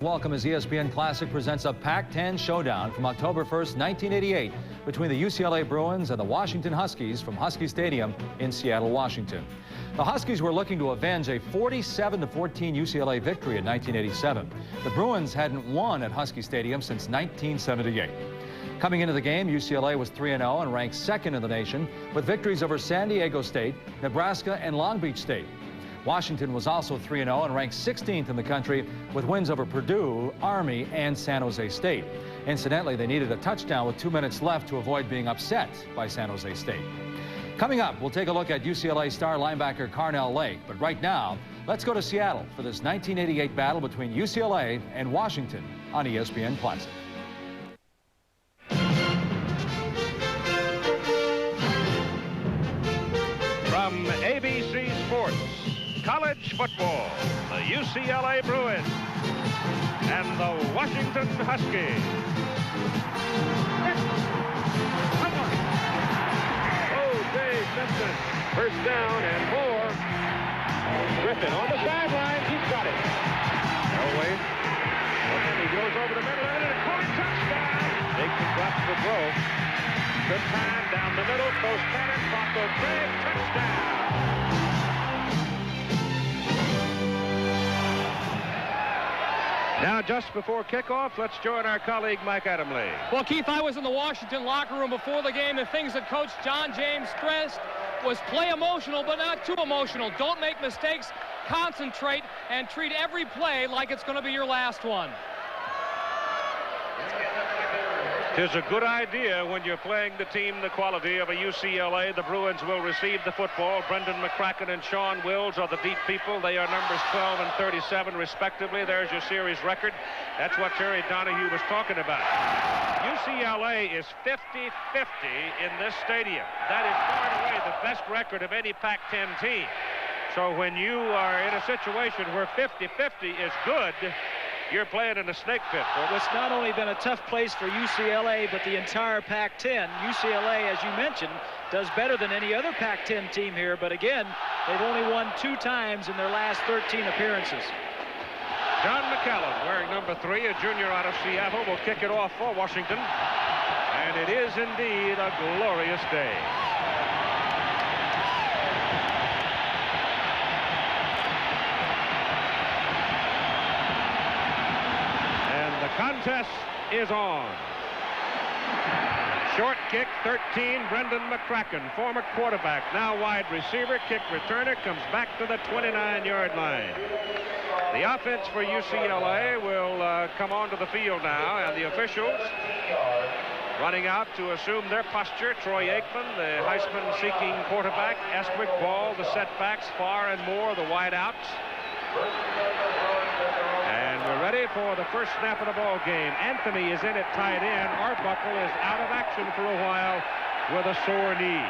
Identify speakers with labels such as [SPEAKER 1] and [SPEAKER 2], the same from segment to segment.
[SPEAKER 1] Welcome as ESPN Classic presents a Pac-10 showdown from October 1st, 1988 between the UCLA Bruins and the Washington Huskies from Husky Stadium in Seattle, Washington. The Huskies were looking to avenge a 47-14 UCLA victory in 1987. The Bruins hadn't won at Husky Stadium since 1978. Coming into the game, UCLA was 3-0 and ranked second in the nation with victories over San Diego State, Nebraska, and Long Beach State. Washington was also 3-0 and ranked 16th in the country with wins over Purdue, Army, and San Jose State. Incidentally, they needed a touchdown with 2 minutes left to avoid being upset by San Jose State. Coming up, we'll take a look at UCLA star linebacker Carnell Lake. But right now, let's go to Seattle for this 1988 battle between UCLA and Washington on ESPN Classic.
[SPEAKER 2] From ABC Sports, college football, the UCLA Bruins and the Washington Huskies. O.J. Simpson, first down and more. Griffin on the sideline, he's got it. Elway, and he goes over the middle and a quick touchdown. Dixon drops the throw. Good time down the middle, goes Cannon, Bronco Craig, touchdown. Now, just before kickoff, let's join our colleague Mike Adamle.
[SPEAKER 3] Well, Keith, I was in the Washington locker room before the game. The things that Coach John James stressed was play emotional, but not too emotional. Don't make mistakes, concentrate, and treat every play like it's going to be your last one.
[SPEAKER 2] It's a good idea when you're playing the team the quality of a UCLA. The Bruins will receive the football. Brendan McCracken and Sean Wills are the deep people. They are numbers 12 and 37 respectively. There's your series record. That's what Terry Donahue was talking about. UCLA is 50-50 in this stadium. That is far and away the best record of any Pac-10 team. So when you are in a situation where 50-50 is good, you're playing in a snake pit.
[SPEAKER 4] Well, it's not only been a tough place for UCLA, but the entire Pac-10. UCLA, as you mentioned, does better than any other Pac-10 team here. But again, they've only won 2 times in their last 13 appearances.
[SPEAKER 2] John McCallum, wearing number 3, a junior out of Seattle, will kick it off for Washington. And it is indeed a glorious day. Contest is on. Short kick, 13, Brendan McCracken, former quarterback, now wide receiver, kick returner, comes back to the 29-yard line. The offense for UCLA will come onto the field now, and the officials running out to assume their posture. Troy Aikman, the Heisman-seeking quarterback, Estwick Ball, the setbacks, Farr and Moore, the wideouts. And we're ready for the first snap of the ball game. Anthony is in at tight end. Arbuckle is out of action for a while with a sore knee.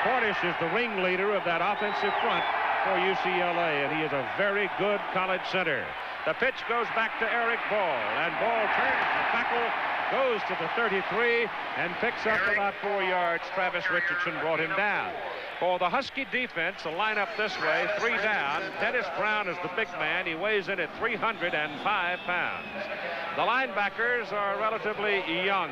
[SPEAKER 2] Cornish is the ringleader of that offensive front for UCLA, and he is a very good college center. The pitch goes back to Eric Ball, and Ball turns the tackle, goes to the 33, and picks up about 4 yards. Travis Richardson brought him down. For the Husky defense, the lineup this way, 3 down. Dennis Brown is the big man. He weighs in at 305 pounds. The linebackers are relatively young.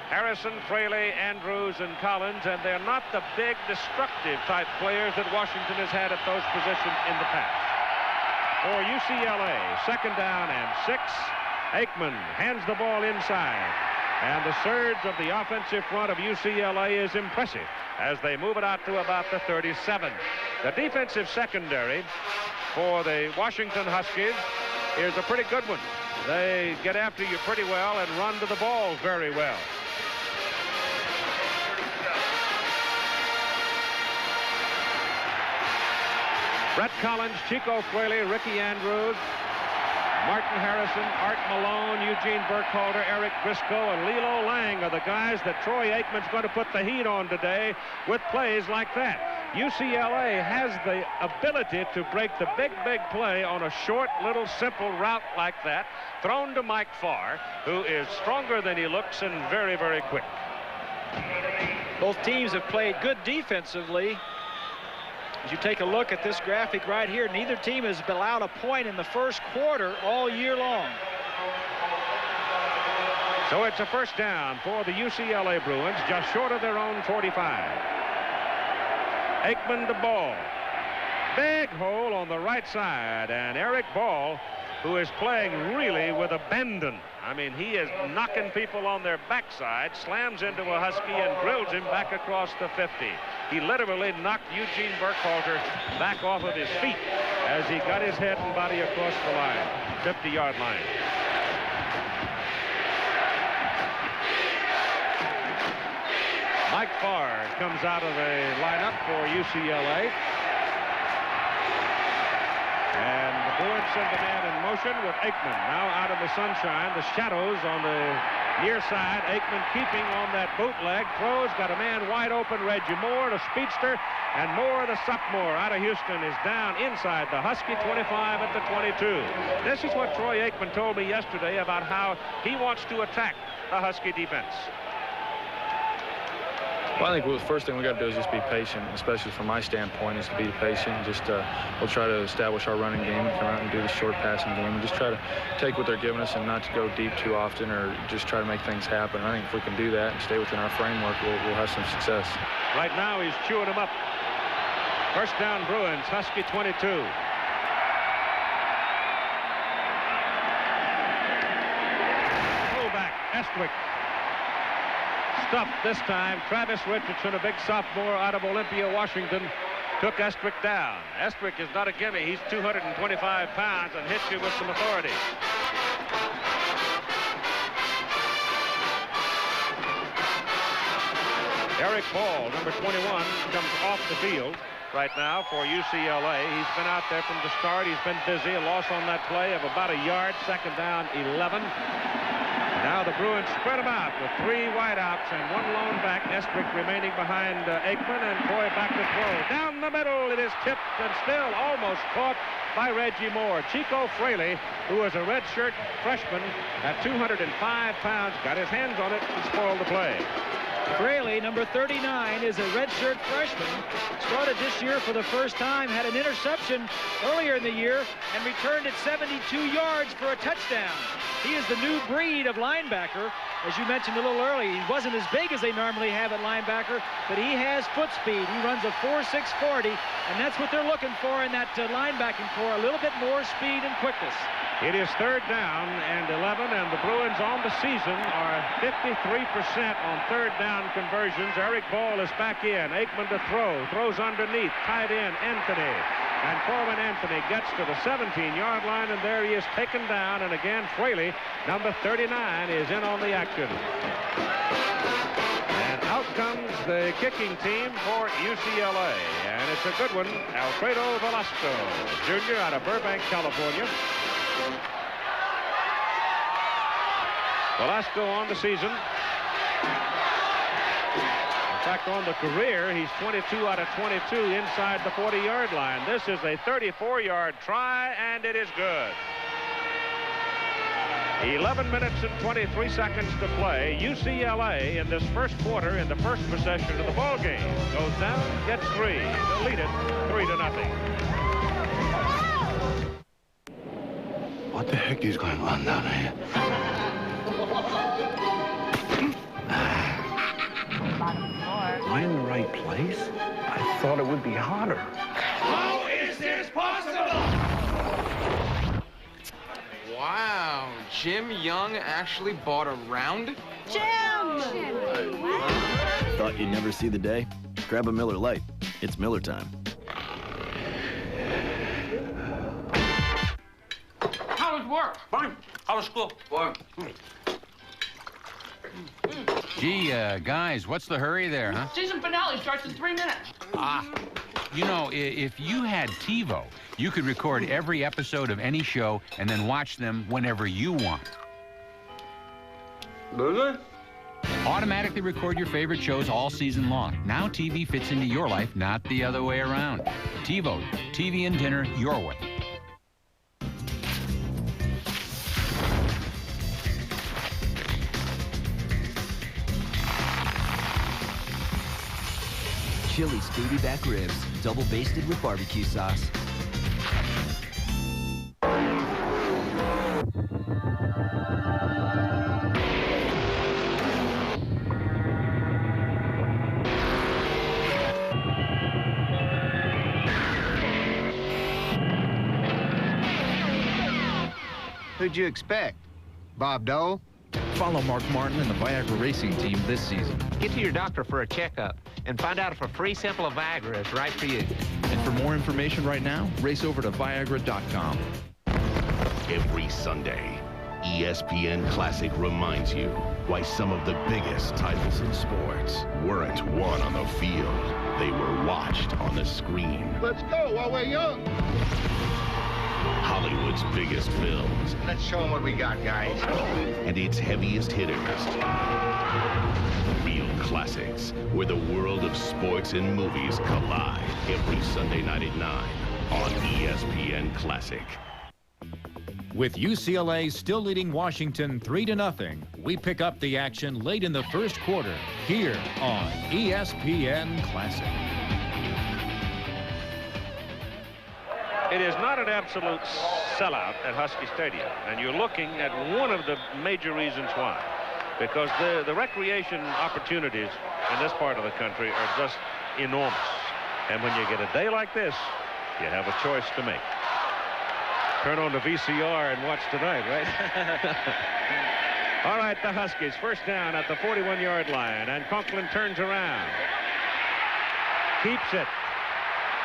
[SPEAKER 2] Harrison, Fraley, Andrews, and Collins, and they're not the big, destructive type players that Washington has had at those positions in the past. For UCLA, 2nd down and 6. Aikman hands the ball inside. And the surge of the offensive front of UCLA is impressive as they move it out to about the 37. The defensive secondary for the Washington Huskies is a pretty good one. They get after you pretty well and run to the ball very well. Brett Collins, Chico Fraley, Ricky Andrews, Martin Harrison, Art Malone, Eugene Burkhalter, Eric Briscoe, and Lilo Lang are the guys that Troy Aikman's going to put the heat on today with plays like that. UCLA has the ability to break the big play on a short, little, simple route like that, thrown to Mike Farr, who is stronger than he looks and very, very quick.
[SPEAKER 4] Both teams have played good defensively. As you take a look at this graphic right here, neither team has allowed a point in the first quarter all year long.
[SPEAKER 2] So it's a first down for the UCLA Bruins, just short of their own 45. Aikman to Ball. Big hole on the right side, and Eric Ball, who is playing really with abandon. I mean, he is knocking people on their backside, slams into a Husky and drills him back across the 50. He literally knocked Eugene Burkhalter back off of his feet as he got his head and body across the line, 50-yard line. Mike Farr comes out of the lineup for UCLA. And the Bruins send the man in motion with Aikman now out of the sunshine. The shadows on the near side. Aikman keeping on that bootleg. Throws, got a man wide open. Reggie Moore, the speedster. And Moore, the sophomore out of Houston, is down inside the Husky 25 at the 22. This is what Troy Aikman told me yesterday about how he wants to attack the Husky defense.
[SPEAKER 5] Well, I think the first thing we got to do is just be patient, especially from my standpoint, is to be patient. Just we'll try to establish our running game and come out and do the short passing game and just try to take what they're giving us and not to go deep too often or just try to make things happen. I think if we can do that and stay within our framework, we'll have some success. Right now, he's chewing them up.
[SPEAKER 2] First down, Bruins, Husky 22. Fullback, Estwick. Stuffed this time. Travis Richardson, a big sophomore out of Olympia, Washington, took Estwick down. Estwick is not a gimme. He's 225 pounds and hits you with some authority. Eric Ball, number 21, comes off the field right now for UCLA. He's been out there from the start. He's been busy. A loss on that play of about a yard. Second down, 11. Now the Bruins spread them out with 3 wideouts and 1 lone back. Estwick remaining behind Aikman, and Troy back to throw. Down the middle, it is tipped and still almost caught by Reggie Moore. Chico Fraley, who is a redshirt freshman at 205 pounds, got his hands on it and spoiled the play.
[SPEAKER 4] Fraley, number 39, is a redshirt freshman. Started this year for the first time, had an interception earlier in the year, and returned it 72 yards for a touchdown. He is the new breed of linebacker. As you mentioned a little early, he wasn't as big as they normally have at linebacker, but he has foot speed. He runs a 4.6 40, and that's what they're looking for in that linebacking core, a little bit more speed and quickness.
[SPEAKER 2] It is third down and 11, and the Bruins on the season are 53% on third down conversions. Eric Ball is back in. Aikman to throw. Throws underneath. Tight end, Anthony. And Corbin Anthony gets to the 17-yard line, and there he is taken down. And again, Fraley, number 39, is in on the action. And out comes the kicking team for UCLA. And it's a good one. Alfredo Velasco, Jr. out of Burbank, California. Velasco on the season. In fact, on the career, he's 22 out of 22 inside the 40-yard line. This is a 34-yard try, and it is good. 11 minutes and 23 seconds to play. UCLA in this first quarter, in the first possession of the ball game, goes down, gets 3. They'll lead it 3-0.
[SPEAKER 6] What the heck is going on down here? Am I in the right place? I thought it would be hotter.
[SPEAKER 7] How is this possible? Wow, Jim Young actually bought a round?
[SPEAKER 8] Jim!
[SPEAKER 9] Thought you'd never see the day? Grab a Miller Lite. It's Miller time.
[SPEAKER 3] How was work?
[SPEAKER 7] Fine. How was school? Fine.
[SPEAKER 10] Gee, guys, what's the hurry there, huh?
[SPEAKER 3] Season finale starts in 3 minutes.
[SPEAKER 10] Ah, you know, if you had TiVo, you could record every episode of any show and then watch them whenever you want.
[SPEAKER 7] Really?
[SPEAKER 10] Automatically record your favorite shows all season long. Now TV fits into your life, not the other way around. TiVo, TV and dinner your way.
[SPEAKER 8] Chili's baby back ribs, double basted with barbecue sauce.
[SPEAKER 11] Who'd you expect? Bob Dole?
[SPEAKER 12] Follow Mark Martin and the Viagra racing team this season.
[SPEAKER 13] Get to your doctor for a checkup and find out if a free sample of Viagra is right for you.
[SPEAKER 12] And for more information right now, race over to Viagra.com.
[SPEAKER 14] Every Sunday, ESPN Classic reminds you why some of the biggest titles in sports weren't won on the field. They were watched on the screen.
[SPEAKER 11] Let's go while we're young.
[SPEAKER 14] Hollywood's biggest films.
[SPEAKER 11] Let's show them what we got, guys.
[SPEAKER 14] And its heaviest hitters. Real classics, where the world of sports and movies collide. Every Sunday night at 9 on ESPN Classic.
[SPEAKER 1] With UCLA still leading Washington 3-0, we pick up the action late in the first quarter here on ESPN Classic.
[SPEAKER 2] It is not an absolute sellout at Husky Stadium, and you're looking at one of the major reasons why. Because the recreation opportunities in this part of the country are just enormous. And when you get a day like this, you have a choice to make. Turn on the VCR and watch tonight, right? All right, the Huskies first down at the 41-yard line, and Conklin turns around. Keeps it.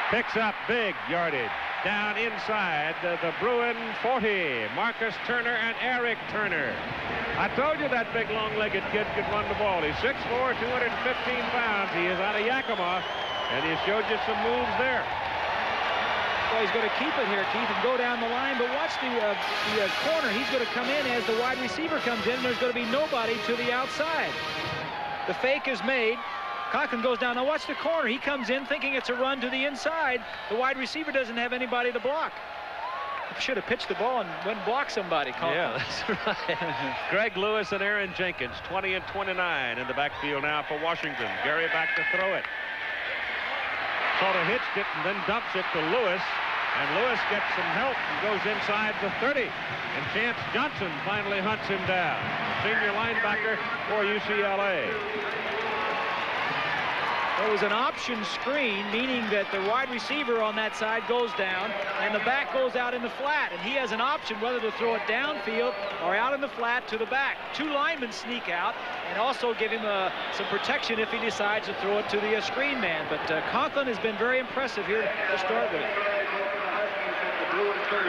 [SPEAKER 2] Picks up big yardage. Down inside the Bruin 40. Marcus Turner and Eric Turner. I told you that big long-legged kid could run the ball. He's 6'4", 215 pounds. He is out of Yakima, and he showed you some moves there.
[SPEAKER 4] Well, he's going to keep it here, Keith, and go down the line. But watch the corner. He's going to come in as the wide receiver comes in. There's going to be nobody to the outside. The fake is made. Conklin goes down. Now watch the corner. He comes in thinking it's a run to the inside. The wide receiver doesn't have anybody to block. Should have pitched the ball and went and blocked somebody, Conklin.
[SPEAKER 2] Yeah, that's right. Greg Lewis and Aaron Jenkins, 20 and 29 in the backfield now for Washington. Gary back to throw it. Sort of hitched it and then dumps it to Lewis. And Lewis gets some help and goes inside the 30. And Chance Johnson finally hunts him down. Senior linebacker for UCLA.
[SPEAKER 4] There was an option screen, meaning that the wide receiver on that side goes down and the back goes out in the flat, and he has an option whether to throw it downfield or out in the flat to the back. Two linemen sneak out and also give him some protection if he decides to throw it to the screen man. But Conklin has been very impressive here to start with.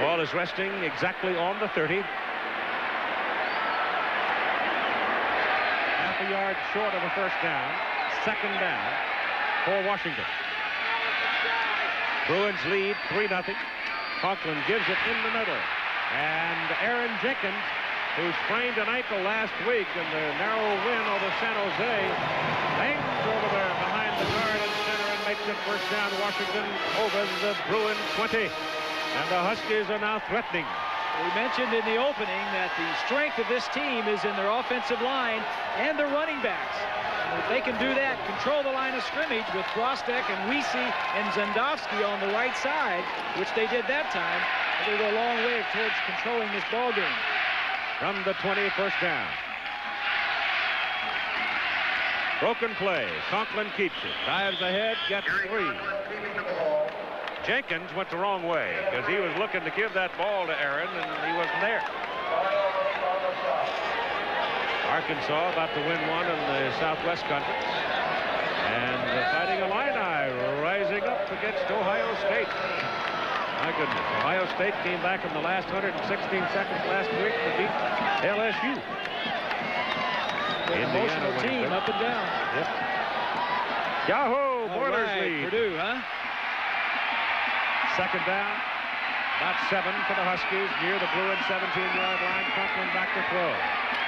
[SPEAKER 2] Ball is resting exactly on the 30. Half a yard short of a first down. Second down for Washington. Bruins lead 3-0. Conklin gives it in the middle. And Aaron Jenkins, who sprained an ankle last week in the narrow win over San Jose, bangs over there behind the guard and center and makes it first down Washington over the Bruin 20. And the Huskies are now threatening.
[SPEAKER 4] We mentioned in the opening that the strength of this team is in their offensive line and their running backs. If they can do that, control the line of scrimmage with Grostek and Wiese and Zendowski on the right side, which they did that time, they'll go a long way towards controlling this ball game.
[SPEAKER 2] From the 20, first down. Broken play. Conklin keeps it. Dives ahead, gets 3. Jenkins went the wrong way because he was looking to give that ball to Aaron, and he wasn't there. Arkansas about to win one in the Southwest Conference. And the Fighting Illini rising up against Ohio State. My goodness, Ohio State came back in the last 116 seconds last week to beat LSU.
[SPEAKER 4] Emotional team up and down.
[SPEAKER 2] Yep. Yahoo! Boilers lead.
[SPEAKER 4] Purdue, huh?
[SPEAKER 2] Second down. About 7 for the Huskies near the Bruin 17-yard line. Conklin back to throw.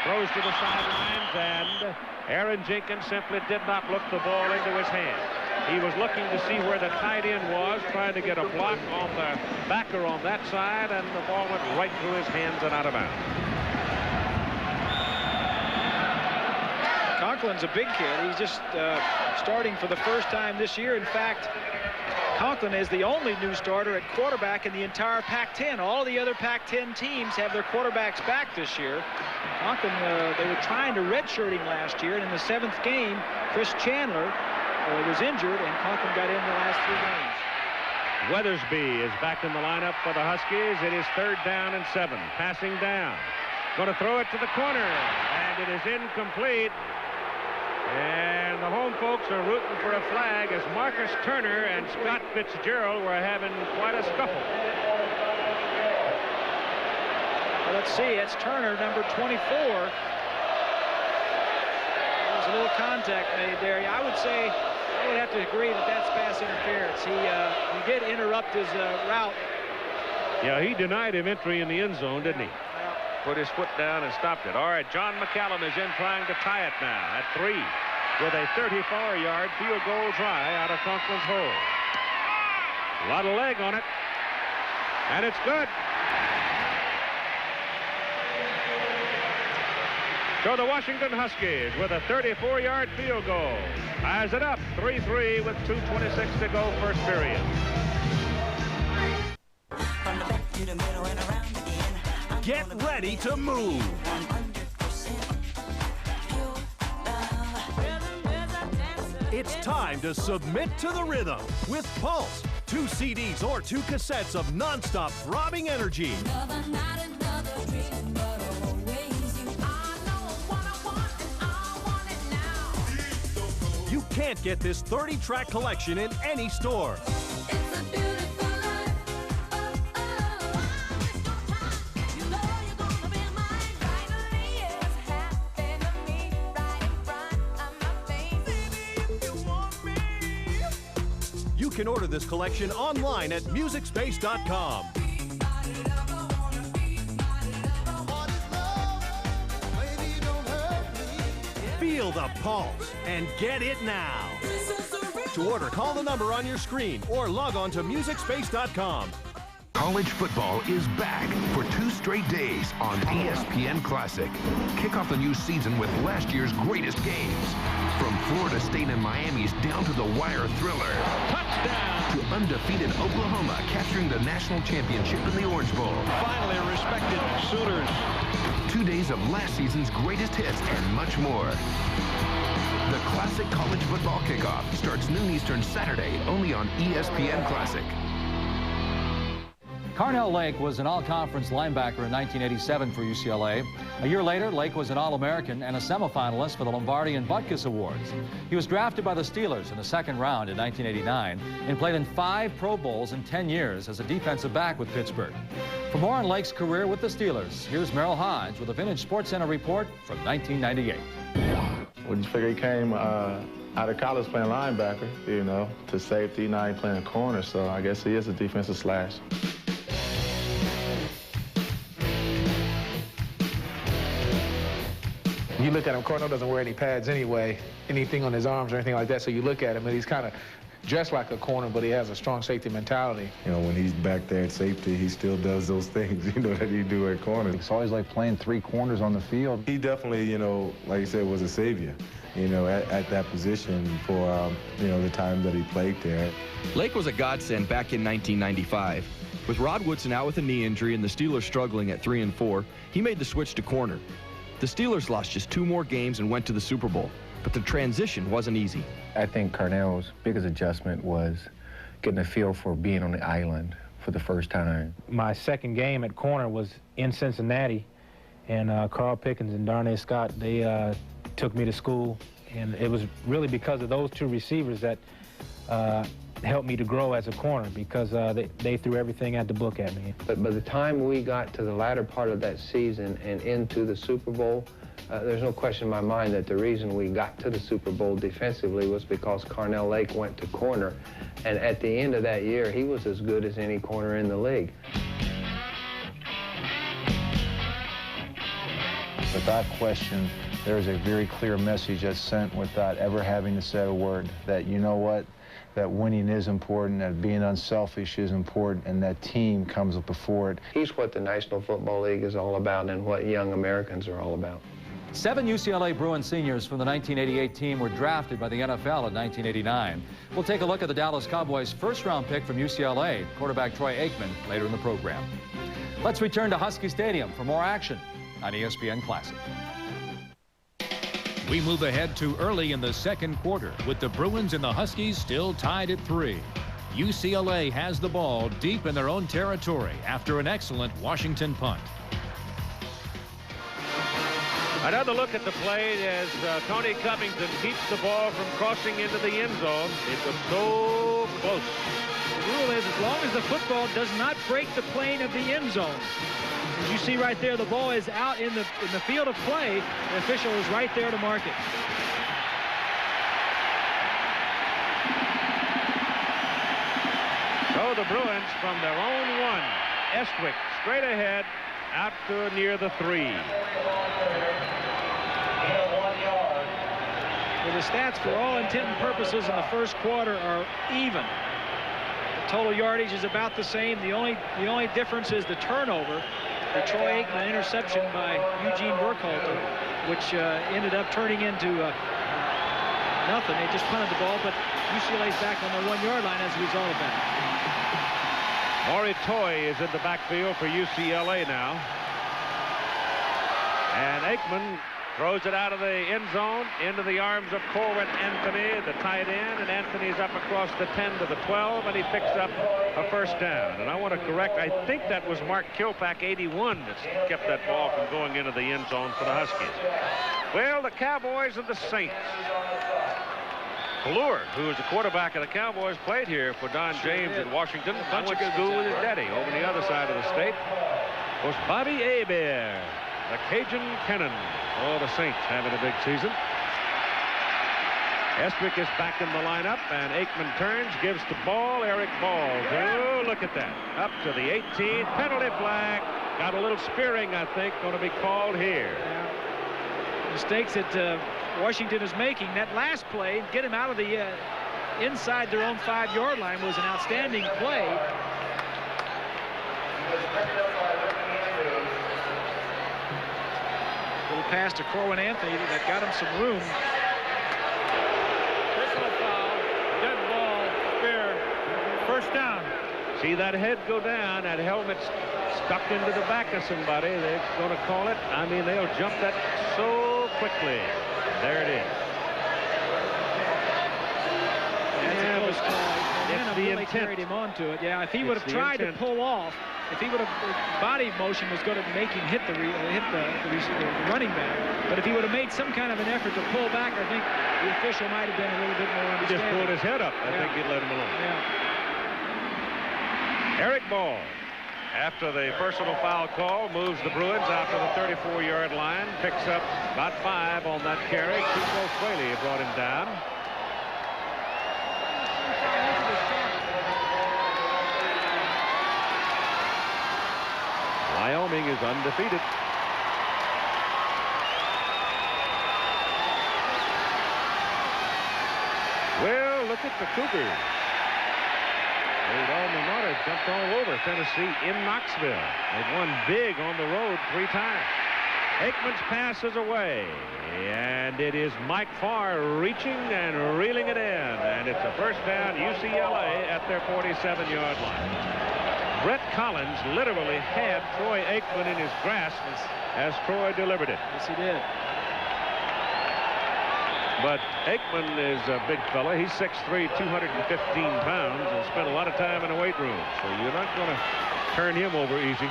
[SPEAKER 2] Throws to the sidelines, and Aaron Jenkins simply did not look the ball into his hand. He was looking to see where the tight end was, trying to get a block on the backer on that side, and the ball went right through his hands and out of bounds.
[SPEAKER 4] Conklin's a big kid. He's just starting for the first time this year. In fact, Conklin is the only new starter at quarterback in the entire Pac-10. All the other Pac-10 teams have their quarterbacks back this year. Conklin, they were trying to redshirt him last year, and in the 7th game, Chris Chandler was injured, and Conklin got in the last 3 games.
[SPEAKER 2] Weathersby is back in the lineup for the Huskies. It is 3rd down and 7. Passing down. Going to throw it to the corner, and it is incomplete. And the home folks are rooting for a flag as Marcus Turner and Scott Fitzgerald were having quite a scuffle.
[SPEAKER 4] Well, let's see. It's Turner, number 24. There's a little contact made there. I would say, I would have to agree that that's pass interference. He did interrupt his route.
[SPEAKER 2] Yeah, he denied him entry in the end zone, didn't he? Put his foot down and stopped it. All right, John McCallum is in trying to tie it now at 3 with a 34-yard field goal try out of Conklin's hole. A lot of leg on it, and it's good. So the Washington Huskies with a 34-yard field goal ties it up 3-3 with 2:26 to go, first period.
[SPEAKER 15] Get ready to move. It's time to submit to the rhythm with Pulse. 2 CDs or 2 cassettes of nonstop throbbing energy. You can't get this 30-track collection in any store. You can order this collection online at MusicSpace.com. Feel the pulse and get it now. To order, call the number on your screen or log on to MusicSpace.com.
[SPEAKER 14] College football is back for 2 straight days on ESPN Classic. Kick off the new season with last year's greatest games. From Florida State and Miami's down to the wire thriller. Touchdown! To undefeated Oklahoma capturing the national championship in the Orange Bowl.
[SPEAKER 16] Finally respected Sooners.
[SPEAKER 14] 2 days of last season's greatest hits and much more. The Classic College Football Kickoff starts noon Eastern Saturday only on ESPN Classic.
[SPEAKER 1] Carnell Lake was an all-conference linebacker in 1987 for UCLA. A year later, Lake was an All-American and a semifinalist for the Lombardi and Butkus Awards. He was drafted by the Steelers in the 2nd round in 1989 and played in 5 Pro Bowls in 10 years as a defensive back with Pittsburgh. For more on Lake's career with the Steelers, here's Merrill Hodge with a Vintage Sports Center report from 1998.
[SPEAKER 5] We just figured he came out of college playing linebacker, you know, to safety. Now he's playing corner, so I guess he is a defensive slash.
[SPEAKER 17] You look at him, Cornell doesn't wear any pads anyway, anything on his arms or anything like that, so you look at him and he's kind of dressed like a corner, but he has a strong safety mentality.
[SPEAKER 18] You know, when he's back there at safety, he still does those things, you know, that he do at corner.
[SPEAKER 19] It's always like playing 3 corners on the field.
[SPEAKER 18] He definitely, you know, like you said, was a savior, you know, at that position for, you know, the time that he played there.
[SPEAKER 12] Lake was a godsend back in 1995. With Rod Woodson out with a knee injury and the Steelers struggling at 3-4, he made the switch to corner. The Steelers lost just 2 more games and went to the Super Bowl, but the transition wasn't easy.
[SPEAKER 19] I think Carnell's biggest adjustment was getting a feel for being on the island for the first time.
[SPEAKER 17] My 2nd game at corner was in Cincinnati, and Carl Pickens and Darnay Scott, they took me to school, and it was really because of those 2 receivers that helped me to grow as a corner, because they threw everything at the book at me.
[SPEAKER 20] But by the time we got to the latter part of that season and into the Super Bowl, there's no question in my mind that the reason we got to the Super Bowl defensively was because Carnell Lake went to corner. And at the end of that year, he was as good as any corner in the league.
[SPEAKER 19] Without question, there is a very clear message that's sent without ever having to say a word, that you know what? That winning is important, that being unselfish is important, and that team comes up before it.
[SPEAKER 20] He's what the National Football League is all about and what young Americans are all about.
[SPEAKER 1] 7 UCLA Bruins seniors from the 1988 team were drafted by the NFL in 1989. We'll take a look at the Dallas Cowboys' first-round pick from UCLA, quarterback Troy Aikman, later in the program. Let's return to Husky Stadium for more action on ESPN Classic.
[SPEAKER 21] We move ahead to early in the second quarter with the Bruins and the Huskies still tied at 3. UCLA has the ball deep in their own territory after an excellent Washington punt.
[SPEAKER 2] Another look at the play as Tony Covington keeps the ball from crossing into the end zone. It was so close.
[SPEAKER 4] The rule is as long as the football does not break the plane of the end zone. As you see right there, the ball is out in the field of play. The official is right there to mark it.
[SPEAKER 2] So the Bruins from their own 1. Estwick straight ahead out to near the 3.
[SPEAKER 4] Well, the stats for all intent and purposes in the first quarter are even. The total yardage is about the same. The only difference is the turnover. The Troy Aikman interception by Eugene Burkhalter, which ended up turning into nothing. They just punted the ball, but UCLA's back on the 1-yard line as a result of that.
[SPEAKER 2] Maury Toy is in the backfield for UCLA now. And Aikman throws it out of the end zone into the arms of Corwin Anthony, the tight end, and Anthony's up across the 10 to the 12, and he picks up a first down. And I want to correct, I think that was Mark Kilpack, 81, that kept that ball from going into the end zone for the Huskies. Well, the Cowboys and the Saints. Bloor, who is the quarterback of the Cowboys, played here for Don James at Washington. I went to school with his daddy over the other side of the state. Was Bobby Hebert, the Cajun Cannon. Oh, the Saints having a big season. Estwick is back in the lineup, and Aikman turns, gives the ball. Eric Ball. Oh, look at that. Up to the 18. Penalty flag. Got a little spearing, I think, going to be called here.
[SPEAKER 4] Mistakes that Washington is making. That last play, get him out of the inside their own 5-yard line, was an outstanding play. Little pass to Corwin Anthony that got him some room.
[SPEAKER 3] Personal foul, dead ball, fair, first down.
[SPEAKER 2] See that head go down, that helmet's stuck into the back of somebody. They're going to call it. I mean, they'll jump that so quickly. There it is.
[SPEAKER 4] Yeah, it's the really carried him onto it. Yeah, if he would have tried to pull off, if he would have, body motion was going to make him hit the running back. But if he would have made some kind of an effort to pull back, I think the official might have been a little bit more understanding.
[SPEAKER 2] He just pulled his head up. I think he'd let him alone.
[SPEAKER 4] Yeah.
[SPEAKER 2] Eric Ball, after the personal foul call, moves the Bruins out to the 34-yard line, picks up about 5 on that carry. Chico Fraley brought him down. Wyoming is undefeated. Well, look at the Cougars. Old alma mater jumped all over Tennessee in Knoxville. They've won big on the road 3 times. Aikman's pass is away, and it is Mike Farr reaching and reeling it in, and it's a first down, UCLA at their 47-yard line. Brett Collins literally had Troy Aikman in his grasp as Troy delivered it.
[SPEAKER 4] Yes, he did.
[SPEAKER 2] But Aikman is a big fella. He's 6'3", 215 pounds, and spent a lot of time in the weight room. So you're not going to turn him over easy.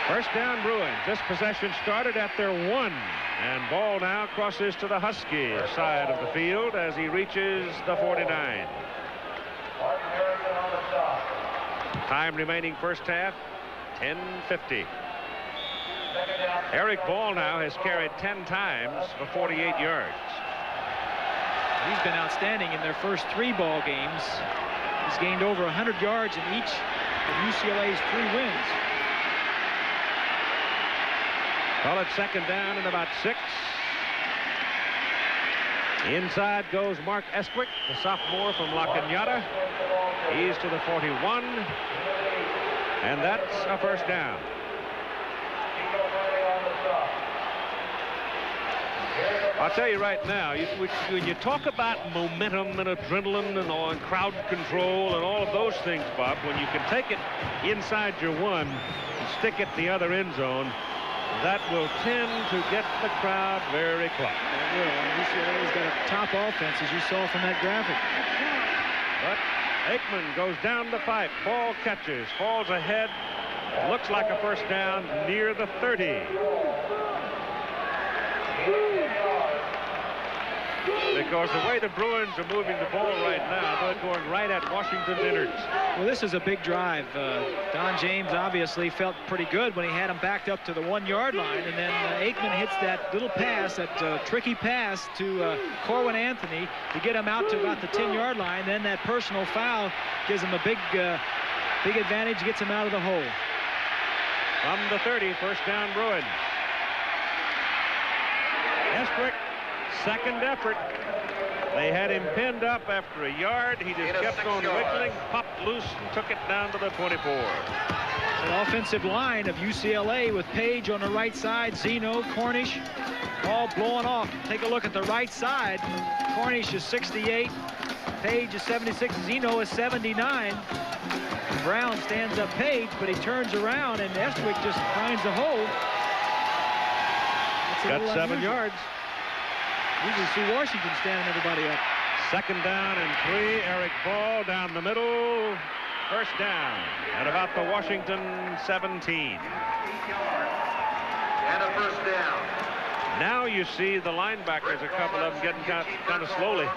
[SPEAKER 2] First down Bruins. This possession started at their 1. And ball now crosses to the Husky side of the field as he reaches the 49. Time remaining first half, 10:50. Eric Ball now has carried 10 times for 48 yards.
[SPEAKER 4] He's been outstanding in their first 3 ball games. He's gained over 100 yards in each of UCLA's 3 wins.
[SPEAKER 2] Call it second down and about 6. Inside goes Mark Estwick, the sophomore from La Cañada. He's to the 41. And that's a first down. I'll tell you right now, when you talk about momentum and adrenaline and crowd control and all of those things, Bob, when you can take it inside your one and stick it in the other end zone, that will tend to get the crowd very close.
[SPEAKER 4] It will. UCLA's got a top offense, as you saw from that graphic.
[SPEAKER 2] But Aikman goes down the pipe. Ball catches, falls ahead. Looks like a first down near the 30. Because the way the Bruins are moving the ball right now, they're going right at Washington innards.
[SPEAKER 4] Well, this is a big drive. Don James obviously felt pretty good when he had him backed up to the 1-yard line, and then Aikman hits that little pass, that tricky pass to Corwin Anthony to get him out to about the 10-yard line. Then that personal foul gives him a big advantage, gets him out of the hole.
[SPEAKER 2] From the 30, first down Bruins. Estwick, second effort. They had him pinned up after a yard. He just kept on wiggling, popped loose, and took it down to the 24.
[SPEAKER 4] An offensive line of UCLA with Page on the right side, Zeno, Cornish, all blowing off. Take a look at the right side. Cornish is 68, Page is 76, Zeno is 79. Brown stands up Page, but he turns around, and Estwick just finds the hole.
[SPEAKER 2] Got 7 yards.
[SPEAKER 4] Usually see Washington standing everybody up.
[SPEAKER 2] Second down and 3. Eric Ball down the middle. First down at about the Washington 17.
[SPEAKER 11] And a first down.
[SPEAKER 2] Now you see the linebackers, a couple of them getting kind of slowly.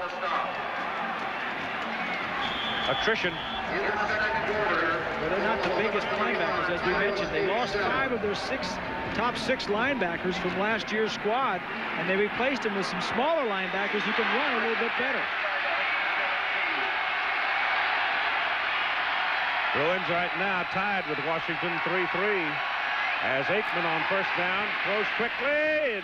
[SPEAKER 2] Attrition.
[SPEAKER 4] But they're not the biggest linebackers, as we mentioned. They lost 5 of their top 6 linebackers from last year's squad, and they replaced them with some smaller linebackers who can run a little bit better.
[SPEAKER 2] Bruins right now tied with Washington 3-3. As Aikman on first down throws quickly,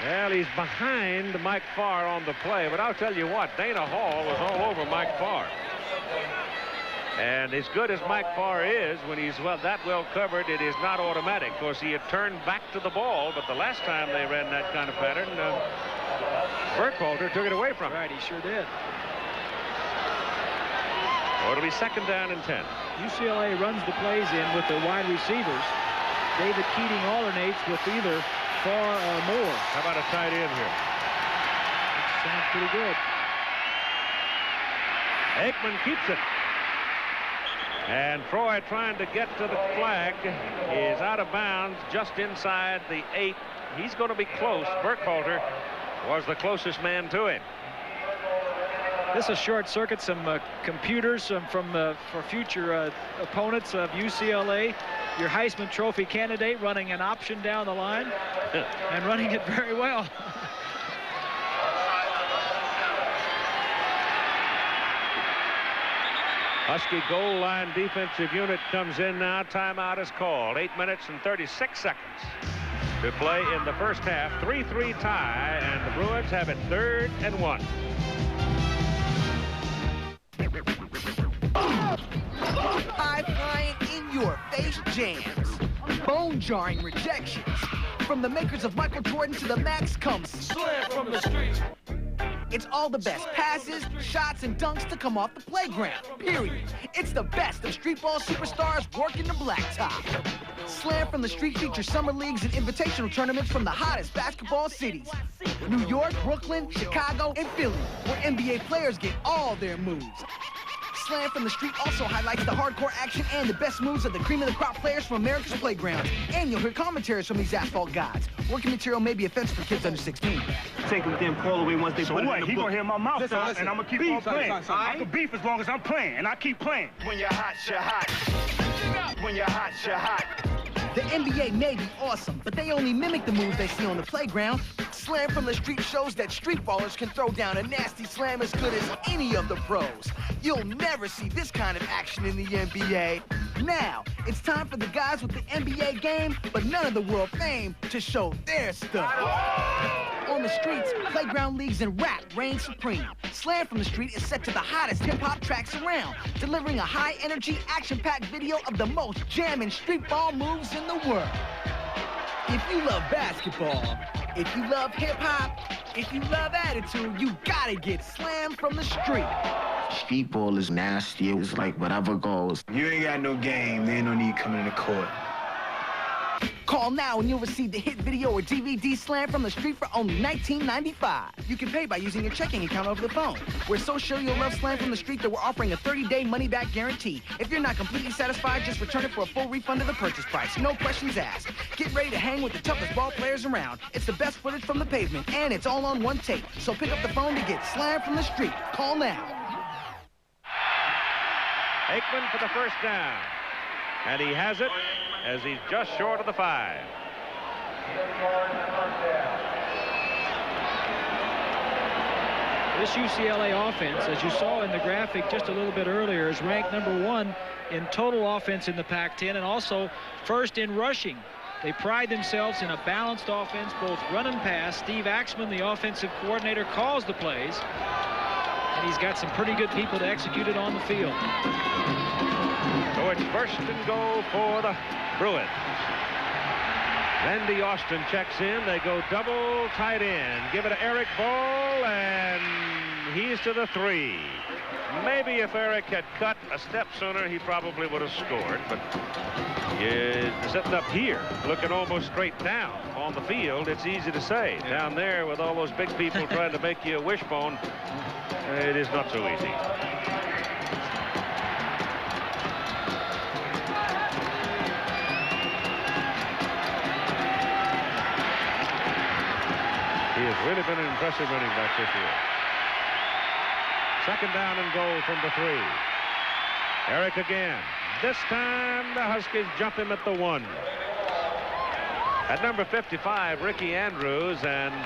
[SPEAKER 2] and he's behind Mike Farr on the play. But I'll tell you what, Dana Hall was all over Mike Farr. And as good as Mike Farr is, when he's that well covered, it is not automatic. Of course, he had turned back to the ball, but the last time they ran that kind of pattern, Burkhalter took it away from him.
[SPEAKER 4] Right, he sure did.
[SPEAKER 2] So it'll be second down and 10.
[SPEAKER 4] UCLA runs the plays in with the wide receivers. David Keating alternates with either Farr or Moore.
[SPEAKER 2] How about a tight end here?
[SPEAKER 4] That sounds pretty good.
[SPEAKER 2] Aikman keeps it. And Troy, trying to get to the flag, is out of bounds just inside the 8. He's going to be close. Burkhalter was the closest man to him.
[SPEAKER 4] This is short circuit, some computers for future opponents of UCLA. Your Heisman Trophy candidate running an option down the line and running it very well.
[SPEAKER 2] Husky goal line defensive unit comes in now. Timeout is called. 8 minutes and 36 seconds to play in the first half. 3-3 tie, and the Bruins have it 3rd and 1.
[SPEAKER 6] High-flying, in-your-face jams. Bone-jarring rejections. From the makers of Michael Jordan to the Max comes Slam from the street. It's all the best passes, shots, and dunks to come off the playground, period. It's the best of street ball superstars working the blacktop. Slam from the Street features summer leagues and invitational tournaments from the hottest basketball cities. New York, Brooklyn, Chicago, and Philly, where NBA players get all their moves. Slam from the Street also highlights the hardcore action and the best moves of the cream of the crop players from America's playgrounds. And you'll hear commentaries from these asphalt gods. Working material may be offensive for kids under 16.
[SPEAKER 22] Take them damn call away once they
[SPEAKER 23] so
[SPEAKER 22] put it what? in the He book.
[SPEAKER 23] gonna hear my mouth
[SPEAKER 22] listen,
[SPEAKER 23] out, and I'm gonna keep on playing. I can beef as long as I'm playing, and I keep playing.
[SPEAKER 22] When you're hot, you're hot. When you're hot, you're hot.
[SPEAKER 6] The NBA may be awesome, but they only mimic the moves they see on the playground. Slam from the Street shows that street ballers can throw down a nasty slam as good as any of the pros. You'll never see this kind of action in the NBA. Now, it's time for the guys with the NBA game, but none of the world fame, to show their stuff. On the streets, playground leagues, and rap reign supreme. Slam from the Street is set to the hottest hip-hop tracks around, delivering a high-energy, action-packed video of the most jamming street ball moves in the world. If you love basketball, if you love hip-hop, if you love attitude, you gotta get Slam from the Street.
[SPEAKER 11] Street ball is nasty. It's like whatever goes.
[SPEAKER 7] You ain't got no game. There ain't no need coming to the court.
[SPEAKER 6] Call now and you'll receive the hit video or DVD Slam from the Street for only $19.95. You can pay by using your checking account over the phone. We're so sure you'll love Slam from the Street that we're offering a 30-day money-back guarantee. If you're not completely satisfied, just return it for a full refund of the purchase price. No questions asked. Get ready to hang with the toughest ball players around. It's the best footage from the pavement, and it's all on one tape. So pick up the phone to get Slam from the Street. Call now.
[SPEAKER 2] Aikman for the first down. And he has it as he's just short of the 5.
[SPEAKER 4] This UCLA offense, as you saw in the graphic just a little bit earlier, is ranked #1 in total offense in the Pac-10 and also first in rushing. They pride themselves in a balanced offense, both run and pass. Steve Axman, the offensive coordinator, calls the plays. And he's got some pretty good people to execute it on the field.
[SPEAKER 2] So it's first and goal for the Bruins. Randy Austin checks in. They go double tight end. Give it to Eric Ball, and he's to the 3. Maybe if Eric had cut a step sooner, he probably would have scored. But sitting up here, looking almost straight down on the field, it's easy to say. Down there with all those big people trying to make you a wishbone, it is not so easy. He has really been an impressive running back this year. Second down and goal from the 3. Eric again. This time the Huskies jump him at the 1. At number 55, Ricky Andrews, and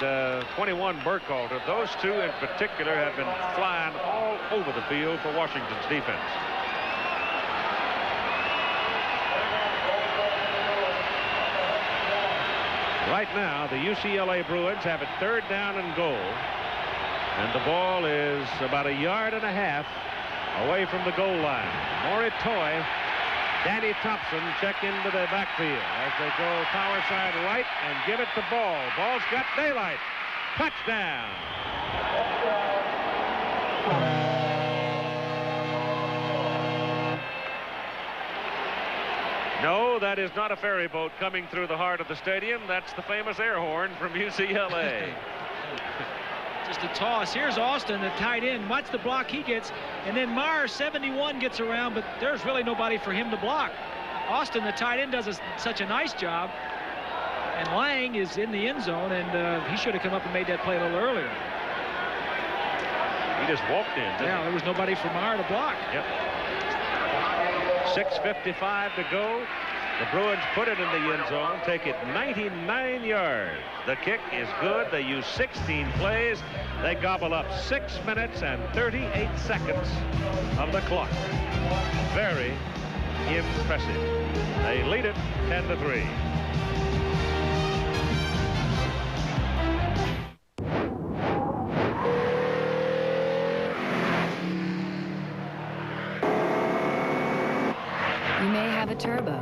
[SPEAKER 2] 21, Burkhalter. Those two in particular have been flying all over the field for Washington's defense. Right now, the UCLA Bruins have it 3rd down and goal. And the ball is about 1.5 yards away from the goal line. Maury Toy, Danny Thompson check into the backfield as they go power side right and give it to Ball. Ball's got daylight. Touchdown. No, that is not a ferry boat coming through the heart of the stadium. That's the famous air horn from UCLA.
[SPEAKER 4] Just a toss. Here's Austin, the tight end. Watch the block he gets. And then Meyer, 71, gets around, but there's really nobody for him to block. Austin, the tight end, does such a nice job. And Lang is in the end zone, and he should have come up and made that play a little earlier.
[SPEAKER 2] He just walked in.
[SPEAKER 4] Yeah, there was nobody for Meyer to block.
[SPEAKER 2] Yep. 6:55 to go. The Bruins put it in the end zone, take it 99 yards. The kick is good. They use 16 plays. They gobble up 6 minutes and 38 seconds of the clock. Very impressive. They lead it 10-3.
[SPEAKER 9] You may have a turbo.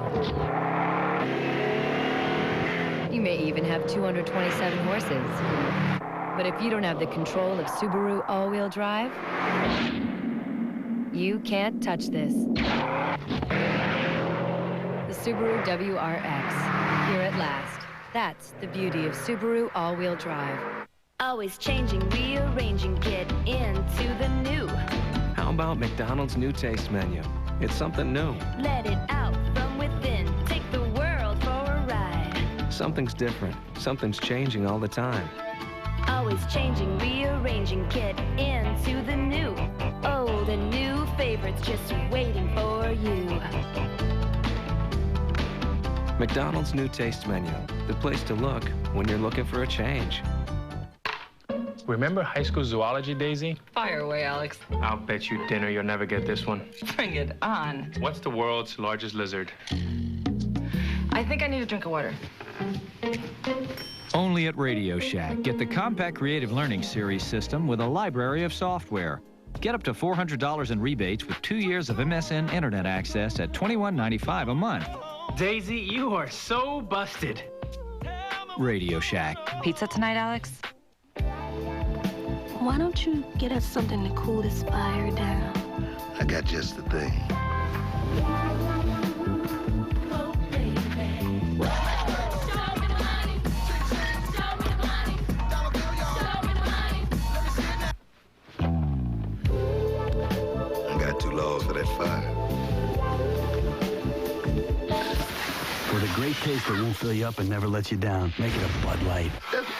[SPEAKER 9] You may even have 227 horses. But if you don't have the control of Subaru all-wheel drive, you can't touch this. The Subaru WRX, here at last. That's the beauty of Subaru all-wheel drive.
[SPEAKER 10] Always changing, rearranging, get into the new.
[SPEAKER 24] How about McDonald's new taste menu? It's something new.
[SPEAKER 10] Let it out from within. Take the world for a ride.
[SPEAKER 24] Something's different. Something's changing all the time.
[SPEAKER 10] Always changing, rearranging, get into the new. Oh, the new favorites just waiting for you.
[SPEAKER 24] McDonald's new taste menu. The place to look when you're looking for a change.
[SPEAKER 25] Remember high school zoology, Daisy?
[SPEAKER 26] Fire away, Alex.
[SPEAKER 25] I'll bet you dinner you'll never get this one.
[SPEAKER 26] Bring it on.
[SPEAKER 25] What's the world's largest lizard?
[SPEAKER 26] I think I need a drink of water.
[SPEAKER 5] Only at Radio Shack. Get the Compact Creative Learning Series system with a library of software. Get up to $400 in rebates with 2 years of MSN Internet access at $21.95 a month.
[SPEAKER 8] Daisy, you are so busted.
[SPEAKER 5] Radio Shack.
[SPEAKER 13] Pizza tonight, Alex?
[SPEAKER 14] Why don't you get us something to cool this fire down?
[SPEAKER 15] I got just the thing. I got 2 logs for that fire.
[SPEAKER 16] For the great taste that won't fill you up and never let you down, make it a Bud Light.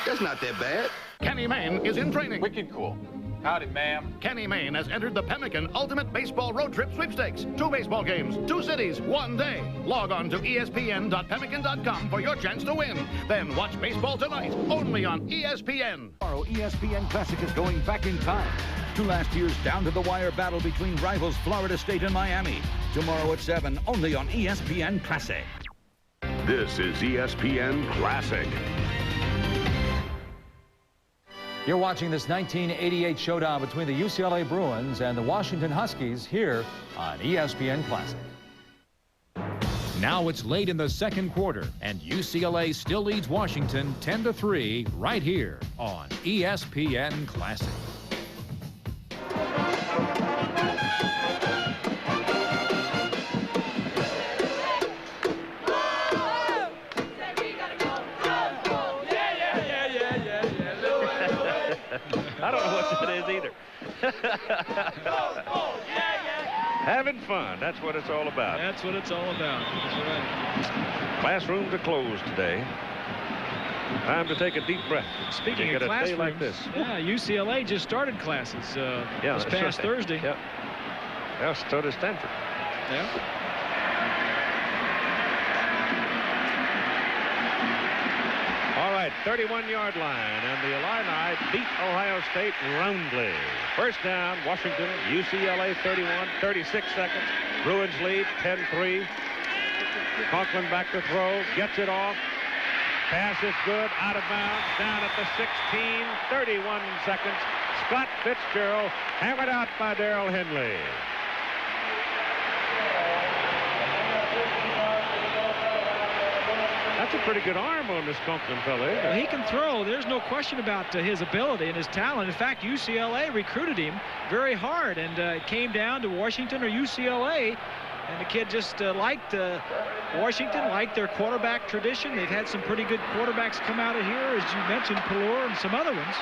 [SPEAKER 15] That's not that bad.
[SPEAKER 27] Kenny Mayne is in training.
[SPEAKER 28] Wicked cool. Howdy, ma'am.
[SPEAKER 27] Kenny Mayne has entered the Pemmican Ultimate Baseball Road Trip Sweepstakes. 2 baseball games, 2 cities, 1 day. Log on to espn.pemmican.com for your chance to win. Then watch baseball tonight, only on ESPN.
[SPEAKER 29] Tomorrow, ESPN Classic is going back in time to last year's down-to-the-wire battle between rivals Florida State and Miami. Tomorrow at 7, only on ESPN Classic.
[SPEAKER 30] This is ESPN Classic.
[SPEAKER 1] You're watching this 1988 showdown between the UCLA Bruins and the Washington Huskies here on ESPN Classic.
[SPEAKER 21] Now it's late in the second quarter, and UCLA still leads Washington 10-3 right here on ESPN Classic.
[SPEAKER 2] I don't know what that is either. Having fun, that's what it's all about.
[SPEAKER 4] That's what it's all about. That's right.
[SPEAKER 2] Classrooms are closed today. Time to take a deep breath.
[SPEAKER 4] Speaking of classrooms, a day like this. Yeah, UCLA just started classes this past Thursday.
[SPEAKER 2] Yeah. Yeah, so does Stanford.
[SPEAKER 4] Yeah. All right, 31-yard line, and the Illini beat Ohio State roundly. First down, Washington, UCLA 31, 36 seconds. Bruins lead 10-3. Conklin back to throw, gets it off. Pass is good, out of bounds, down at the 16, 31 seconds. Scott Fitzgerald hammered out by Darrell Henley. That's a pretty good arm on this Conklin fella. Well, he can throw. There's no question about his ability and his talent. In fact, UCLA recruited him very hard, and it came down to Washington or UCLA. And the kid just liked Washington, liked their quarterback tradition. They've had some pretty good quarterbacks come out of here, as you mentioned, Pelor and some other ones.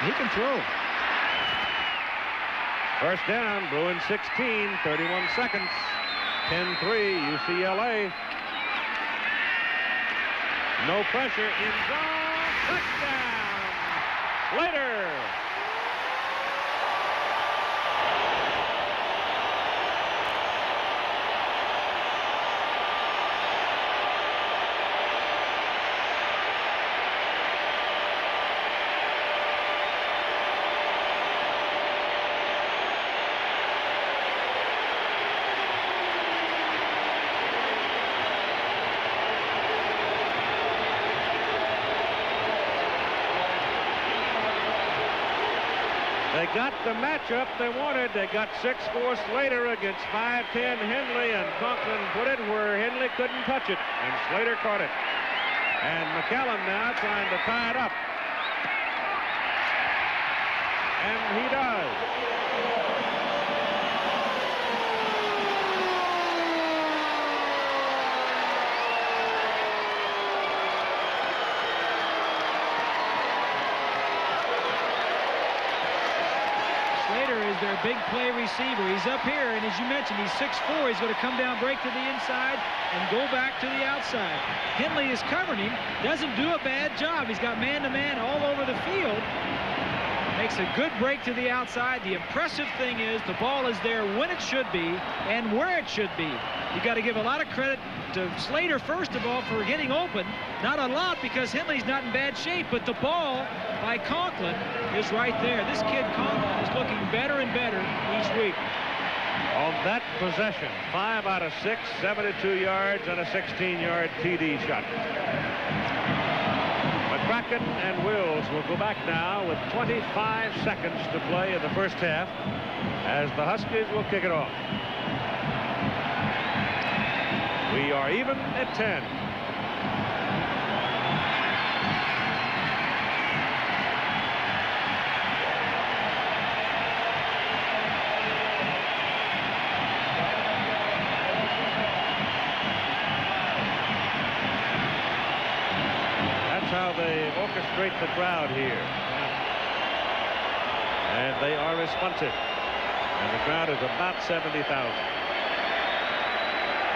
[SPEAKER 4] He can throw.
[SPEAKER 2] First down, Bruins 16, 31 seconds. 10-3, UCLA. No pressure, in zone, touchdown, Slater. They got the matchup they wanted. They got 6'4" Slater against 5'10" Henley, and Conklin put it where Henley couldn't touch it, and Slater caught it. And McCallum now trying to tie it up. And he does.
[SPEAKER 4] Their big play receiver. He's up here, and as you mentioned, he's 6'4". He's going to come down, break to the inside, and go back to the outside. Henley is covering him. Doesn't do a bad job. He's got man-to-man all over the field. Makes a good break to the outside. The impressive thing is the ball is there when it should be and where it should be. You got to give a lot of credit to Slater, first of all, for getting open. Not a lot, because Henley's not in bad shape, but the ball by Conklin is right there. This kid Conklin is looking better and better each week.
[SPEAKER 2] On that possession, 5 out of 6, 72 yards and a 16-yard TD shot. McCracken and Wills will go back now with 25 seconds to play in the first half as the Huskies will kick it off. We are even at 10. How they orchestrate the crowd here. And they are responsive. And the crowd is about 70,000.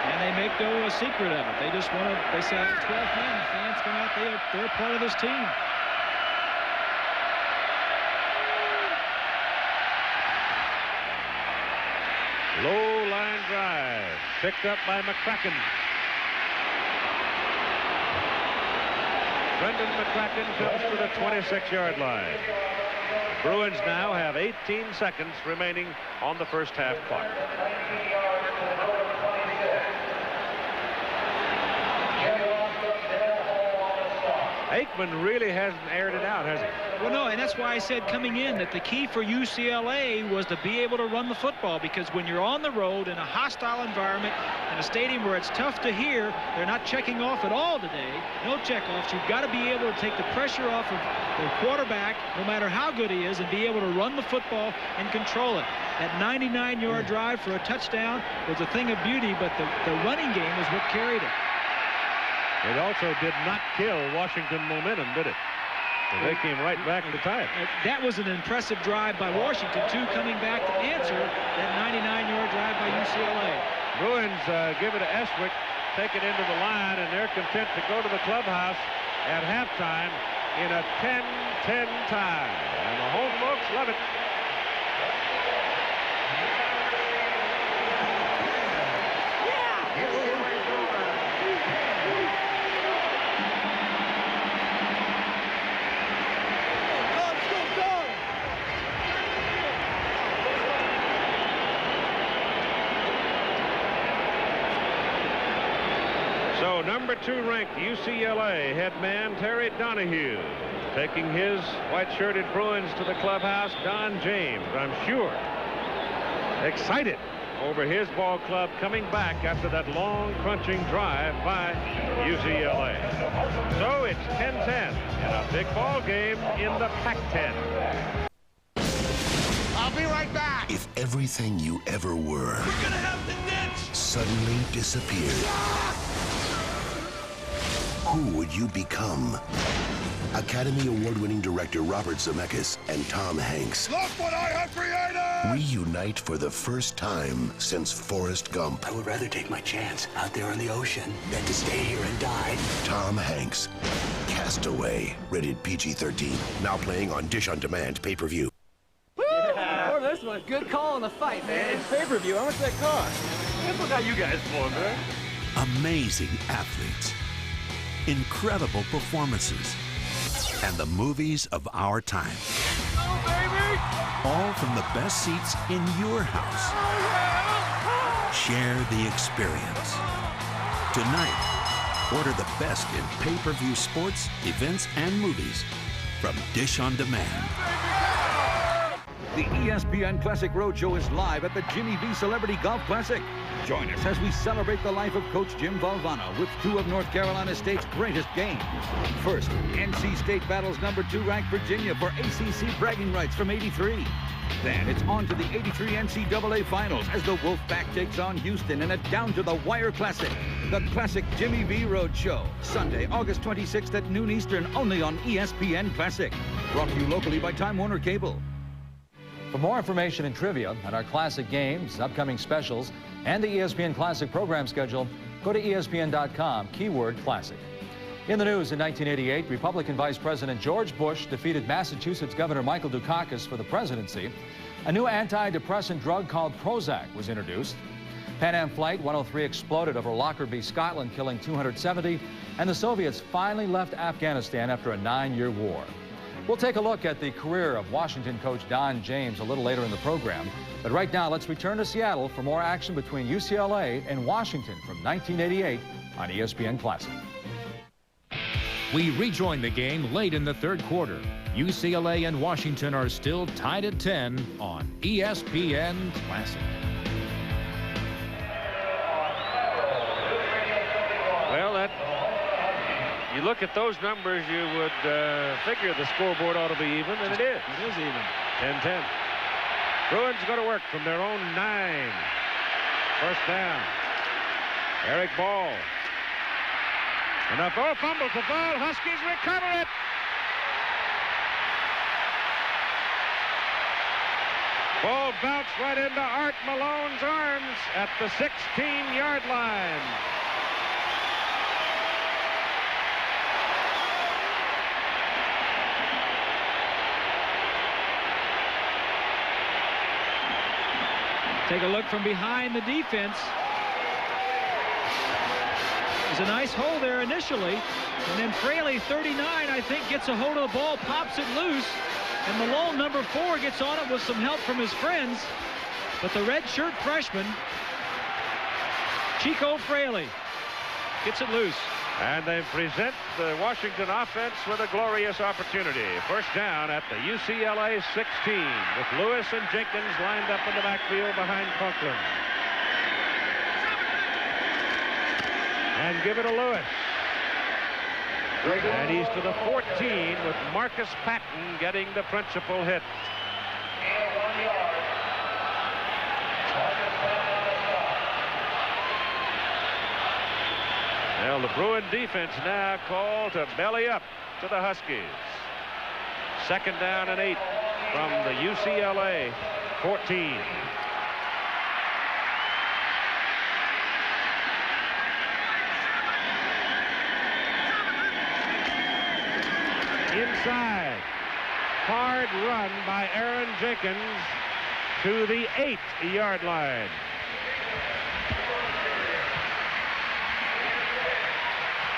[SPEAKER 4] And they make no secret of it. They just want to, they say 12 men, fans come out, they're part of this team.
[SPEAKER 2] Low line drive picked up by McCracken. Brendan McCracken comes to the 26-yard line. Bruins now have 18 seconds remaining on the first half clock. Aikman really hasn't aired it out, has he?
[SPEAKER 4] Well, no, and that's why I said coming in that the key for UCLA was to be able to run the football, because when you're on the road in a hostile environment in a stadium where it's tough to hear, they're not checking off at all today. No checkoffs. You've got to be able to take the pressure off of the quarterback, no matter how good he is, and be able to run the football and control it. That 99-yard drive for a touchdown was a thing of beauty, but the running game was what carried it.
[SPEAKER 2] It also did not kill Washington momentum, did it? So they came right back to tie it.
[SPEAKER 4] That was an impressive drive by Washington, too, coming back to answer that 99-yard drive by UCLA.
[SPEAKER 2] Bruins give it to Eswick, take it into the line, and they're content to go to the clubhouse at halftime in a 10-10 tie. And the home folks love it. So number 2 ranked UCLA head man Terry Donahue taking his white-shirted Bruins to the clubhouse. Don James, I'm sure, excited over his ball club coming back after that long crunching drive by UCLA. So it's 10-10 in a big ball game in the Pac-10.
[SPEAKER 3] I'll be right back.
[SPEAKER 11] If everything you ever were
[SPEAKER 3] gonna have to ditch.
[SPEAKER 11] Suddenly disappeared, who would you become? Academy Award-winning director Robert Zemeckis and Tom Hanks
[SPEAKER 3] Look what I have created!
[SPEAKER 11] reunite for the first time since Forrest Gump.
[SPEAKER 16] I would rather take my chance out there on the ocean than to stay here and die.
[SPEAKER 11] Tom Hanks, Castaway, rated PG-13, now playing on Dish On Demand pay-per-view.
[SPEAKER 12] Oh, this one, good call in the fight, man. It's pay-per-view. How much that cost? That's what got you guys for, man.
[SPEAKER 13] Amazing athletes, incredible performances, and the movies of our time.
[SPEAKER 3] Oh, baby!
[SPEAKER 13] All from the best seats in your house.
[SPEAKER 3] Oh, yeah!
[SPEAKER 13] Share the experience. Tonight, order the best in pay-per-view sports, events, and movies from Dish On Demand.
[SPEAKER 29] The ESPN Classic Roadshow is live at the Jimmy V Celebrity Golf Classic. Join us as we celebrate the life of Coach Jim Valvano with 2 of North Carolina State's greatest games. First, NC State battles number 2 ranked Virginia for ACC bragging rights from '83. Then it's on to the '83 NCAA Finals as the Wolfpack takes on Houston in a down-to-the-wire classic. The Classic Jimmy V Roadshow, Sunday, August 26th at noon Eastern, only on ESPN Classic. Brought to you locally by Time Warner Cable.
[SPEAKER 1] For more information and trivia on our classic games, upcoming specials, and the ESPN Classic program schedule, go to ESPN.com, keyword classic. In the news, in 1988, Republican Vice President George Bush defeated Massachusetts Governor Michael Dukakis for the presidency. A new antidepressant drug called Prozac was introduced. Pan Am Flight 103 exploded over Lockerbie, Scotland, killing 270, and the Soviets finally left Afghanistan after a 9-year war. We'll take a look at the career of Washington coach Don James a little later in the program. But right now, let's return to Seattle for more action between UCLA and Washington from 1988 on ESPN Classic.
[SPEAKER 21] We rejoin the game late in the third quarter. UCLA and Washington are still tied at 10 on ESPN Classic.
[SPEAKER 2] Well, you look at those numbers, you would figure the scoreboard ought to be even, and it is.
[SPEAKER 4] It is even.
[SPEAKER 2] 10-10. Bruins go to work from their own 9. First down. Eric Ball. Enough. Oh, fumbles the ball. Huskies recover it. Ball bounced right into Art Malone's arms at the 16-yard line.
[SPEAKER 4] Take a look from behind the defense. There's a nice hole there initially, and then Fraley, 39, I think, gets a hold of the ball, pops it loose, and Malone, number 4, gets on it with some help from his friends. But the redshirt freshman, Chico Fraley, gets it loose.
[SPEAKER 2] And they present the Washington offense with a glorious opportunity. First down at the UCLA 16 with Lewis and Jenkins lined up in the backfield behind Conklin. And give it to Lewis. And he's to the 14 with Marcus Patton getting the principal hit. Well, the Bruin defense now called to belly up to the Huskies. Second down and 8 from the UCLA 14. Inside. Hard run by Aaron Jenkins to the 8-yard line.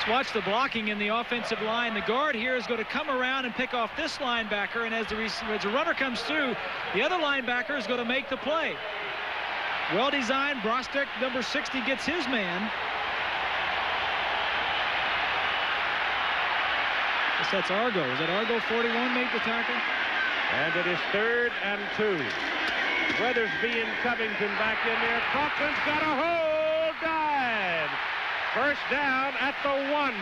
[SPEAKER 4] Watch the blocking in the offensive line. The guard here is going to come around and pick off this linebacker, and as the runner comes through, the other linebacker is going to make the play. Well designed. Brostek, number 60, gets his man. Guess that's Argo. Is that Argo 41 made the tackle?
[SPEAKER 2] And it is 3rd and 2. Weathersby and Covington back in there. Conklin's got a hold. Dive. First down at the 1.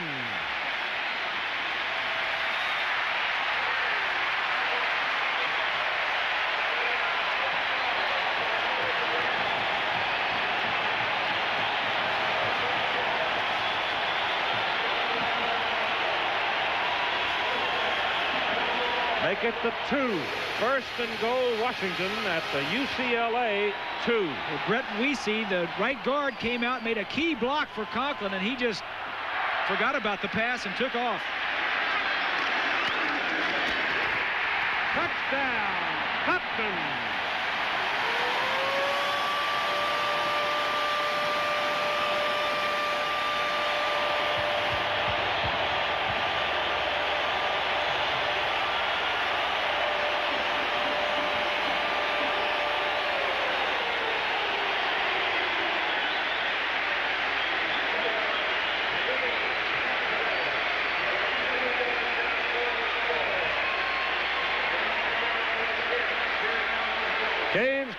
[SPEAKER 2] Make it the 2. First and goal, Washington at the UCLA 2.
[SPEAKER 4] Well, Brett Weesey, the right guard, came out, made a key block for Conklin, and he just forgot about the pass and took off.
[SPEAKER 2] Touchdown, Hopkins.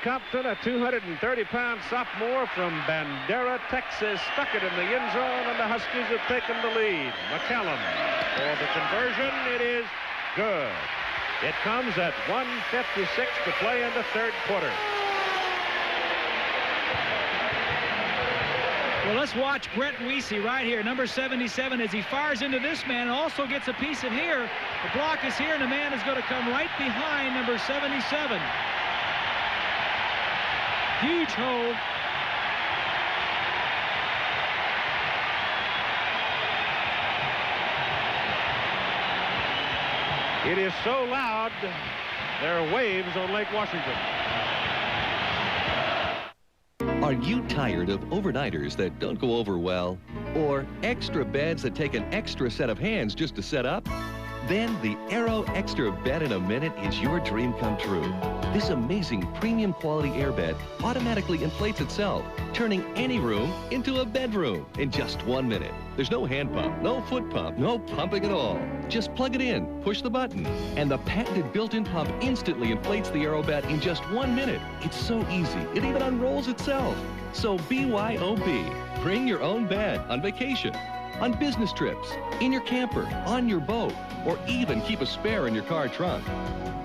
[SPEAKER 2] Compton, a 230-pound sophomore from Bandera, Texas, stuck it in the end zone, and the Huskies have taken the lead. McCallum for the conversion. It is good. It comes at 1:56 to play in the third quarter.
[SPEAKER 4] Well, let's watch Brett Weesey right here, number 77, as he fires into this man and also gets a piece of here. The block is here, and the man is going to come right behind number 77. Huge hold.
[SPEAKER 2] It is so loud, there are waves on Lake Washington.
[SPEAKER 6] Are you tired of overnighters that don't go over well? Or extra beds that take an extra set of hands just to set up? then the Aero Extra Bed in a Minute is your dream come true. This amazing premium quality airbed automatically inflates itself, turning any room into a bedroom in just 1 minute. There's no hand pump, no foot pump, no pumping at all. Just plug it in, push the button, and the patented built-in pump instantly inflates the Aero bed in just 1 minute. It's so easy, it even unrolls itself. So BYOB, bring your own bed on vacation, on business trips, in your camper, on your boat, or even keep a spare in your car trunk.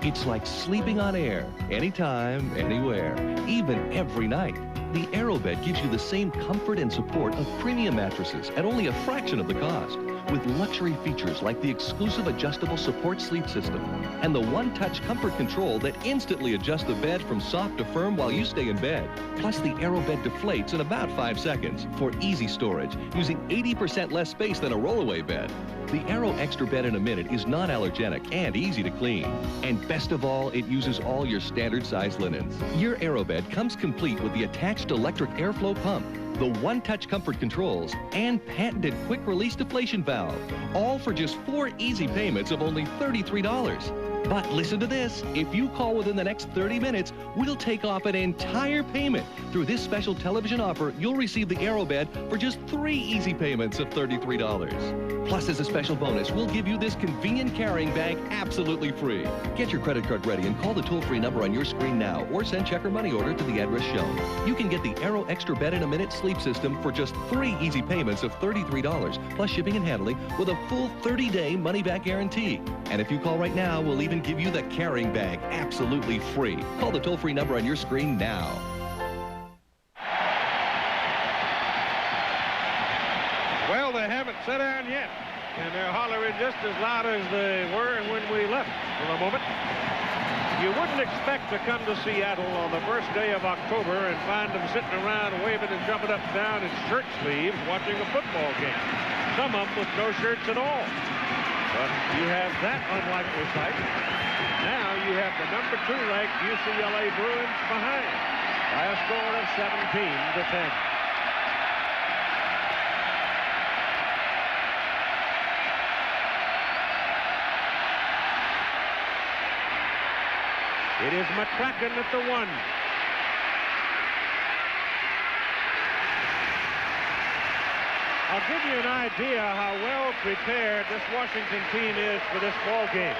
[SPEAKER 6] It's like sleeping on air, anytime, anywhere, even every night. The AeroBed gives you the same comfort and support of premium mattresses at only a fraction of the cost, with luxury features like the exclusive adjustable support sleep system and the one-touch comfort control that instantly adjusts the bed from soft to firm while you stay in bed. Plus, the AeroBed deflates in about 5 seconds for easy storage, using 80% less space than a rollaway bed. The Aero Extra Bed in a Minute is non-allergenic and easy to clean. And best of all, it uses all your standard size linens. Your AeroBed comes complete with the attached electric airflow pump, the one-touch comfort controls, and patented quick-release deflation valve, all for just 4 easy payments of only $33. But listen to this, if you call within the next 30 minutes, we'll take off an entire payment. Through this special television offer, you'll receive the AeroBed for just 3 easy payments of $33. Plus, as a special bonus, we'll give you this convenient carrying bag absolutely free. Get your credit card ready and call the toll-free number on your screen now, or send check or money order to the address shown. You can get the Aero Extra Bed in a Minute sleep system for just 3 easy payments of $33, plus shipping and handling, with a full 30-day money-back guarantee. And if you call right now, we'll even give you the carrying bag absolutely free. Call the toll-free number on your screen now.
[SPEAKER 2] Well, they haven't sat down yet, and they're hollering just as loud as they were when we left for a moment. You wouldn't expect to come to Seattle on the first day of October and find them sitting around waving and jumping up and down in shirt sleeves watching a football game. Some of them with no shirts at all. But you have that unlikely sight. Now you have the number 2 ranked UCLA Bruins behind by a score of 17-10. It is McCracken at the 1. I'll give you an idea how well prepared this Washington team is for this ball game.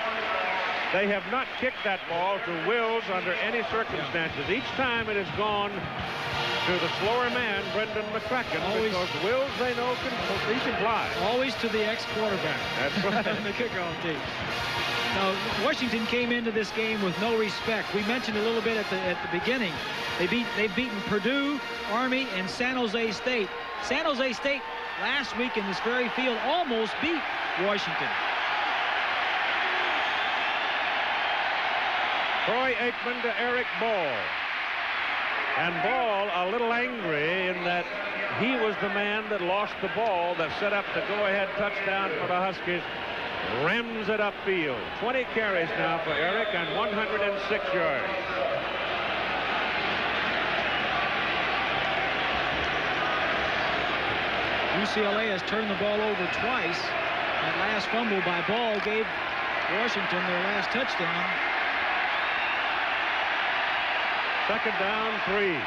[SPEAKER 2] They have not kicked that ball to Wills under any circumstances. Each time it has gone to the slower man, Brendan McCracken, because Wills, they know, he can fly.
[SPEAKER 4] Always to the ex-quarterback.
[SPEAKER 2] That's right.
[SPEAKER 4] On the kickoff team. Now, Washington came into this game with no respect. We mentioned a little bit at the beginning. They've beaten Purdue, Army, and San Jose State. San Jose State last week in this very field almost beat Washington.
[SPEAKER 2] Troy Aikman to Eric Ball. And Ball a little angry in that he was the man that lost the ball that set up the go-ahead touchdown for the Huskies. Rams it upfield. 20 carries now for Eric and 106 yards.
[SPEAKER 4] UCLA has turned the ball over twice. That last fumble by Ball gave Washington their last touchdown.
[SPEAKER 2] Second down, 3.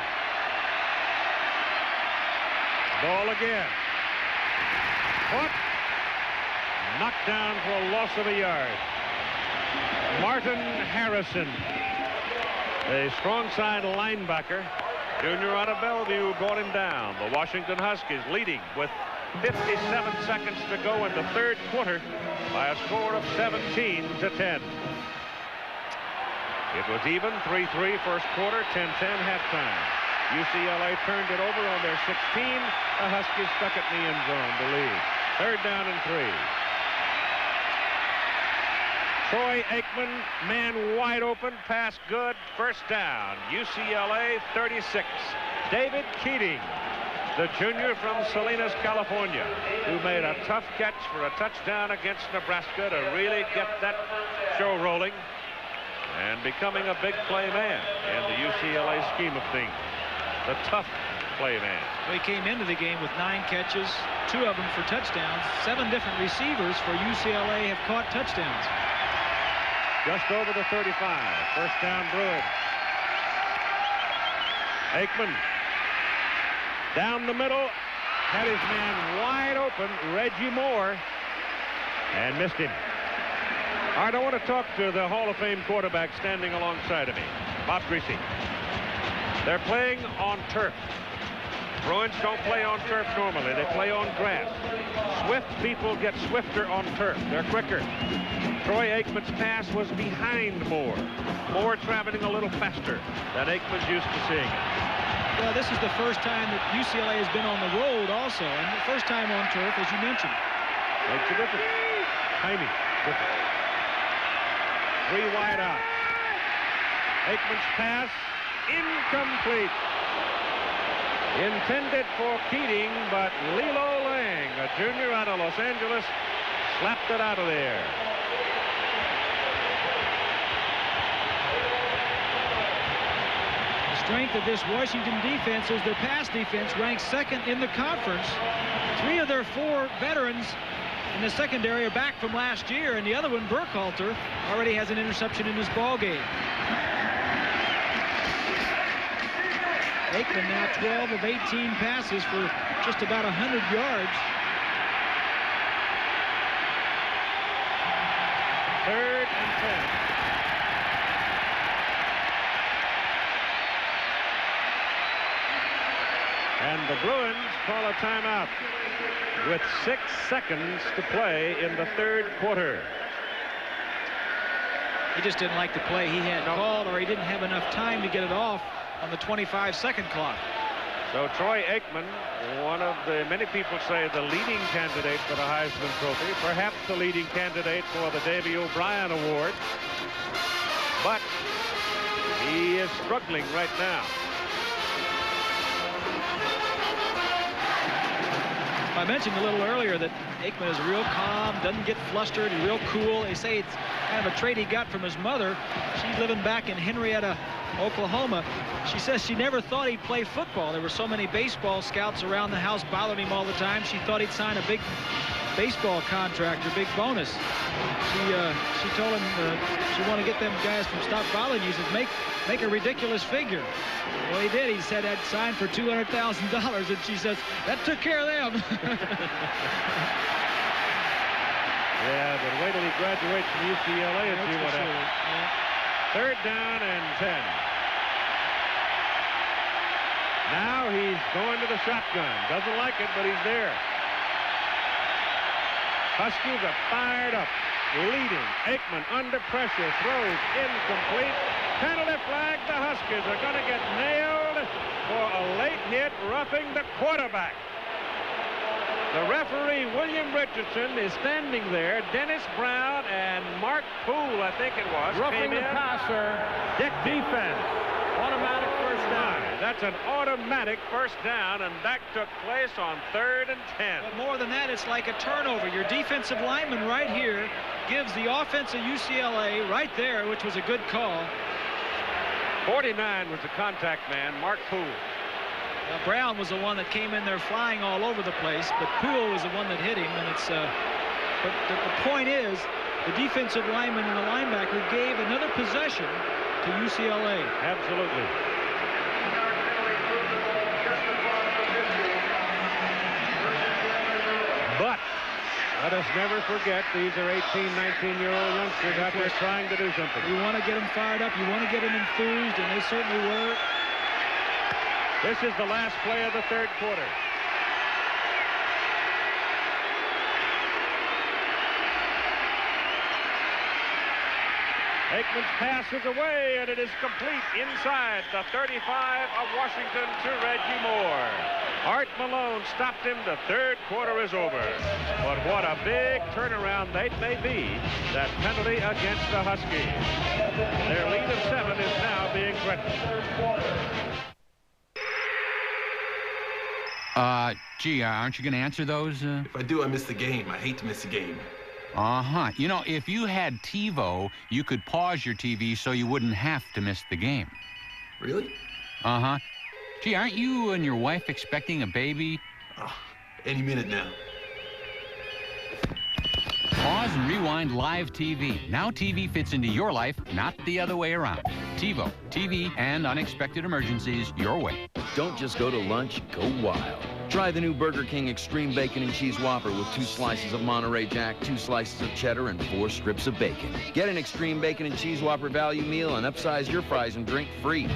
[SPEAKER 2] Ball again. Caught. Knocked down for a loss of a yard. Martin Harrison, a strong side linebacker, junior out of Bellevue, brought him down. The Washington Huskies leading with 57 seconds to go in the third quarter by a score of 17-10. It was even, 3-3 first quarter, 10-10 halftime. UCLA turned it over on their 16. The Huskies stuck it in the end zone to lead. Third down and 3. Troy Aikman, man wide open, pass good, first down. UCLA 36. David Keating, the junior from Salinas, California, who made a tough catch for a touchdown against Nebraska to really get that show rolling and becoming a big play man in the UCLA scheme of things. The tough play man.
[SPEAKER 4] He came into the game with 9 catches, 2 of them for touchdowns. 7 different receivers for UCLA have caught touchdowns.
[SPEAKER 2] Just over the 35. First down, Bruins. Aikman down the middle, had his man wide open, Reggie Moore, and missed him. All right, I want to talk to the Hall of Fame quarterback standing alongside of me, Bob Greasy. They're playing on turf. Bruins don't play on turf normally. They play on grass. Swift people get swifter on turf. They're quicker. Troy Aikman's pass was behind Moore. Moore traveling a little faster than Aikman's used to seeing it.
[SPEAKER 4] Well, this is the first time that UCLA has been on the road also, and the first time on turf, as you mentioned.
[SPEAKER 2] Makes a difference. Tiny difference. 3 wide out. Aikman's pass incomplete. Intended for Keating, but Lilo Lang, a junior out of Los Angeles, slapped it out of there.
[SPEAKER 4] The strength of this Washington defense is their pass defense, ranked 2nd in the conference. 3 of their 4 veterans in the secondary are back from last year, and the other one, Burkhalter, already has an interception in his ball game. Aikman now 12 of 18 passes for just about 100 yards.
[SPEAKER 2] 3rd and 10. And the Bruins call a timeout with 6 seconds to play in the 3rd quarter.
[SPEAKER 4] He just didn't like the play he had called, or he didn't have enough time to get it off on the 25-second clock.
[SPEAKER 2] So Troy Aikman, one of the many people say the leading candidate for the Heisman Trophy, perhaps the leading candidate for the Davy O'Brien Award, but he is struggling right now.
[SPEAKER 4] I mentioned a little earlier that Aikman is real calm, doesn't get flustered, he's real cool. They say it's kind of a trait he got from his mother. She's living back in Henrietta, Oklahoma. She says she never thought he'd play football. There were so many baseball scouts around the house bothering him all the time. She thought he'd sign a big baseball contract or big bonus. She told him she wanted to get them guys from stop bothering you. He said, make a ridiculous figure. Well, he did. He said I'd signed for $200,000, and she says that took care of them.
[SPEAKER 2] Yeah, but wait till he graduates from UCLA and see what happens. Yeah. 3rd down and 10. Now he's going to the shotgun. Doesn't like it, but he's there. Huskies are fired up, leading. Aikman under pressure, throws incomplete. Penalty flag. The Huskies are going to get nailed for a late hit, roughing the quarterback. The referee, William Richardson, is standing there. Dennis Brown and Mark Poole, I think it was,
[SPEAKER 28] roughing the passer. Defense. Automatic first down.
[SPEAKER 2] That's an automatic first down, and that took place on 3rd and 10.
[SPEAKER 4] But more than that, it's like a turnover. Your defensive lineman right here gives the offense of UCLA right there, which was a good call.
[SPEAKER 2] 49 was the contact man, Mark Poole.
[SPEAKER 4] Brown was the one that came in there flying all over the place, but Poole was the one that hit him. And it's but the point is, the defensive lineman and the linebacker gave another possession to UCLA.
[SPEAKER 2] Absolutely. But let us never forget, these are 18, 19-year-old youngsters out there trying to do something.
[SPEAKER 4] You want to get them fired up, you want to get them enthused, and they certainly were.
[SPEAKER 2] This is the last play of the 3rd quarter. Aikman's pass is away, and it is complete inside the 35 of Washington to Reggie Moore. Art Malone stopped him. The 3rd quarter is over. But what a big turnaround that may be, that penalty against the Huskies. Their lead of 7 is now being threatened.
[SPEAKER 7] Gee, aren't you going to answer those?
[SPEAKER 9] If I do, I miss the game. I hate to miss the game.
[SPEAKER 7] Uh-huh. You know, if you had TiVo, you could pause your TV so you wouldn't have to miss the game.
[SPEAKER 9] Really?
[SPEAKER 7] Uh-huh. Gee, aren't you and your wife expecting a baby?
[SPEAKER 9] Any minute now.
[SPEAKER 7] Pause and rewind live TV. Now TV fits into your life, not the other way around. TiVo, TV and unexpected emergencies your way.
[SPEAKER 10] Don't just go to lunch, go wild. Try the new Burger King Extreme Bacon and Cheese Whopper with 2 slices of Monterey Jack, 2 slices of cheddar, and 4 strips of bacon. Get an Extreme Bacon and Cheese Whopper value meal and upsize your fries and drink free.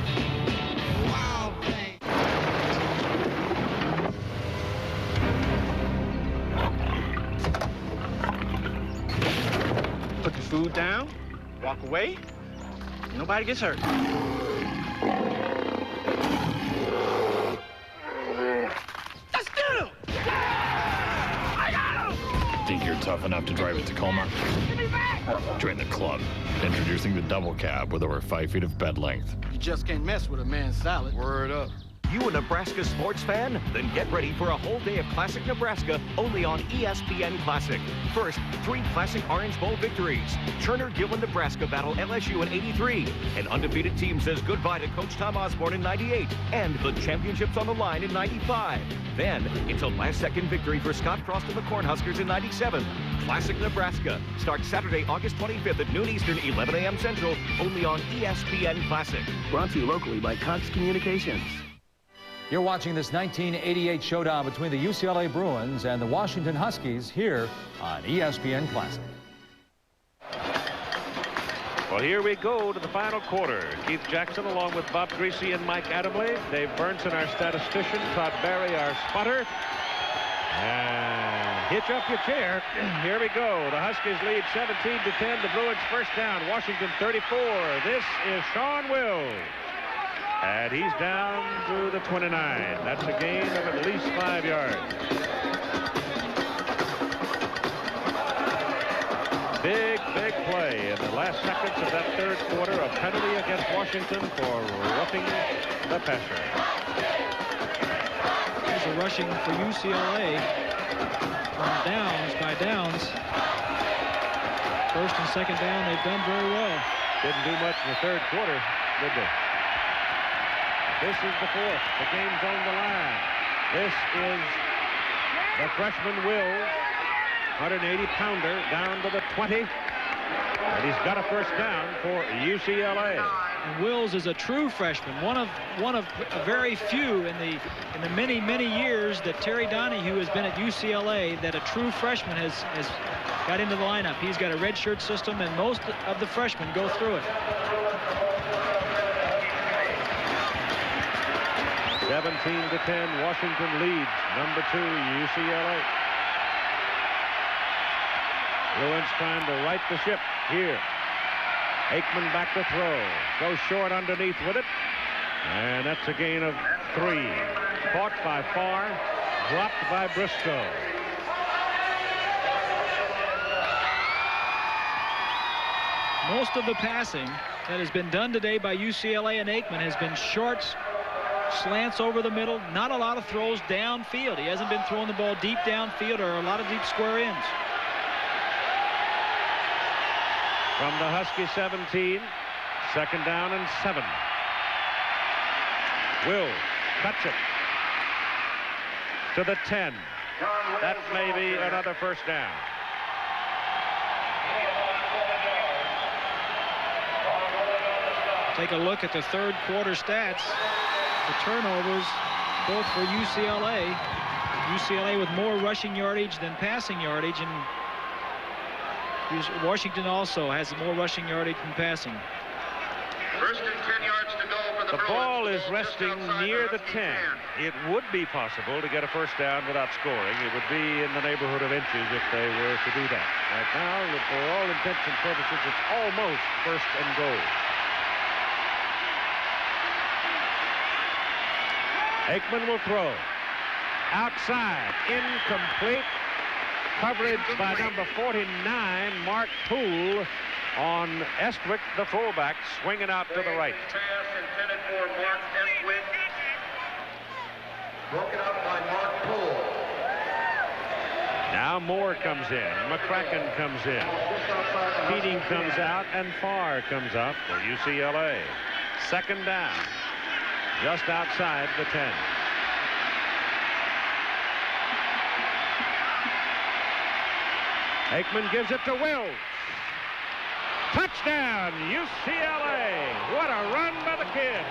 [SPEAKER 3] Wow,
[SPEAKER 12] Put the food down, walk away, nobody gets hurt.
[SPEAKER 3] Let's get him! I got him!
[SPEAKER 17] Think you're tough enough to drive a Tacoma?
[SPEAKER 3] Give me back!
[SPEAKER 17] Join the club. Introducing the double cab with over 5 feet of bed length.
[SPEAKER 12] You just can't mess with a man's salad.
[SPEAKER 17] Word up.
[SPEAKER 18] You a Nebraska sports fan? Then get ready for a whole day of Classic Nebraska only on ESPN Classic. First, 3 Classic Orange Bowl victories. Turner Gillen Nebraska battle LSU in '83. An undefeated team says goodbye to Coach Tom Osborne in '98. And the championships on the line in '95. Then, it's a last-second victory for Scott Frost and the Cornhuskers in '97. Classic Nebraska starts Saturday, August 25th at noon Eastern, 11 a.m. Central, only on ESPN Classic.
[SPEAKER 16] Brought to you locally by Cox Communications.
[SPEAKER 1] You're watching this 1988 showdown between the UCLA Bruins and the Washington Huskies here on ESPN Classic.
[SPEAKER 2] Well, here we go to the final quarter. Keith Jackson along with Bob Greasy and Mike Adamle. Dave Burnson, our statistician. Todd Barry, our spotter. And hitch up your chair. Here we go. The Huskies lead 17-10. The Bruins first down. Washington 34. This is Sean Wills. And he's down to the 29. That's a gain of at least 5 yards. Big play in the last seconds of that third quarter. A penalty against Washington for roughing the passer.
[SPEAKER 4] There's a rushing for UCLA on downs by Downs. First and second down, they've done very well.
[SPEAKER 2] Didn't do much in the third quarter, did they? This is the fourth. The game's on the line. This is the freshman Wills, 180-pounder, down to the 20. And he's got a first down for UCLA.
[SPEAKER 4] And Wills is a true freshman, one of very few in the many years that Terry Donahue has been at UCLA that a true freshman has got into the lineup. He's got a redshirt system, and most of the freshmen go through it.
[SPEAKER 2] 17-10, Washington leads number 2 UCLA. Bruins trying to right the ship here. Aikman back to throw. Goes short underneath with it. And that's a gain of 3. Caught by Farr. Dropped by Briscoe.
[SPEAKER 4] Most of the passing that has been done today by UCLA and Aikman has been shorts, slants over the middle, not a lot of throws downfield. He hasn't been throwing the ball deep downfield or a lot of deep square ends.
[SPEAKER 2] From the Husky 17, second down and 7. Will cuts it to the 10. That may be another first down.
[SPEAKER 4] Take a look at the third quarter stats. The turnovers, both for UCLA. UCLA with more rushing yardage than passing yardage, and Washington also has more rushing yardage than passing.
[SPEAKER 27] First and 10 yards to go for the Bruins.
[SPEAKER 2] Ball is resting near the 10. It would be possible to get a first down without scoring. It would be in the neighborhood of inches if they were to do that. Right now, for all intents and purposes, it's almost first and goal. Aikman will throw. Outside. Incomplete. Coverage by number 49, Mark Poole, on Estwick, the fullback, swinging out to the right.
[SPEAKER 27] Pass intended for Mark Estwick. Broken up by Mark Poole.
[SPEAKER 2] Now Moore comes in. McCracken comes in. Keating comes out, and Farr comes out for UCLA. Second down. just outside the 10. Aikman gives it to Wills. Touchdown, UCLA. What a run by the kid.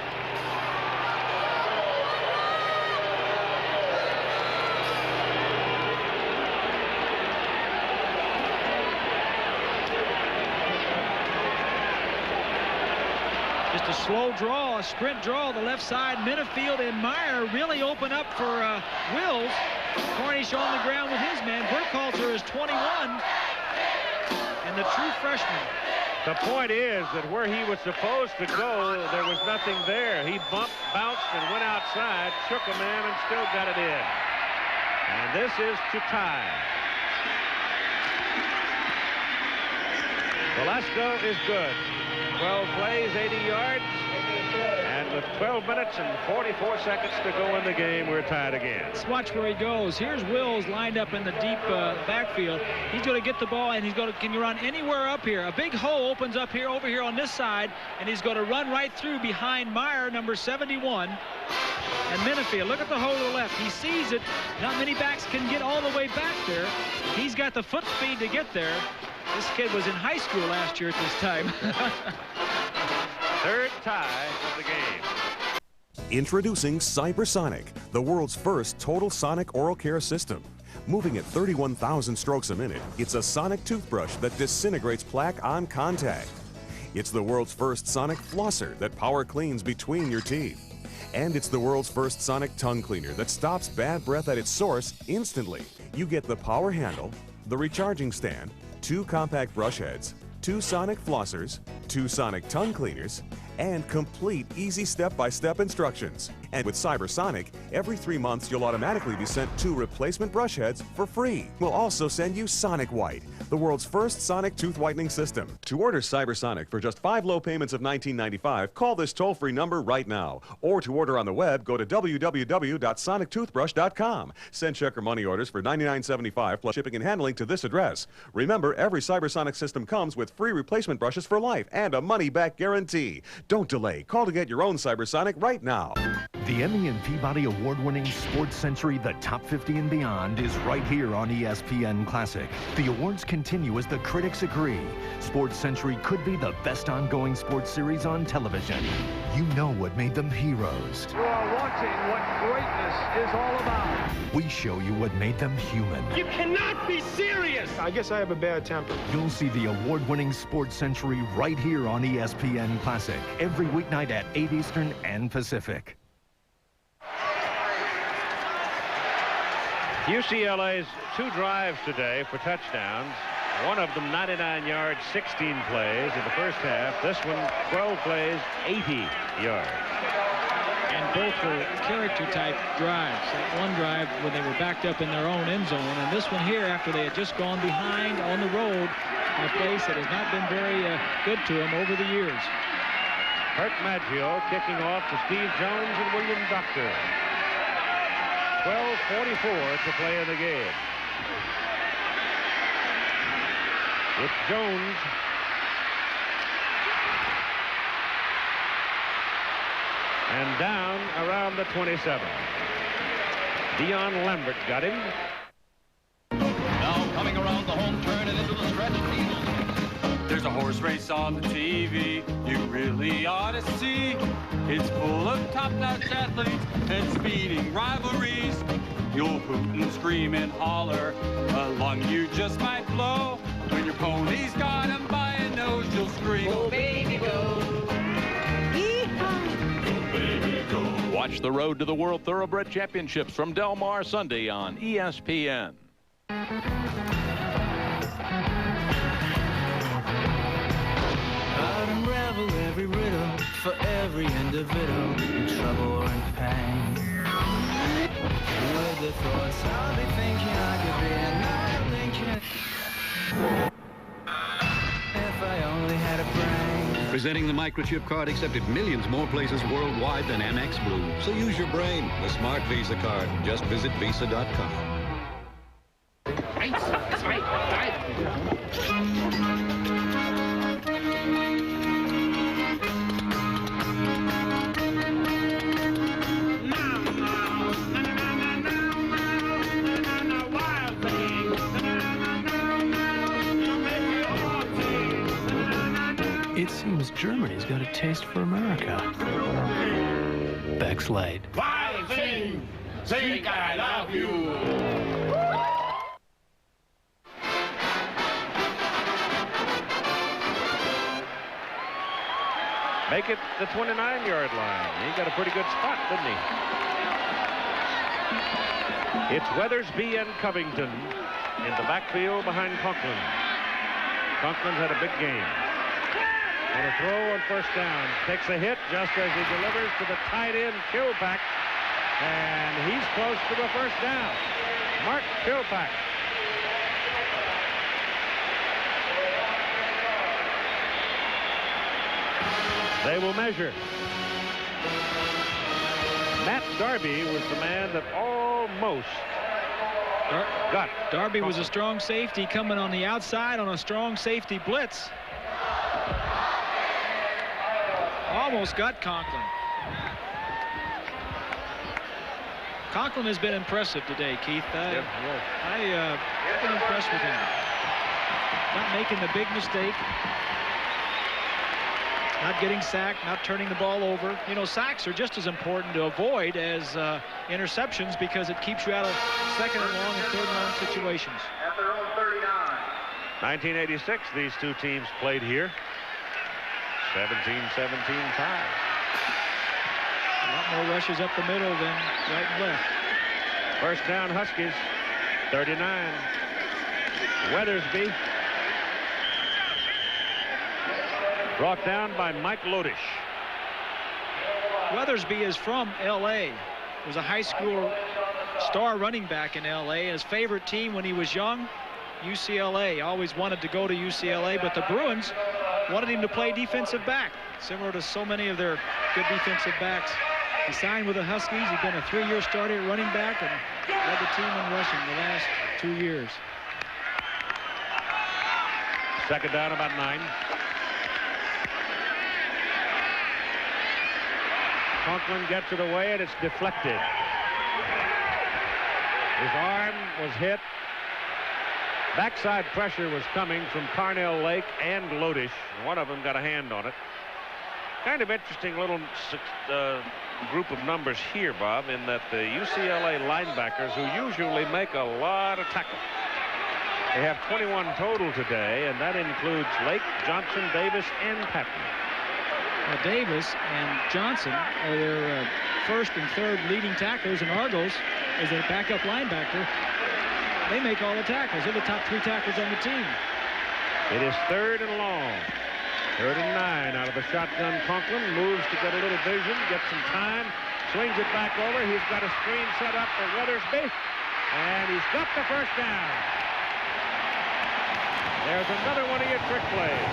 [SPEAKER 4] Just a slow draw, a sprint draw, the left side. Minifield and Meyer really open up for Wills. Cornish on the ground with his man. Burkhalter is 21, and the true freshman.
[SPEAKER 2] The point is that where he was supposed to go, there was nothing there. He bumped, bounced, and went outside, shook a man, and still got it in. And this is to tie. Velasco is good. 12 plays, 80 yards, and with 12 minutes and 44 seconds to go in the game, we're tied again.
[SPEAKER 4] Let's watch where he goes. Here's Wills lined up in the deep backfield. He's going to get the ball, and he's going to, can you run anywhere up here? A big hole opens up here, over here on this side, and he's going to run right through behind Meyer, number 71, and Minifield. Look at the hole to the left. He sees it. Not many backs can get all the way back there. He's got the foot speed to get there. This kid was in high school last year at this time.
[SPEAKER 2] Third tie of the game.
[SPEAKER 5] Introducing Cybersonic, the world's first total sonic oral care system. Moving at 31,000 strokes a minute, it's a sonic toothbrush that disintegrates plaque on contact. It's the world's first sonic flosser that power cleans between your teeth. And it's the world's first sonic tongue cleaner that stops bad breath at its source instantly. You get the power handle, the recharging stand, 2 compact brush heads, 2 sonic flossers, 2 sonic tongue cleaners, and complete easy step-by-step instructions. And with Cybersonic, every 3 months you'll automatically be sent 2 replacement brush heads for free. We'll also send you Sonic White, the world's first sonic tooth whitening system. To order Cybersonic for just 5 low payments of $19.95, call this toll-free number right now. Or to order on the web, go to www.sonictoothbrush.com. Send check or money orders for $99.75 plus shipping and handling to this address. Remember, every Cybersonic system comes with free replacement brushes for life and a money-back guarantee. Don't delay. Call to get your own Cybersonic right now.
[SPEAKER 18] The Emmy and Peabody award-winning Sports Century The Top 50 and Beyond is right here on ESPN Classic. The awards continue as the critics agree. Sports Century could be the best ongoing sports series on television. You know what made them heroes.
[SPEAKER 3] You are watching what greatness is all about.
[SPEAKER 18] We show you what made them human.
[SPEAKER 3] You cannot be serious!
[SPEAKER 12] I guess I have a bad temper.
[SPEAKER 18] You'll see the award-winning Sports Century right here on ESPN Classic every weeknight at 8 Eastern and Pacific.
[SPEAKER 2] UCLA's 2 drives today for touchdowns. One of them 99 yards, 16 plays in the first half. This one 12 plays, 80 yards.
[SPEAKER 4] And both were character-type drives. That one drive when they were backed up in their own end zone, and this one here after they had just gone behind on the road, a place that has not been very good to them over the years.
[SPEAKER 2] Kurt Maggio kicking off to Steve Jones and William Doctor. 12:44 to play in the game. It's Jones. And down around the 27. Dion Lambert got him.
[SPEAKER 8] Now coming around the home turn and into the stretch field. There's a horse race on the TV you really ought to see. It's full of top-notch athletes and speeding rivalries. You'll hoot and scream and holler, a lung you just might blow. When your pony's got him by a nose, you'll scream, "Oh, baby, go."
[SPEAKER 14] Watch the Road to the World Thoroughbred Championships from Del Mar Sunday on ESPN.
[SPEAKER 19] Unravel every riddle for every individual in trouble or in pain. With the thoughts I'll be thinking I could be another Lincoln. If I only had a brain.
[SPEAKER 20] Presenting the microchip card accepted millions more places worldwide than Amex Blue. So use your brain. The smart Visa card. Just visit Visa.com.
[SPEAKER 19] It seems Germany's got a taste for America. Backslide.
[SPEAKER 8] Sing I love you.
[SPEAKER 2] Make it the 29-yard line. He got a pretty good spot, didn't he? It's Weathersby and Covington in the backfield behind Conklin. Conklin's had a big game. And a throw on first down. Takes a hit just as he delivers to the tight end, Kilpack. And he's close to the first down. Mark Kilpack. They will measure. Matt Darby was the man that almost got.
[SPEAKER 4] Darby was a strong safety coming on the outside on a strong safety blitz. Almost got Conklin. Conklin has been impressive today, Keith. I've been impressed with him. Not making the big mistake. Not getting sacked, not turning the ball over. You know, sacks are just as important to avoid as interceptions because it keeps you out of second and long and third and long situations.
[SPEAKER 2] 1986, these two teams played here. 17-17 tie.
[SPEAKER 4] A lot more rushes up the middle than right and left.
[SPEAKER 2] First down, Huskies. 39. Weathersby. Brought down by Mike Lodish.
[SPEAKER 4] Weathersby is from L.A. Was a high school star running back in L.A. His favorite team when he was young, UCLA. Always wanted to go to UCLA, but the Bruins wanted him to play defensive back, similar to so many of their good defensive backs. He signed with the Huskies. He's been a 3-year starter at running back and led the team in rushing the last 2 years.
[SPEAKER 2] Second down, about 9. Conklin gets it away, and it's deflected. His arm was hit. Backside pressure was coming from Carnell Lake and Lodish. One of them got a hand on it. Kind of interesting little group of numbers here, Bob, in that the UCLA linebackers, who usually make a lot of tackles, they have 21 total today, and that includes Lake, Johnson, Davis, and Patton.
[SPEAKER 4] Well, Davis and Johnson are their first and third leading tacklers, and Argos is a backup linebacker. They make all the tackles. They're the top 3 tacklers on the team.
[SPEAKER 2] It is third and long. 3rd and 9 out of the shotgun. Conklin moves to get a little vision, gets some time, swings it back over. He's got a screen set up for Weathersby, and he's got the first down. There's another one of your trick plays.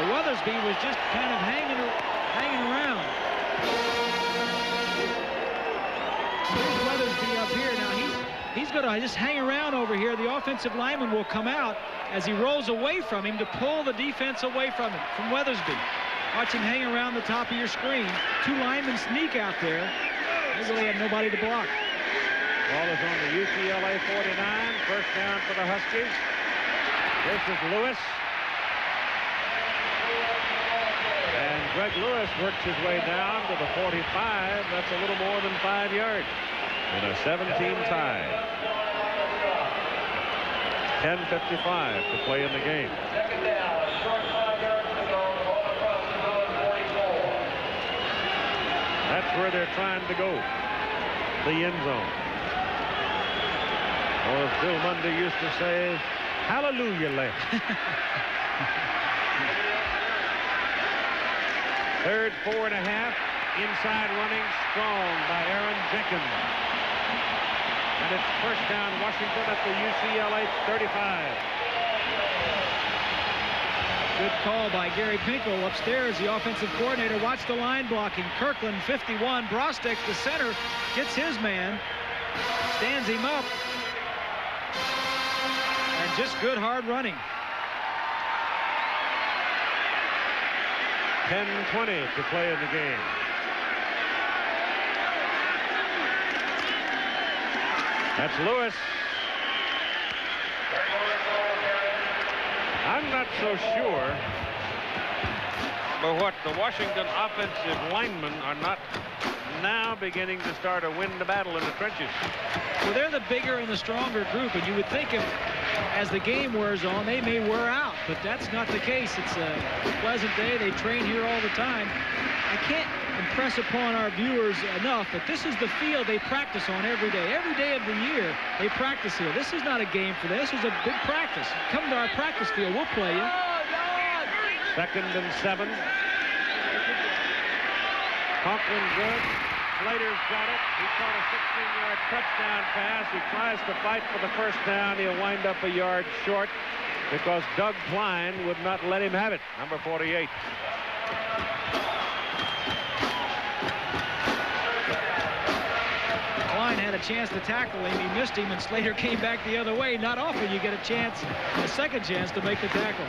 [SPEAKER 4] Weathersby was just kind of hanging around. Here's Weathersby up here. Now he's going to just hang around over here. The offensive lineman will come out as he rolls away from him to pull the defense away from him, from Weathersby. Watch him hang around the top of your screen. 2 linemen sneak out there. They really have nobody to block.
[SPEAKER 2] Ball is on the UCLA 49. First down for the Huskies. This is Lewis. And Greg Lewis works his way down to the 45. That's a little more than 5 yards in a 17 tie. 10:55 to play in the game. That's where they're trying to go, the end zone. Or as Bill Mundy used to say, hallelujah land. Third, 4.5. Inside running strong by Aaron Jenkins. And it's first down, Washington at the UCLA 35.
[SPEAKER 4] Good call by Gary Pinkel upstairs, the offensive coordinator. Watch the line blocking. Kirkland, 51. Brostek, the center, gets his man, stands him up. And just good hard running.
[SPEAKER 2] 10:20 to play in the game. That's Lewis. I'm not so sure, but what the Washington offensive linemen are not now beginning to start to win the battle in the trenches.
[SPEAKER 4] Well, they're the bigger and the stronger group, and you would think as the game wears on, they may wear out, but that's not the case. It's a pleasant day. They train here all the time. I can't impress upon our viewers enough, but this is the field they practice on every day. Every day of the year, they practice here. This is not a game for them. This is a big practice. Come to our practice field. We'll play you.
[SPEAKER 2] 2nd and 7. Conklin good. Slater's got it. He caught a 16-yard touchdown pass. He tries to fight for the first down. He'll wind up a yard short because Doug Klein would not let him have it. Number 48.
[SPEAKER 4] Klein had a chance to tackle him. He missed him, and Slater came back the other way. Not often you get a second chance to make the tackle.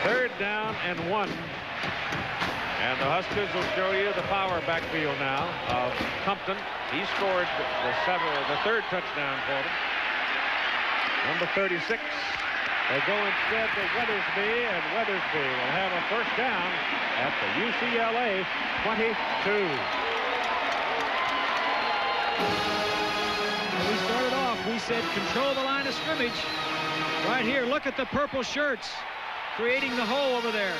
[SPEAKER 2] 3rd down and 1. And the Huskers will show you the power backfield now of Compton. He scored the 3rd touchdown for them. Number 36. They go instead to Weathersby, and Weathersby will have a first down at the UCLA 22.
[SPEAKER 4] When we started off, we said control the line of scrimmage. Right here, look at the purple shirts creating the hole over there.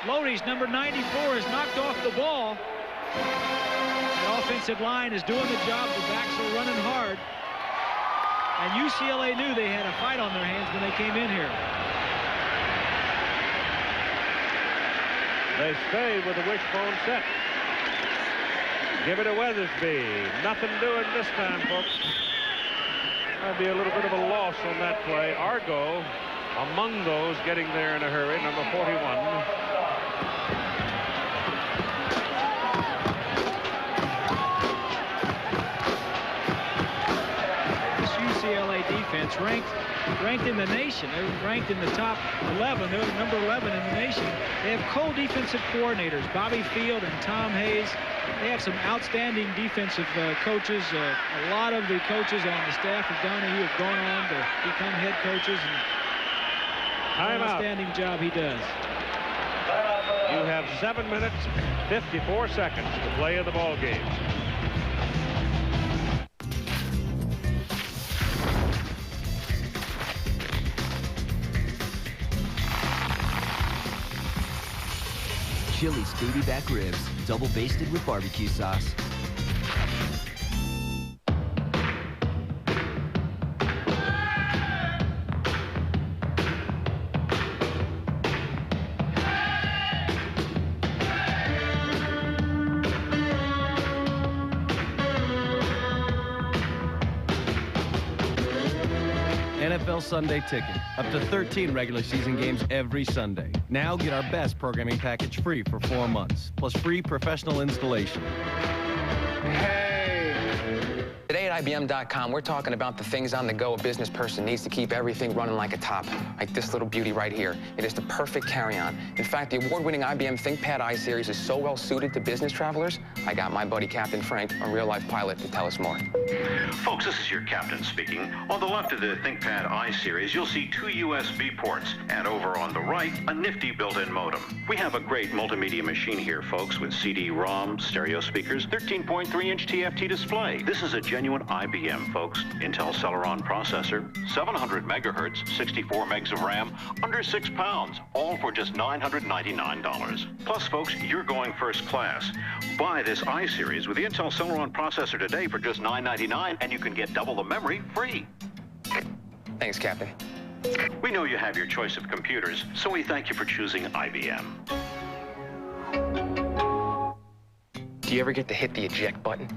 [SPEAKER 4] Lodi's number 94 has knocked off the ball. The offensive line is doing the job. The backs are running hard. And UCLA knew they had a fight on their hands when they came in here.
[SPEAKER 2] They stay with the wishbone set. Give it to Weathersby. Nothing doing this time, folks. That'd be a little bit of a loss on that play. Argo among those getting there in a hurry, number 41.
[SPEAKER 4] UCLA defense ranked in the nation. They're ranked in the top 11. They're number 11 in the nation. They have co-defensive coordinators, Bobby Field and Tom Hayes. They have some outstanding defensive coaches. A lot of the coaches on the staff of Donahue have gone on to become head coaches. And an outstanding job he does.
[SPEAKER 2] You have 7 minutes, 54 seconds to play in the ball game.
[SPEAKER 11] Chili's baby back ribs, double basted with barbecue sauce.
[SPEAKER 13] NFL Sunday Ticket. Up to 13 regular season games every Sunday. Now get our best programming package free for 4 months, plus free professional installation.
[SPEAKER 15] Today at IBM.com, we're talking about the things on the go a business person needs to keep everything running like a top. Like this little beauty right here. It is the perfect carry-on. In fact, the award-winning IBM ThinkPad I-Series is so well suited to business travelers, I got my buddy Captain Frank, a real-life pilot, to tell us more.
[SPEAKER 22] Folks, this is your captain speaking. On the left of the ThinkPad I-Series, you'll see 2 USB ports, and over on the right, a nifty built-in modem. We have a great multimedia machine here, folks, with CD-ROM, stereo speakers, 13.3-inch TFT display. This is a genuine IBM, folks. Intel Celeron processor, 700 megahertz, 64 megs of RAM, under 6 pounds, all for just $999. Plus, folks, you're going first class. Buy this I-Series with the Intel Celeron processor today for just $999, and you can get double the memory free.
[SPEAKER 15] Thanks, Captain.
[SPEAKER 22] We know you have your choice of computers, so we thank you for choosing IBM.
[SPEAKER 15] Do you ever get to hit the eject button?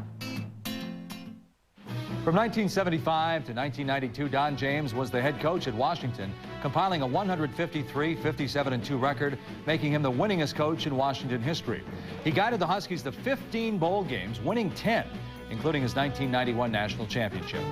[SPEAKER 1] From 1975 to 1992, Don James was the head coach at Washington, compiling a 153-57-2 record, making him the winningest coach in Washington history. He guided the Huskies to 15 bowl games, winning 10, including his 1991 national championship.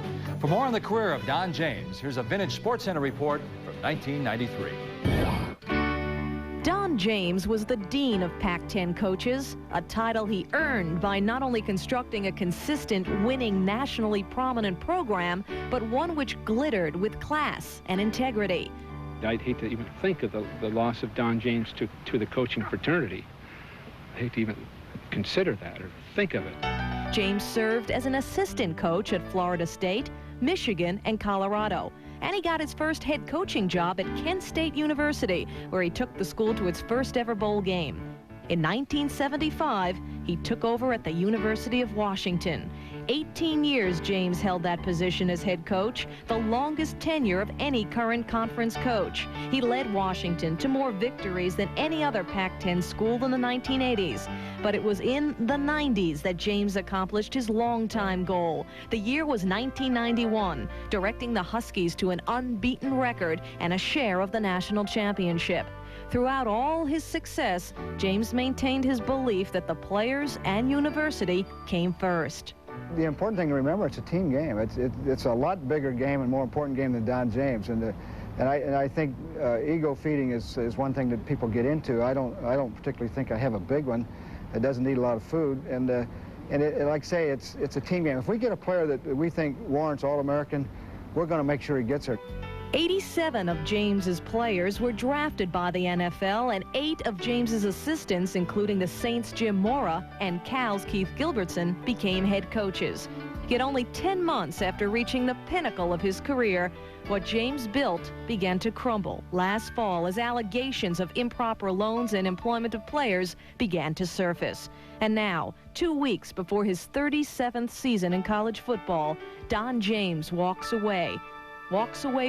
[SPEAKER 1] For more on the career of Don James, here's a Vintage SportsCenter report from 1993.
[SPEAKER 23] Don
[SPEAKER 6] Don James was the dean of Pac-10 coaches, a title he earned by not only constructing a consistent, winning, nationally prominent program, but one which glittered with class and integrity.
[SPEAKER 9] I'd hate to even think of the loss of Don James to the coaching fraternity. I hate to even consider that or think of it.
[SPEAKER 6] James served as an assistant coach at Florida State, Michigan, and Colorado. And he got his first head coaching job at Kent State University, where he took the school to its first ever bowl game. In 1975, he took over at the University of Washington. 18 years James held that position as head coach, the longest tenure of any current conference coach. He led Washington to more victories than any other Pac-10 school in the 1980s. But it was in the 90s that James accomplished his longtime goal. The year was 1991, directing the Huskies to an unbeaten record and a share of the national championship. Throughout all his success, James maintained his belief that the players and university came first.
[SPEAKER 21] The important thing to remember, it's a team game. It's a lot bigger game and more important game than Don James. And I think ego feeding is one thing that people get into. I don't particularly think I have a big one. It doesn't need a lot of food. And like I say, it's a team game. If we get a player that we think warrants All-American, we're going to make sure he gets her.
[SPEAKER 6] 87 of James's players were drafted by the NFL, and 8 of James's assistants, including the Saints' Jim Mora and Cal's Keith Gilbertson, became head coaches. Yet only 10 months after reaching the pinnacle of his career, what James built began to crumble last fall as allegations of improper loans and employment of players began to surface. And now, 2 weeks before his 37th season in college football, Don James walks away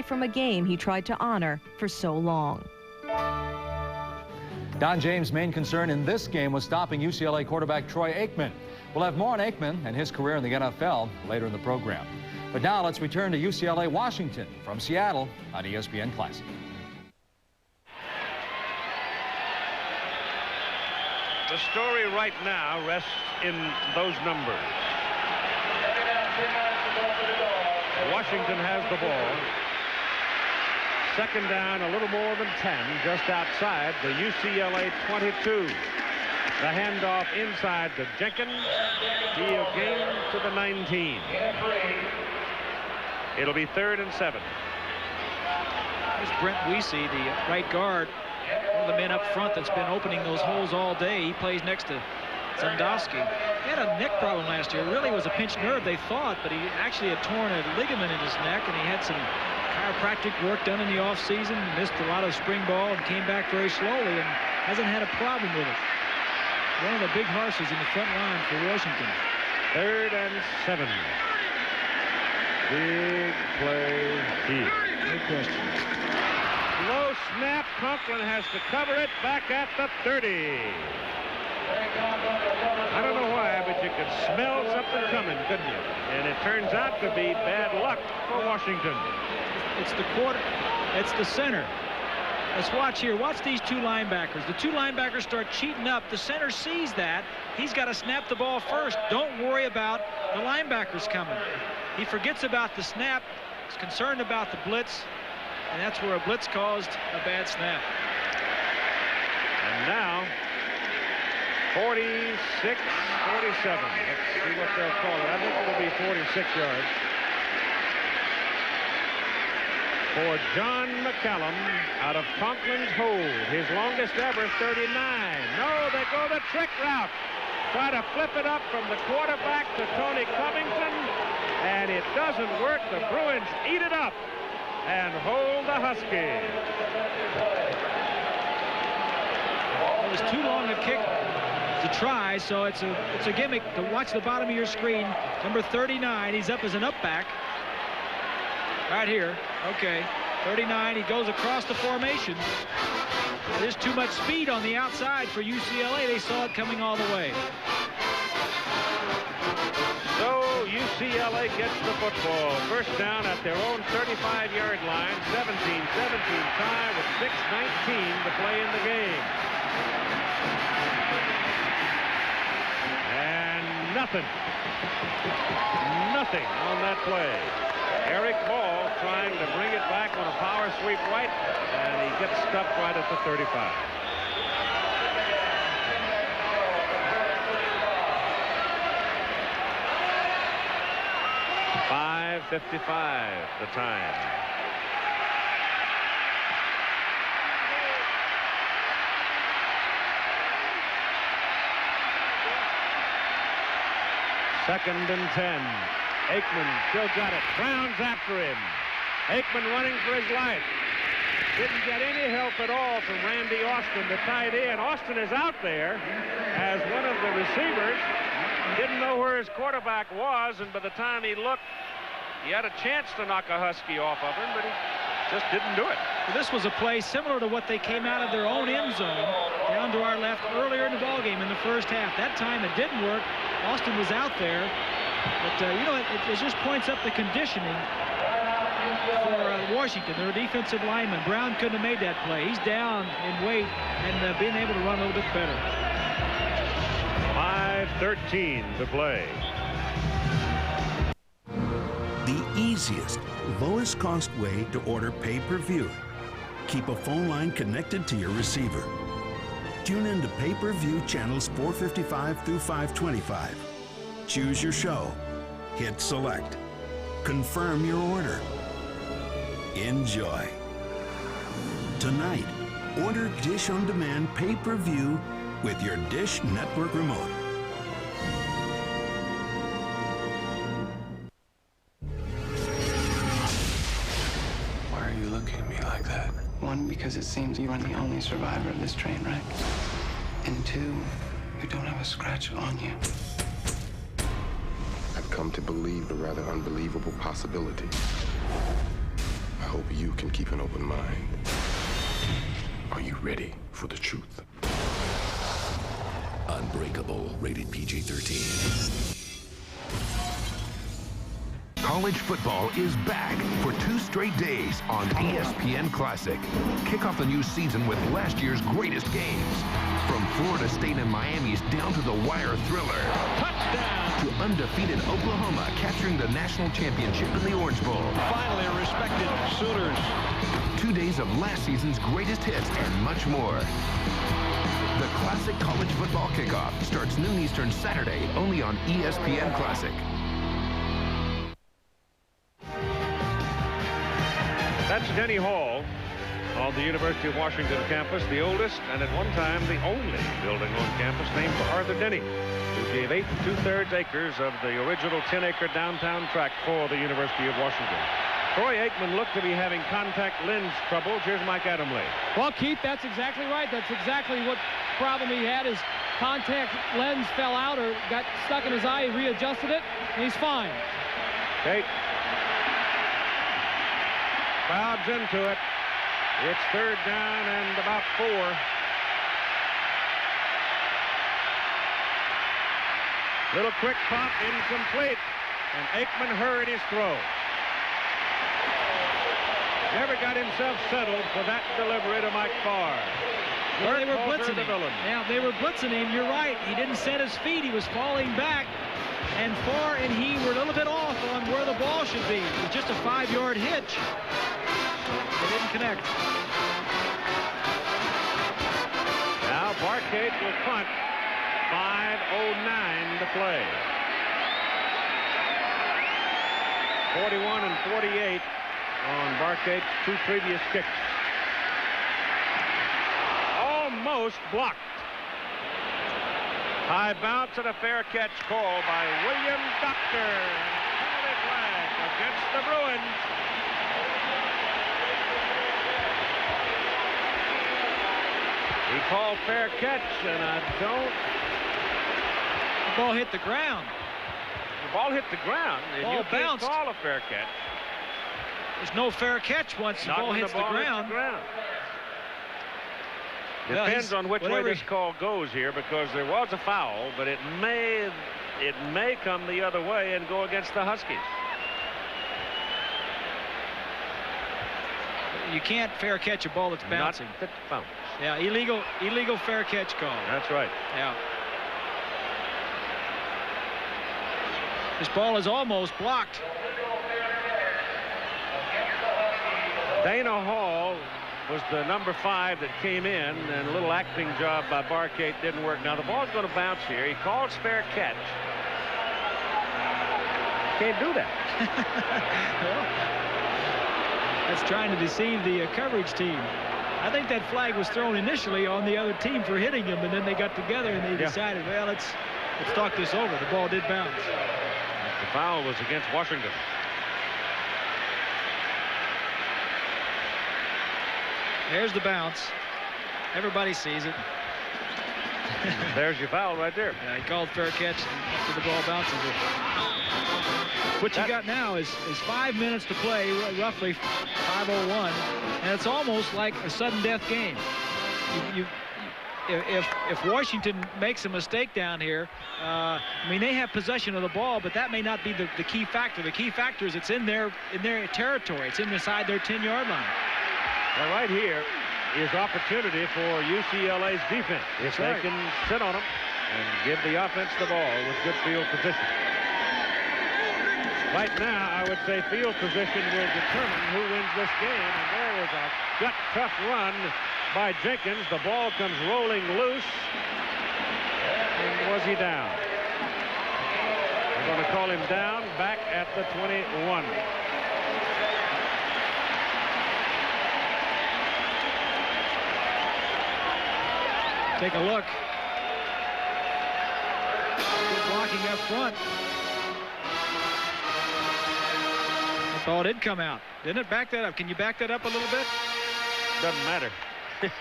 [SPEAKER 6] from a game he tried to honor for so long.
[SPEAKER 1] Don James' main concern in this game was stopping UCLA quarterback Troy Aikman. We'll have more on Aikman and his career in the NFL later in the program. But now let's return to UCLA Washington from Seattle on ESPN Classic.
[SPEAKER 2] The story right now rests in those numbers. Washington has the ball. Second down, a little more than 10, just outside the UCLA 22. The handoff inside to Jenkins. He'll gain to the 19. It'll be 3rd and 7.
[SPEAKER 4] There's Brent Weesey, the right guard, one of the men up front that's been opening those holes all day. He plays next to Zandowski. He had a neck problem last year. It really was a pinched nerve, they thought, but he actually had torn a ligament in his neck, and he had some chiropractic work done in the offseason, missed a lot of spring ball, and came back very slowly and hasn't had a problem with it. One of the big horses in the front line for Washington.
[SPEAKER 2] 3rd and 7. Big play here.
[SPEAKER 4] No question.
[SPEAKER 2] Low snap. Conklin has to cover it back at the 30. I don't know why, but you could smell something coming, couldn't you? And it turns out to be bad luck for Washington.
[SPEAKER 4] It's the quarter. It's the center. Let's watch here. Watch these two linebackers. The two linebackers start cheating up. The center sees that. He's got to snap the ball first. Don't worry about the linebackers coming. He forgets about the snap. He's concerned about the blitz. And that's where a blitz caused a bad snap.
[SPEAKER 2] And now, 46, 47. Let's see what they'll call it. I think it'll be 46 yards. For John McCallum out of Conklin's hold. His longest ever, 39. No, they go the trick route. Try to flip it up from the quarterback to Tony Covington. And it doesn't work. The Bruins eat it up and hold the Huskies.
[SPEAKER 4] It was too long a kick to try, so it's a gimmick to watch the bottom of your screen. Number 39, he's up as an up back. Right here. Okay. 39, he goes across the formation. There's too much speed on the outside for UCLA. They saw it coming all the way.
[SPEAKER 2] So UCLA gets the football. First down at their own 35-yard line. 17-17 tie with 6:19 to play in the game. And nothing on that play. Eric Ball trying to bring it back on a power sweep right, and he gets stuffed right at the 35. 5:55 the time. Second and 10. Aikman still got it. Brown's after him. Aikman running for his life. Didn't get any help at all from Randy Austin, the tight end. Austin is out there as one of the receivers. Didn't know where his quarterback was, and by the time he looked, he had a chance to knock a Husky off of him, but he just didn't do it.
[SPEAKER 4] Well, this was a play similar to what they came out of their own end zone down to our left earlier in the ballgame in the first half. That time it didn't work. Austin was out there, but you know, it just points up the conditioning for Washington. Their defensive lineman, Brown, couldn't have made that play. He's down in weight and being able to run a little bit better.
[SPEAKER 2] 5:13 to play.
[SPEAKER 7] The easiest, lowest cost way to order pay-per-view. Keep a phone line connected to your receiver. Tune in to pay-per-view channels 455 through 525. Choose your show. Hit select. Confirm your order. Enjoy. Tonight, order Dish On Demand pay-per-view with your Dish Network remote.
[SPEAKER 10] Why are you looking at me like that? One, because it seems you are the only survivor of this train wreck. And two, you don't have a scratch on you.
[SPEAKER 17] I've come to believe a rather unbelievable possibility. I hope you can keep an open mind. Are you ready for the truth?
[SPEAKER 23] Unbreakable, rated PG-13.
[SPEAKER 24] College football is back for 2 straight days on ESPN Classic. Kick off the new season with last year's greatest games. From Florida State and Miami's down-to-the-wire thriller. Touchdown! To undefeated Oklahoma capturing the national championship in the Orange Bowl.
[SPEAKER 2] Finally, respected Sooners.
[SPEAKER 24] 2 days of last season's greatest hits and much more. The Classic College Football Kickoff starts noon Eastern Saturday, only on ESPN Classic.
[SPEAKER 2] That's Denny Hall on the University of Washington campus, the oldest and at one time the only building on campus named for Arthur Denny, who gave 8 2/3 acres of the original 10-acre downtown tract for the University of Washington. Troy Aikman looked to be having contact lens troubles. Here's Mike Adamle.
[SPEAKER 25] Well, Keith, that's exactly right. That's exactly what problem he had. His contact lens fell out or got stuck in his eye. He readjusted it, and he's fine.
[SPEAKER 2] Okay. Crowd's into it. It's 3rd down and about 4. Little quick pop, incomplete. And Aikman hurried his throw. Never got himself settled for that delivery to Mike Farr.
[SPEAKER 4] Well, they were blitzing him. Yeah, they were blitzing him. You're right. He didn't set his feet. He was falling back. And Farr and he were a little bit off on where the ball should be. It was just a 5-yard hitch. They didn't connect.
[SPEAKER 2] Now Barcade will punt. 5:09 to play. 41 and 48 on Barcade's 2 previous kicks. Almost blocked. High bounce and a fair catch call by William Doctor. Penalty flag against the Bruins. He called fair catch, and I don't.
[SPEAKER 4] The ball hit the ground.
[SPEAKER 2] The ball hit the ground, and
[SPEAKER 4] Ball
[SPEAKER 2] you can't
[SPEAKER 4] bounced.
[SPEAKER 2] call a fair catch.
[SPEAKER 4] There's no fair catch once the ball hits the ground. Well,
[SPEAKER 2] Depends on which way
[SPEAKER 4] whatever
[SPEAKER 2] this call goes here, because there was a foul, but it may come the other way and go against the Huskies.
[SPEAKER 4] You can't fair catch a ball that's bouncing.
[SPEAKER 2] Not that bounce.
[SPEAKER 4] Yeah, illegal fair catch call.
[SPEAKER 2] That's right.
[SPEAKER 4] Yeah. This ball is almost blocked.
[SPEAKER 2] Dana Hall was the number 5 that came in, and a little acting job by Barcade didn't work. Now the ball's going to bounce here. He calls fair catch. can't do that.
[SPEAKER 4] Well, that's trying to deceive the coverage team. I think that flag was thrown initially on the other team for hitting him, and then they got together and they decided, well, let's talk this over. The ball did bounce.
[SPEAKER 2] The foul was against Washington.
[SPEAKER 4] There's the bounce. Everybody sees it.
[SPEAKER 2] There's your foul right there.
[SPEAKER 4] Yeah, he called fair catch after the ball bounces it. What you got now is 5 minutes to play, roughly 5:01, and it's almost like a sudden death game. If Washington makes a mistake down here, I mean, they have possession of the ball, but that may not be the key factor. The key factor is it's in their territory. It's inside their 10-yard line.
[SPEAKER 2] Well, right here is opportunity for UCLA's defense. If they can sit on them and give the offense the ball with good field position. Right now, I would say field position will determine who wins this game. And there was a gut-tough run by Jenkins. The ball comes rolling loose. And was he down? We're going to call him down back at the 21.
[SPEAKER 4] Take a look. Good blocking up front. The ball did come out. Didn't it? Back that up. Can you back that up a little bit?
[SPEAKER 2] Doesn't matter.
[SPEAKER 4] It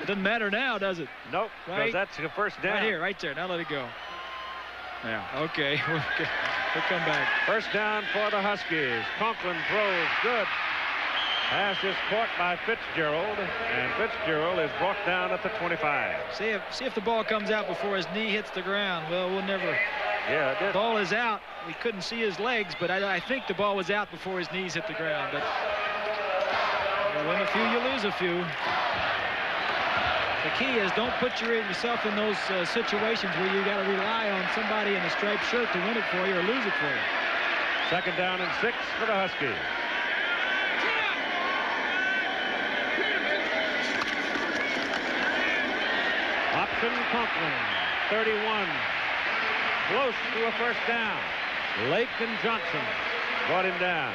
[SPEAKER 4] doesn't matter now, does it?
[SPEAKER 2] Nope, because that's the first down.
[SPEAKER 4] Right here, right there. Now let it go. Yeah, okay. We'll come back.
[SPEAKER 2] First down for the Huskies. Conklin throws. Good. Pass is caught by Fitzgerald, and Fitzgerald is brought down at the 25.
[SPEAKER 4] See if the ball comes out before his knee hits the ground. Well, we'll never.
[SPEAKER 2] Yeah, it did.
[SPEAKER 4] The ball is out. We couldn't see his legs, but I think the ball was out before his knees hit the ground. But you win a few, you lose a few. The key is don't put yourself in those situations where you got to rely on somebody in a striped shirt to win it for you or lose it for you.
[SPEAKER 2] Second down and 6 for the Huskies. Option Conklin, 31. Close to a first down. Lake and Johnson brought him down.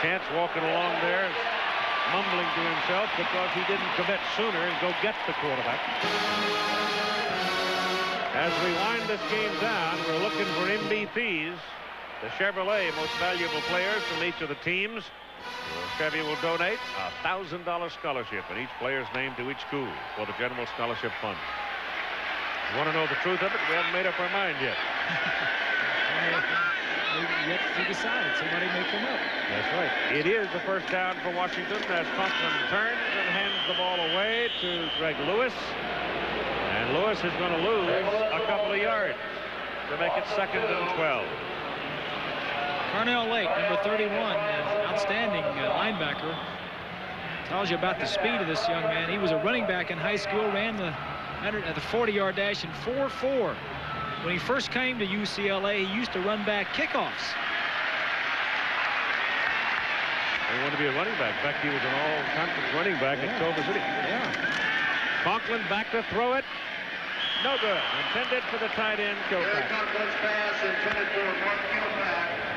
[SPEAKER 2] Chance walking along there, mumbling to himself because he didn't commit sooner and go get the quarterback. As we wind this game down, we're looking for MVPs, the Chevrolet most valuable players from each of the teams. Chevy will donate a $1,000 scholarship in each player's name to each school for the General Scholarship Fund. You want to know the truth of it? We haven't made up our mind yet.
[SPEAKER 4] Yet to decide. Somebody may come up.
[SPEAKER 2] That's right. It is the first down for Washington as Conklin turns and hands the ball away to Greg Lewis. And Lewis is going to lose a couple of yards to make it 2nd and 12.
[SPEAKER 4] Carnell Lake, number 31, an outstanding linebacker. Tells you about the speed of this young man. He was a running back in high school, ran the 40-yard dash in 4.4. When he first came to UCLA, he used to run back kickoffs.
[SPEAKER 2] He wanted to be a running back. In fact, he was an all-conference running back at Culver City.
[SPEAKER 4] Yeah.
[SPEAKER 2] Conklin back to throw it. No good. Intended for the tight end, Kilpack.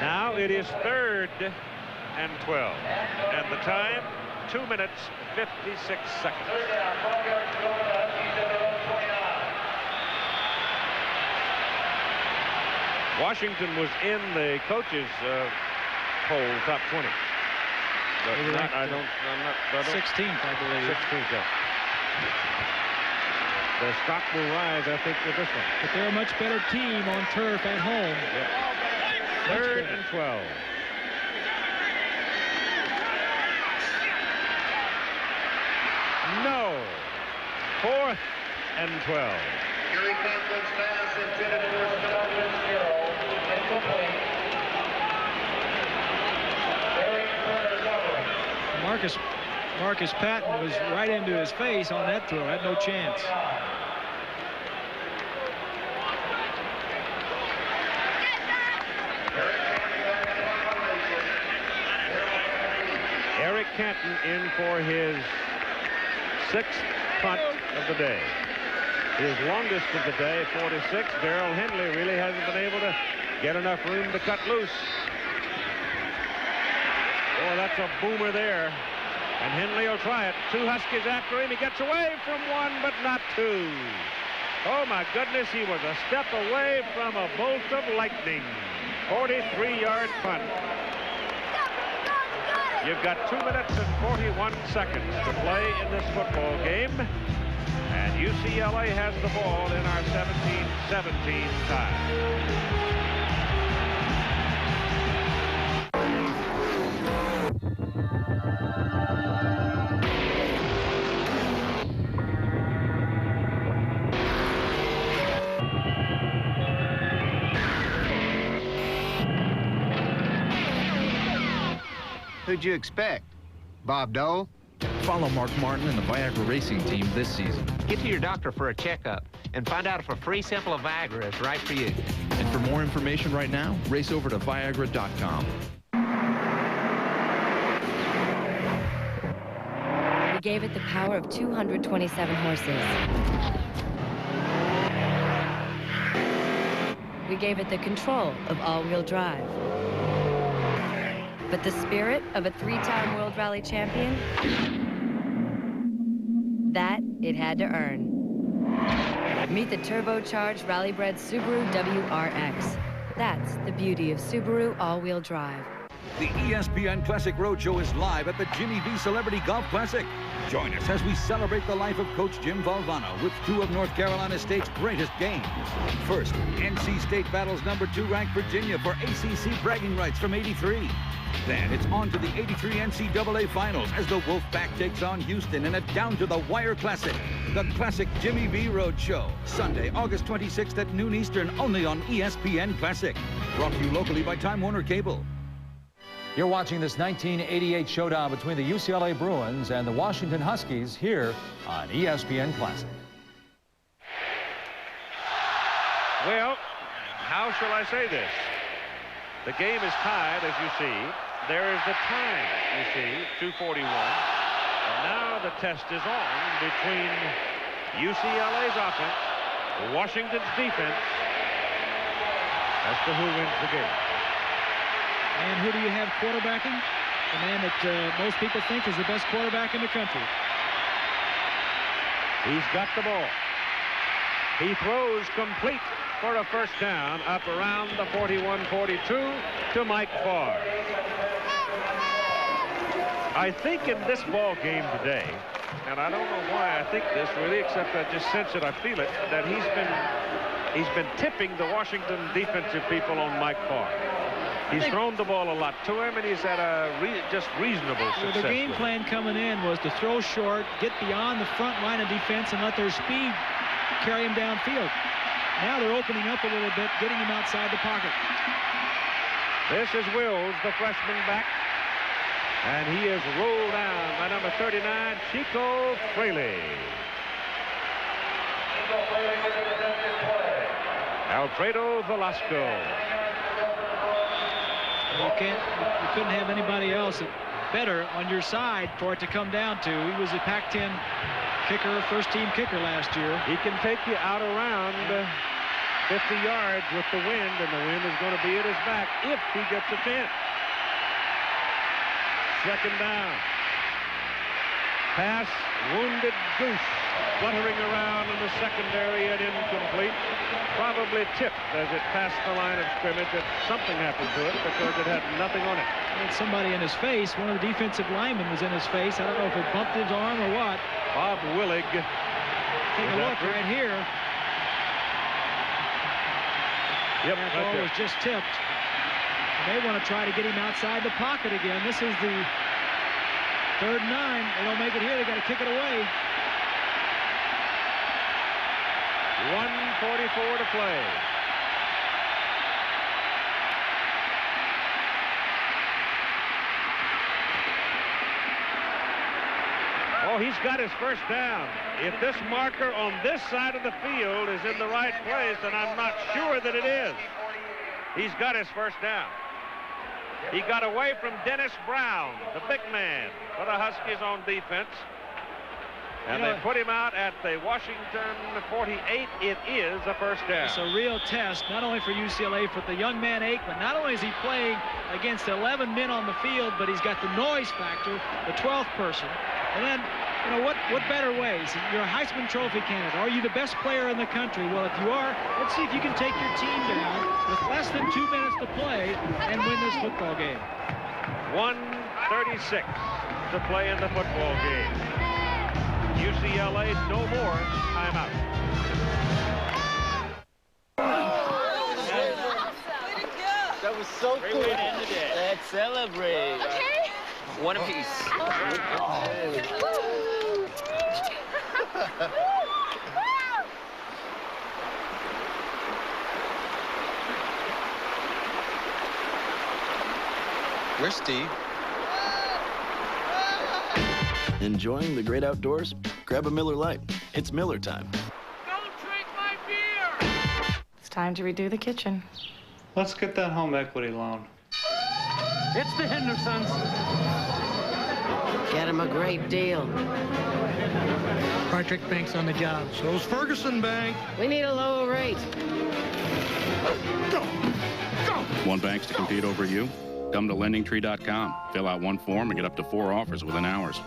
[SPEAKER 2] Now it is 3rd and 12. And the time, 2 minutes, 56 seconds. Washington was in the coaches poll, top 20. But not, I don't
[SPEAKER 4] 16th, I believe.
[SPEAKER 2] 16th, yeah. The stock will rise, I think, with this one.
[SPEAKER 4] But they're a much better team on turf at home.
[SPEAKER 2] Yeah. 3rd and 12. No. 4th and 12.
[SPEAKER 3] Gary Conklin's pass intended for Fitzgerald. Incomplete.
[SPEAKER 4] Marcus Patton was right into his face on that throw. Had no chance.
[SPEAKER 2] Eric Canton in for his 6th punt of the day. His longest of the day, 46. Darrell Henley really hasn't been able to get enough room to cut loose. Oh, that's a boomer there. And Henley will try it. Two Huskies after him. He gets away from one, but not two. Oh, my goodness, he was a step away from a bolt of lightning. 43-yard punt. You've got 2 minutes and 41 seconds to play in this football game. And UCLA has the ball in our 17-17 tie.
[SPEAKER 5] Who'd you expect? Bob Dole?
[SPEAKER 12] Follow Mark Martin and the Viagra racing team this season.
[SPEAKER 14] Get to your doctor for a checkup and find out if a free sample of Viagra is right for you.
[SPEAKER 12] And for more information right now, race over to Viagra.com.
[SPEAKER 16] We gave it the power of 227 horses. We gave it the control of all-wheel drive. But the spirit of a 3-time World Rally champion, that it had to earn. Meet the turbocharged rally-bred Subaru WRX. That's the beauty of Subaru all-wheel drive.
[SPEAKER 18] The ESPN Classic Roadshow is live at the Jimmy V Celebrity Golf Classic. Join us as we celebrate the life of Coach Jim Valvano with 2 of North Carolina State's greatest games. First, NC State battles #2 ranked Virginia for ACC bragging rights from '83. Then it's on to the '83 NCAA Finals as the Wolfpack takes on Houston in a down-to-the-wire classic. The Classic Jimmy V Roadshow, Sunday, August 26th at noon Eastern, only on ESPN Classic. Brought to you locally by Time Warner Cable.
[SPEAKER 1] You're watching this 1988 showdown between the UCLA Bruins and the Washington Huskies here on ESPN Classic.
[SPEAKER 2] Well, how shall I say this? The game is tied, as you see. There is the time, you see, 2:41. And now the test is on between UCLA's offense, Washington's defense, as to who wins the game.
[SPEAKER 4] And who do you have quarterbacking? The man that most people think is the best quarterback in the country.
[SPEAKER 2] He's got the ball. He throws complete for a first down up around the 41-42 to Mike Farr. I think in this ball game today, and I don't know why I think this really, except I just sense it, I feel it, that he's been tipping the Washington defensive people on Mike Farr. He's thrown the ball a lot to him, and he's had a just reasonable success.
[SPEAKER 4] The game plan coming in was to throw short, get beyond the front line of defense, and let their speed carry him downfield. Now they're opening up a little bit, getting him outside the pocket.
[SPEAKER 2] This is Wills, the freshman back. And he is rolled down by number 39, Chico Fraley. Alfredo Velasco.
[SPEAKER 4] You couldn't have anybody else better on your side for it to come down to. He was a Pac-10 kicker, first-team kicker last year.
[SPEAKER 2] He can take you out around 50 yards with the wind, and the wind is going to be at his back if he gets a chance. Second down. Pass, wounded goose, fluttering around in the secondary and incomplete. Probably tipped as it passed the line of scrimmage. That something happened to it because it had nothing on it.
[SPEAKER 4] It had somebody in his face. One of the defensive linemen was in his face. I don't know if it bumped his arm or what.
[SPEAKER 2] Bob Willig.
[SPEAKER 4] Take a look right here.
[SPEAKER 2] Yep,
[SPEAKER 4] that ball was just tipped. And they want to try to get him outside the pocket again. This is the 3rd and 9. They don't make it here. They got to kick it away.
[SPEAKER 2] 1:44 to play. Oh, he's got his first down. If this marker on this side of the field is in the right place, then I'm not sure that it is. He's got his first down. He got away from Dennis Brown, the big man for the Huskies on defense. And they put him out at the Washington 48. It is a first down.
[SPEAKER 4] It's a real test, not only for UCLA, for the young man Aikman. Not only is he playing against 11 men on the field, but he's got the noise factor, the 12th person. And then, you know, what better ways? You're a Heisman Trophy candidate. Are you the best player in the country? Well, if you are, let's see if you can take your team down with less than 2 minutes to play and win this football game.
[SPEAKER 2] 1:36 to play in the football game. UCLA, no more timeout.
[SPEAKER 8] That was so cool. Let's celebrate.
[SPEAKER 11] Okay.
[SPEAKER 8] One apiece.
[SPEAKER 13] Where's Steve?
[SPEAKER 19] Enjoying the great outdoors? Grab a Miller Lite. It's Miller time.
[SPEAKER 11] Don't drink my beer!
[SPEAKER 20] It's time to redo the kitchen.
[SPEAKER 26] Let's get that home equity loan.
[SPEAKER 11] It's the Hendersons.
[SPEAKER 27] Get him a great deal.
[SPEAKER 26] Cartrick Bank's on the job. So's Ferguson Bank.
[SPEAKER 27] We need a lower rate.
[SPEAKER 26] Go! Go!
[SPEAKER 28] Want banks to compete over you? Come to LendingTree.com. Fill out one form and get up to 4 offers within hours.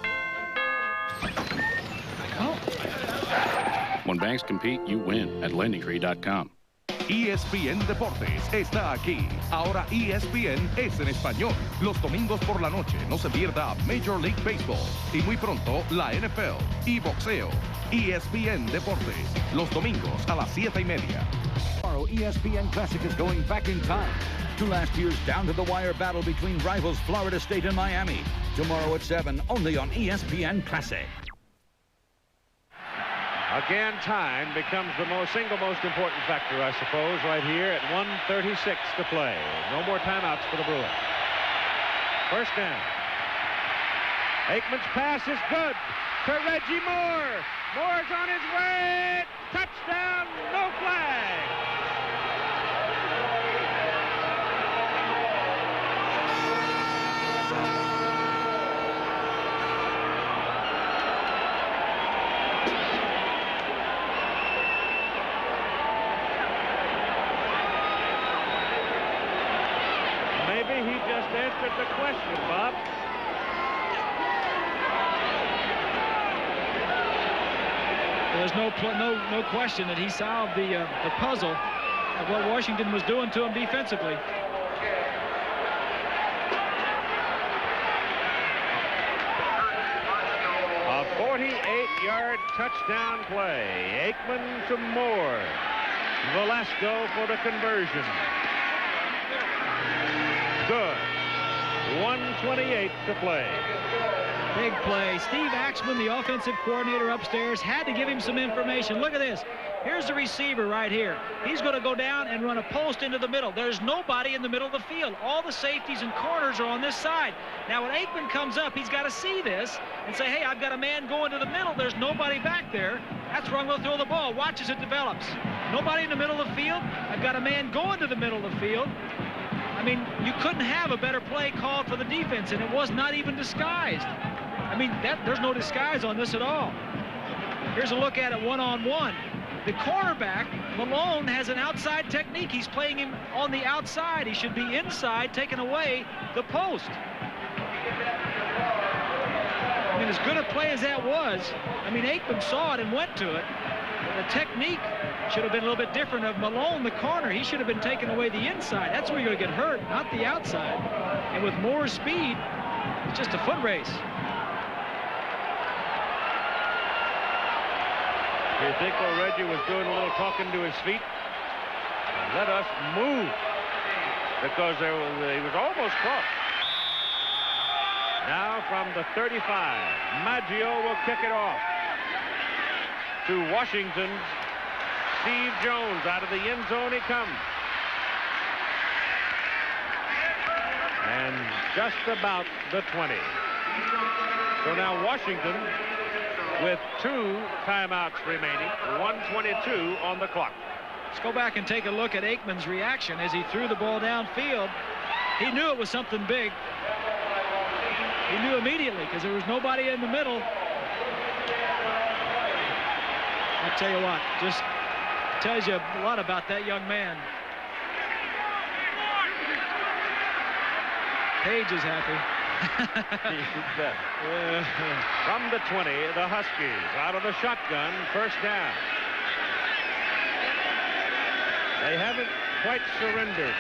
[SPEAKER 28] When banks compete, you win at LendingTree.com.
[SPEAKER 29] ESPN Deportes está aquí. Ahora ESPN es en español. Los domingos por la noche no se pierda Major League Baseball y muy pronto la NFL y boxeo. ESPN Deportes, los domingos a las 7:30.
[SPEAKER 18] Tomorrow, ESPN Classic is going back in time to last year's down-to-the-wire battle between rivals Florida State and Miami. Tomorrow at 7, only on ESPN Classic.
[SPEAKER 2] Again, time becomes the single most important factor, I suppose, right here at 1:36 to play. No more timeouts for the Bruins. First down. Aikman's pass is good to Reggie Moore. Moore's on his way. Touchdown, no flag. Maybe he just answered the question, Bob.
[SPEAKER 4] There's no question that he solved the puzzle of what Washington was doing to him defensively.
[SPEAKER 2] A 48-yard touchdown play. Aikman to Moore. Velasco for the conversion. Good. 1:28 to play.
[SPEAKER 4] Big play. Steve Axman, the offensive coordinator upstairs, had to give him some information. Look at this. Here's the receiver right here. He's going to go down and run a post into the middle. There's nobody in the middle of the field. All the safeties and corners are on this side. Now, when Aikman comes up, he's got to see this and say, hey, I've got a man going to the middle. There's nobody back there. That's where I'm going to throw the ball. Watch as it develops. Nobody in the middle of the field. I've got a man going to the middle of the field. I mean, you couldn't have a better play called for the defense, and it was not even disguised. I mean, there's no disguise on this at all. Here's a look at it one-on-one. The cornerback, Malone, has an outside technique. He's playing him on the outside. He should be inside, taking away the post. I mean, as good a play as that was, I mean, Aikman saw it and went to it. The technique should have been a little bit different of Malone, the corner. He should have been taking away the inside. That's where you're going to get hurt, not the outside. And with more speed, it's just a foot race.
[SPEAKER 2] Do you think Reggie was doing a little talking to his feet? Let us move. Because he was almost caught. Now from the 35, Maggio will kick it off to Washington's Steve Jones. Out of the end zone he comes. And just about the 20. So now Washington with 2 timeouts remaining, 1:22 on the clock.
[SPEAKER 4] Let's go back and take a look at Aikman's reaction as he threw the ball downfield. He knew it was something big. He knew immediately because there was nobody in the middle. I'll tell you what, just tells you a lot about that young man. Page is happy.
[SPEAKER 2] From the 20, the Huskies out of the shotgun, first down. They haven't quite surrendered.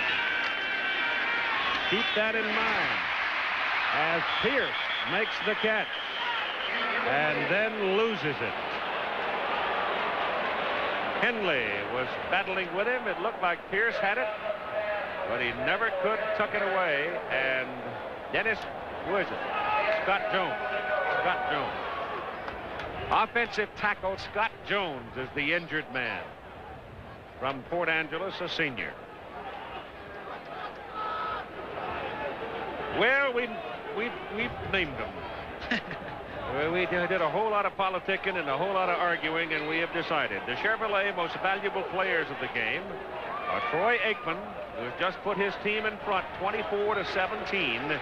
[SPEAKER 2] Keep that in mind as Pierce makes the catch and then loses it. Henley was battling with him. It looked like Pierce had it, but he never could tuck it away. And Dennis, who is it? Scott Jones. Scott Jones. Offensive tackle Scott Jones is the injured man from Port Angeles, a senior. Well, we've named them. We did a whole lot of politicking and a whole lot of arguing, and we have decided the Chevrolet most valuable players of the game are Troy Aikman, who has just put his team in front 24-17,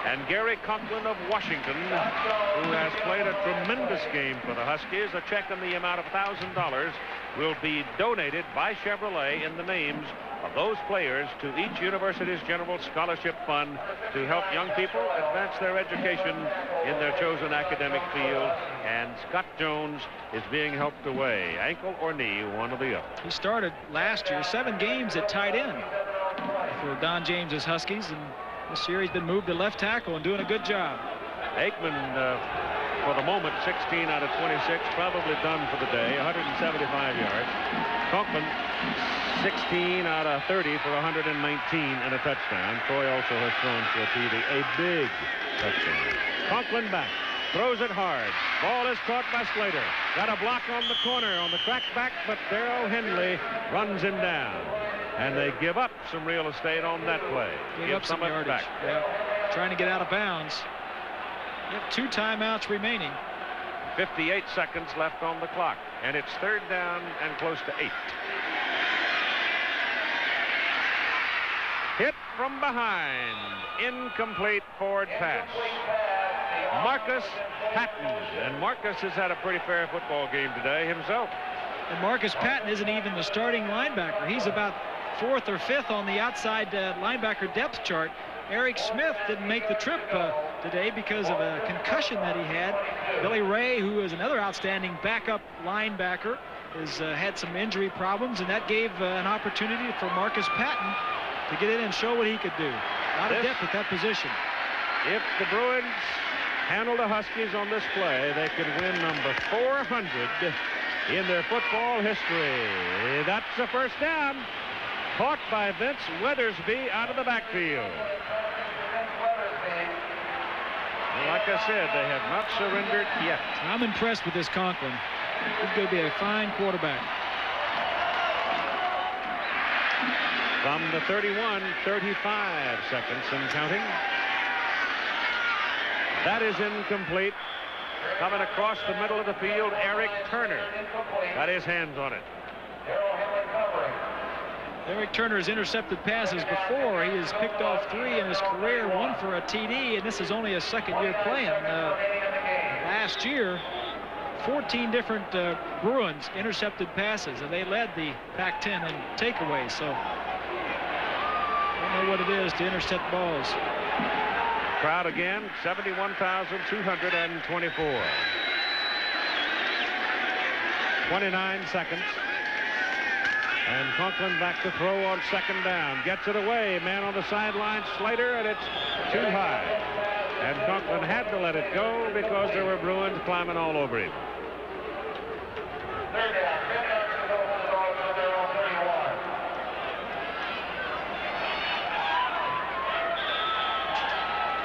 [SPEAKER 2] and Gary Conklin of Washington, who has played a tremendous game for the Huskies. A check in the amount of $1,000 will be donated by Chevrolet in the names of those players to each university's general scholarship fund to help young people advance their education in their chosen academic field. And Scott Jones is being helped away, ankle or knee, one or the other.
[SPEAKER 4] He started last year 7 games at tight end for Don James's Huskies, and this year he's been moved to left tackle and doing a good job.
[SPEAKER 2] Aikman, for the moment, 16 out of 26, probably done for the day, 175 yards. Conklin, 16 out of 30 for 119 and a touchdown. Troy also has thrown for TD, a big touchdown. Conklin back, throws it hard. Ball is caught by Slater. Got a block on the corner on the crack back, but Darrell Henley runs him down. And they give up some real estate on that play.
[SPEAKER 4] Give up some yardage. Back. Yeah. Trying to get out of bounds. You have 2 timeouts remaining.
[SPEAKER 2] 58 seconds left on the clock, and it's 3rd down and close to 8. Hit from behind. Incomplete forward pass. Marcus Patton. And Marcus has had a pretty fair football game today himself.
[SPEAKER 4] And Marcus Patton isn't even the starting linebacker. He's about 4th or 5th on the outside linebacker depth chart. Eric Smith didn't make the trip today because of a concussion that he had. Billy Ray, who is another outstanding backup linebacker, has had some injury problems, and that gave an opportunity for Marcus Patton to get in and show what he could do. A lot of depth at that position.
[SPEAKER 2] If the Bruins handle the Huskies on this play, they could win number 400 in their football history. That's the first down. Caught by Vince Weathersby out of the backfield. Like I said, they have not surrendered yet.
[SPEAKER 4] I'm impressed with this Conklin. He's going to be a fine quarterback.
[SPEAKER 2] From the 31, 35 seconds and counting. That is incomplete. Coming across the middle of the field, Eric Turner got his hands on it.
[SPEAKER 4] Eric Turner has intercepted passes before. He has picked off 3 in his career, 1 for a TD, and this is only a 2nd year playing. Last year, 14 different Bruins intercepted passes, and they led the Pac-10 in takeaways. So I don't know what it is to intercept balls.
[SPEAKER 2] Crowd again, 71,224. 29 seconds. And Conklin back to throw on 2nd down. Gets it away. Man on the sideline, Slater, and it's too high. And Conklin had to let it go because there were Bruins climbing all over him.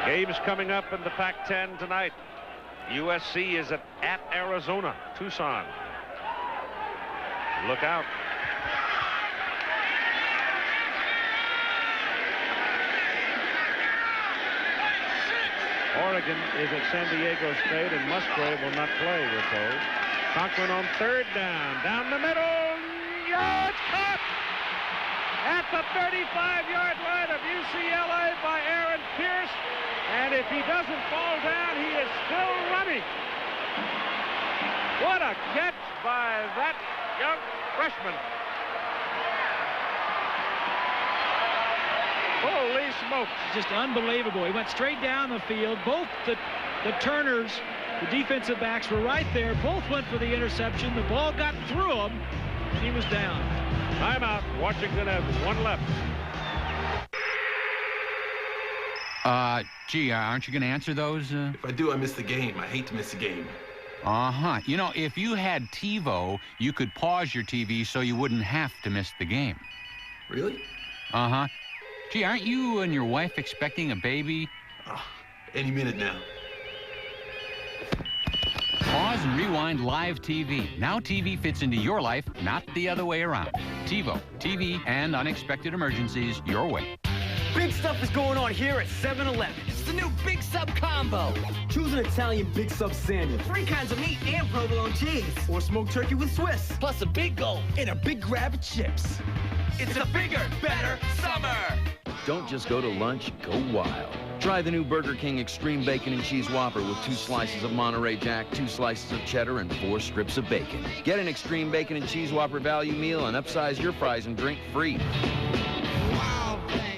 [SPEAKER 2] Games coming up in the Pac-10 tonight. USC is at Arizona, Tucson. Look out. Oregon is at San Diego State, and Musgrave will not play, we're told. Conklin on 3rd down. Down the middle. Yeah, it's caught! At the 35-yard line of UCLA by Aaron Pierce. And if he doesn't fall down, he is still running. What a catch by that young freshman. Holy smokes.
[SPEAKER 4] Just unbelievable. He went straight down the field. Both the Turners, the defensive backs, were right there. Both went for the interception. The ball got through him, and he was down.
[SPEAKER 2] Timeout. Washington has one left.
[SPEAKER 6] Gee, aren't you going to answer those?
[SPEAKER 7] If I do, I miss the game. I hate to miss a game.
[SPEAKER 6] Uh-huh. You know, if you had TiVo, you could pause your TV so you wouldn't have to miss the game.
[SPEAKER 7] Really?
[SPEAKER 6] Uh-huh. Gee, aren't you and your wife expecting a baby?
[SPEAKER 7] Oh, any minute now.
[SPEAKER 6] Pause and rewind live TV. Now TV fits into your life, not the other way around. TiVo, TV and unexpected emergencies your way.
[SPEAKER 9] Big stuff is going on here at 7-Eleven. It's the new Big Sub Combo. Choose an Italian Big Sub sandwich. 3 kinds of meat and provolone cheese. Or smoked turkey with Swiss. Plus a big gulp and a big grab of chips. It's a bigger, better summer.
[SPEAKER 19] Don't just go to lunch, go wild. Try the new Burger King Extreme Bacon and Cheese Whopper with 2 slices of Monterey Jack, 2 slices of cheddar, and 4 strips of bacon. Get an Extreme Bacon and Cheese Whopper value meal and upsize your fries and drink free.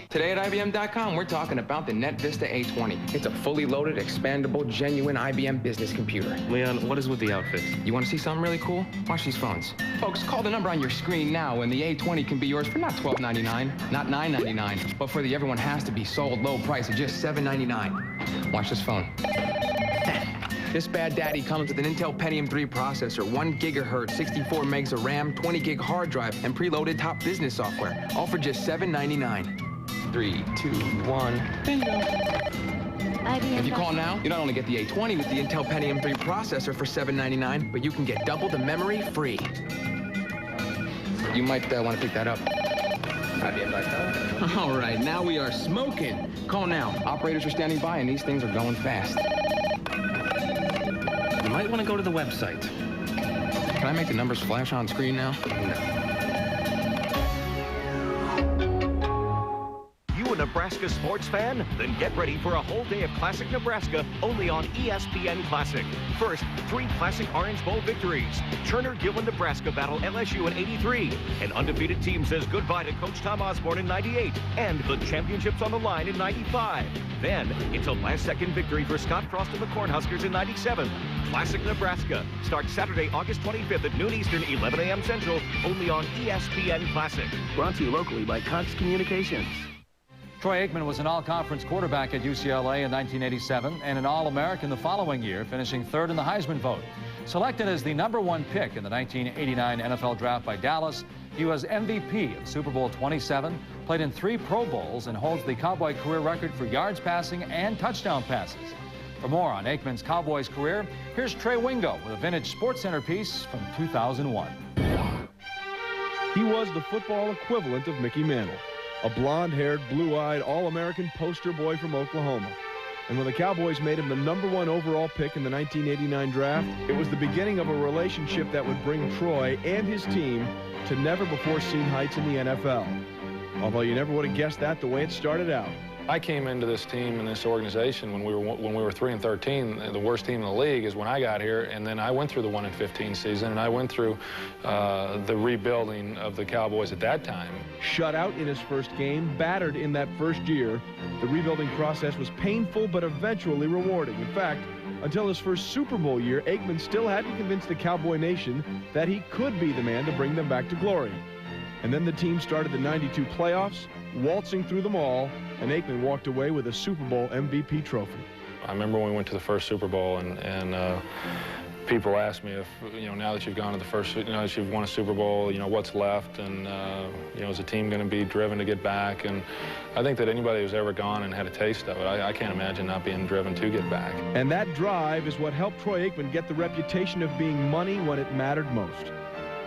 [SPEAKER 10] Today at IBM.com, we're talking about the NetVista A20. It's a fully loaded, expandable, genuine IBM business computer.
[SPEAKER 13] Leon, what is with the outfit?
[SPEAKER 10] You want to see something really cool? Watch these phones. Folks, call the number on your screen now, and the A20 can be yours for not $12.99, not $9.99, but for the everyone has to be sold low price of just $7.99. Watch this phone. This bad daddy comes with an Intel Pentium 3 processor, 1 gigahertz, 64 megs of RAM, 20 gig hard drive, and preloaded top business software, all for just $7.99. 3, 2, 1, bingo. If you call now, you not only get the A20 with the Intel Pentium 3 processor for $7.99, but you can get double the memory free. You might want to pick that up. IBM.com. All right, now we are smoking. Call now. Operators are standing by, and these things are going fast.
[SPEAKER 13] You might want to go to the website.
[SPEAKER 10] Can I make the numbers flash on screen now?
[SPEAKER 13] No.
[SPEAKER 15] Nebraska sports fan? Then get ready for a whole day of Classic Nebraska only on ESPN Classic. First, 3 Classic Orange Bowl victories. Turner-Gillen Nebraska battle LSU in '83. An undefeated team says goodbye to Coach Tom Osborne in '98. And the championships on the line in '95. Then, it's a last-second victory for Scott Frost and the Cornhuskers in '97. Classic Nebraska starts Saturday, August 25th at noon Eastern, 11 a.m. Central, only on ESPN Classic.
[SPEAKER 19] Brought to you locally by Cox Communications.
[SPEAKER 1] Troy Aikman was an all-conference quarterback at UCLA in 1987 and an All-American the following year, finishing 3rd in the Heisman vote. Selected as the #1 pick in the 1989 NFL Draft by Dallas, he was MVP of Super Bowl 27, played in 3 Pro Bowls, and holds the Cowboy career record for yards passing and touchdown passes. For more on Aikman's Cowboys career, here's Trey Wingo with a vintage SportsCenter piece from 2001.
[SPEAKER 17] He was the football equivalent of Mickey Mantle. A blonde-haired, blue-eyed, all-American poster boy from Oklahoma. And when the Cowboys made him the #1 overall pick in the 1989 draft, it was the beginning of a relationship that would bring Troy and his team to never-before-seen heights in the NFL. Although you never would have guessed that the way it started out.
[SPEAKER 21] I came into this team and this organization when we were 3-13. The worst team in the league is when I got here, and then I went through the 1-15 season, and I went through the rebuilding of the Cowboys at that time.
[SPEAKER 17] Shut out in his first game, battered in that first year, the rebuilding process was painful but eventually rewarding. In fact, until his first Super Bowl year, Aikman still hadn't convinced the Cowboy Nation that he could be the man to bring them back to glory. And then the team started the '92 playoffs, waltzing through them all, and Aikman walked away with a Super Bowl MVP trophy.
[SPEAKER 21] I remember when we went to the first Super Bowl, and people asked me if, now that you've gone to the first, that you've won a Super Bowl, what's left, and, is the team going to be driven to get back? And I think that anybody who's ever gone and had a taste of it, I can't imagine not being driven to get back.
[SPEAKER 17] And that drive is what helped Troy Aikman get the reputation of being money when it mattered most.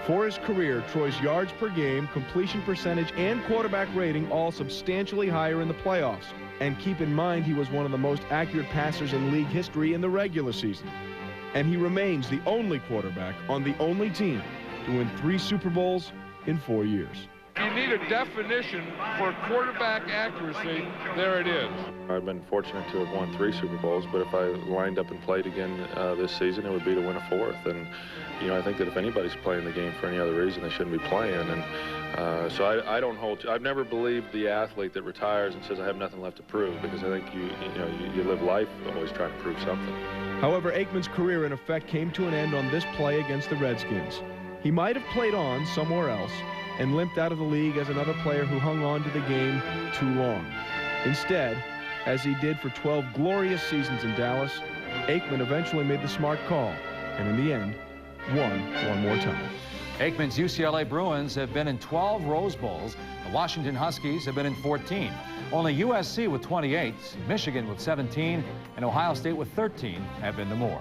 [SPEAKER 17] For his career, Troy's yards per game, completion percentage, and quarterback rating all substantially higher in the playoffs. And keep in mind, he was one of the most accurate passers in league history in the regular season. And he remains the only quarterback on the only team to win 3 Super Bowls in 4 years.
[SPEAKER 4] He
[SPEAKER 3] need a definition for quarterback accuracy, there it is.
[SPEAKER 21] I've been fortunate to have won 3 Super Bowls, but if I lined up and played again this season, it would be to win a 4th. And, you know, I think that if anybody's playing the game for any other reason, they shouldn't be playing. And so I don't hold. I've never believed the athlete that retires and says I have nothing left to prove, because I think you live life always trying to prove something.
[SPEAKER 17] However, Aikman's career in effect came to an end on this play against the Redskins. He might have played on somewhere else and limped out of the league as another player who hung on to the game too long. Instead, as he did for 12 glorious seasons in Dallas, Aikman eventually made the smart call, and in the end, won one more time.
[SPEAKER 1] Aikman's UCLA Bruins have been in 12 Rose Bowls. The Washington Huskies have been in 14. Only USC with 28, Michigan with 17, and Ohio State with 13 have been the more.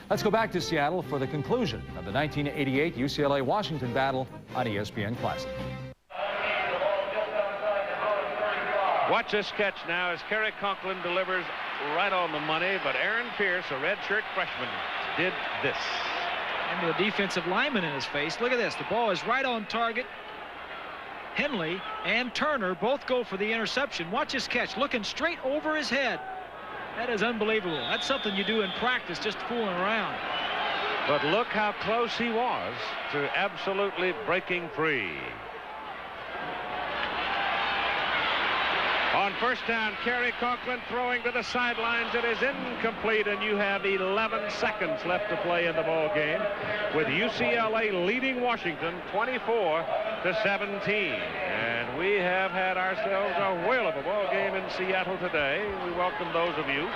[SPEAKER 1] Let's go back to Seattle for the conclusion of the 1988 UCLA-Washington battle on ESPN Classic.
[SPEAKER 2] Watch this catch now as Kerry Conklin delivers right on the money, but Aaron Pierce, a redshirt freshman, did this.
[SPEAKER 4] And with a defensive lineman in his face. Look at this. The ball is right on target. Henley and Turner both go for the interception. Watch his catch, looking straight over his head. That is unbelievable. That's something you do in practice, just fooling around.
[SPEAKER 2] But look how close he was to absolutely breaking free. On first down, Kerry Conklin throwing to the sidelines. It is incomplete, and you have 11 seconds left to play in the ball game, with UCLA leading Washington 24-17. And we have had ourselves a whale of a ball game in Seattle today. We welcome those of you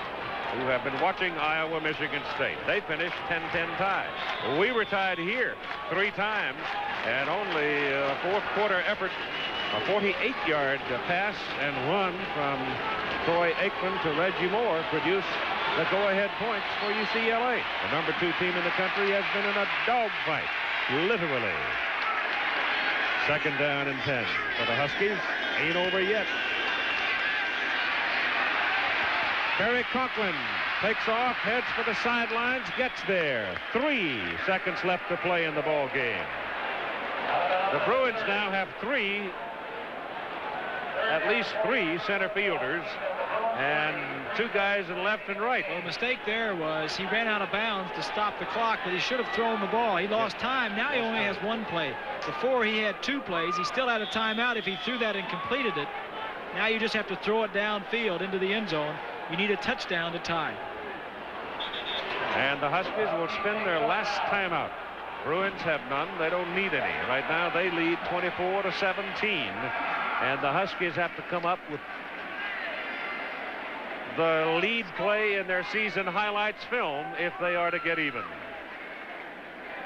[SPEAKER 2] who have been watching Iowa-Michigan State. They finished 10-10 ties. We were tied here 3 times, and only a fourth quarter effort. A 48-yard pass and run from Troy Aikman to Reggie Moore produced the go-ahead points for UCLA. The number 2 team in the country has been in a dogfight, literally. Second down and 10 for the Huskies. Ain't over yet. Kerry Conklin takes off, heads for the sidelines, gets there. 3 seconds left to play in the ball game. The Bruins now have at least three center fielders and 2 guys in left and right.
[SPEAKER 4] Well, the mistake there was he ran out of bounds to stop the clock, but he should have thrown the ball. He lost time. Now he only has 1 play. Before he had 2 plays. He still had a timeout if he threw that and completed it. Now you just have to throw it downfield into the end zone. You need a touchdown to tie.
[SPEAKER 2] And the Huskies will spend their last timeout. Bruins have none. They don't need any. Right now they lead 24-17. And the Huskies have to come up with the lead play in their season highlights film if they are to get even.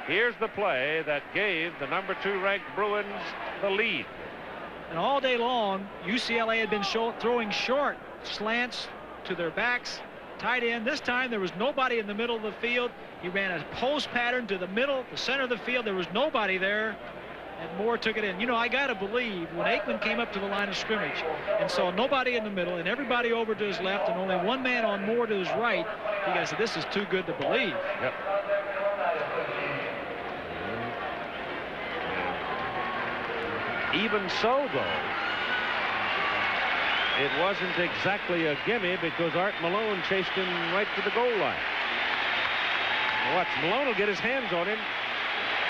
[SPEAKER 2] Here's the play that gave the number 2 ranked Bruins the lead.
[SPEAKER 4] And all day long, UCLA had been throwing short slants to their backs, tight end. This time there was nobody in the middle of the field. He ran a post pattern to the middle, the center of the field. There was nobody there. And Moore took it in. You know, I got to believe when Aikman came up to the line of scrimmage and saw nobody in the middle and everybody over to his left and only 1 man on Moore to his right, he said, this is too good to believe.
[SPEAKER 2] Yep. Even so, though, it wasn't exactly a gimme because Art Malone chased him right to the goal line. Watch, Malone will get his hands on him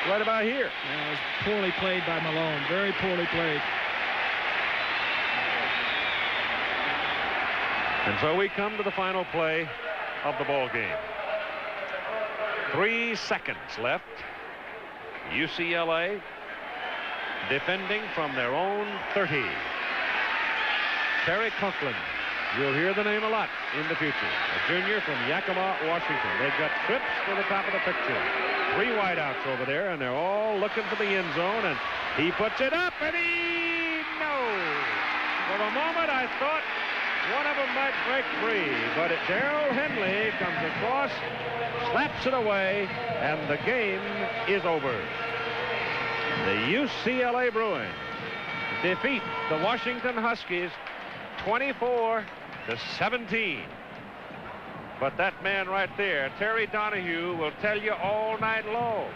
[SPEAKER 2] right about here.
[SPEAKER 4] Yeah, it was poorly played by Malone. Very poorly played.
[SPEAKER 2] And so we come to the final play of the ball game. 3 seconds left. UCLA defending from their own 30. Kerry Conklin. You'll hear the name a lot in the future. A junior from Yakima, Washington. They've got trips to the top of the picture. 3 wideouts over there, and they're all looking for the end zone, and he puts it up, and For the moment, I thought one of them might break free, but Darrell Henley comes across, slaps it away, and the game is over. The UCLA Bruins defeat the Washington Huskies 24-17. But that man right there, Terry Donahue, will tell you all night long,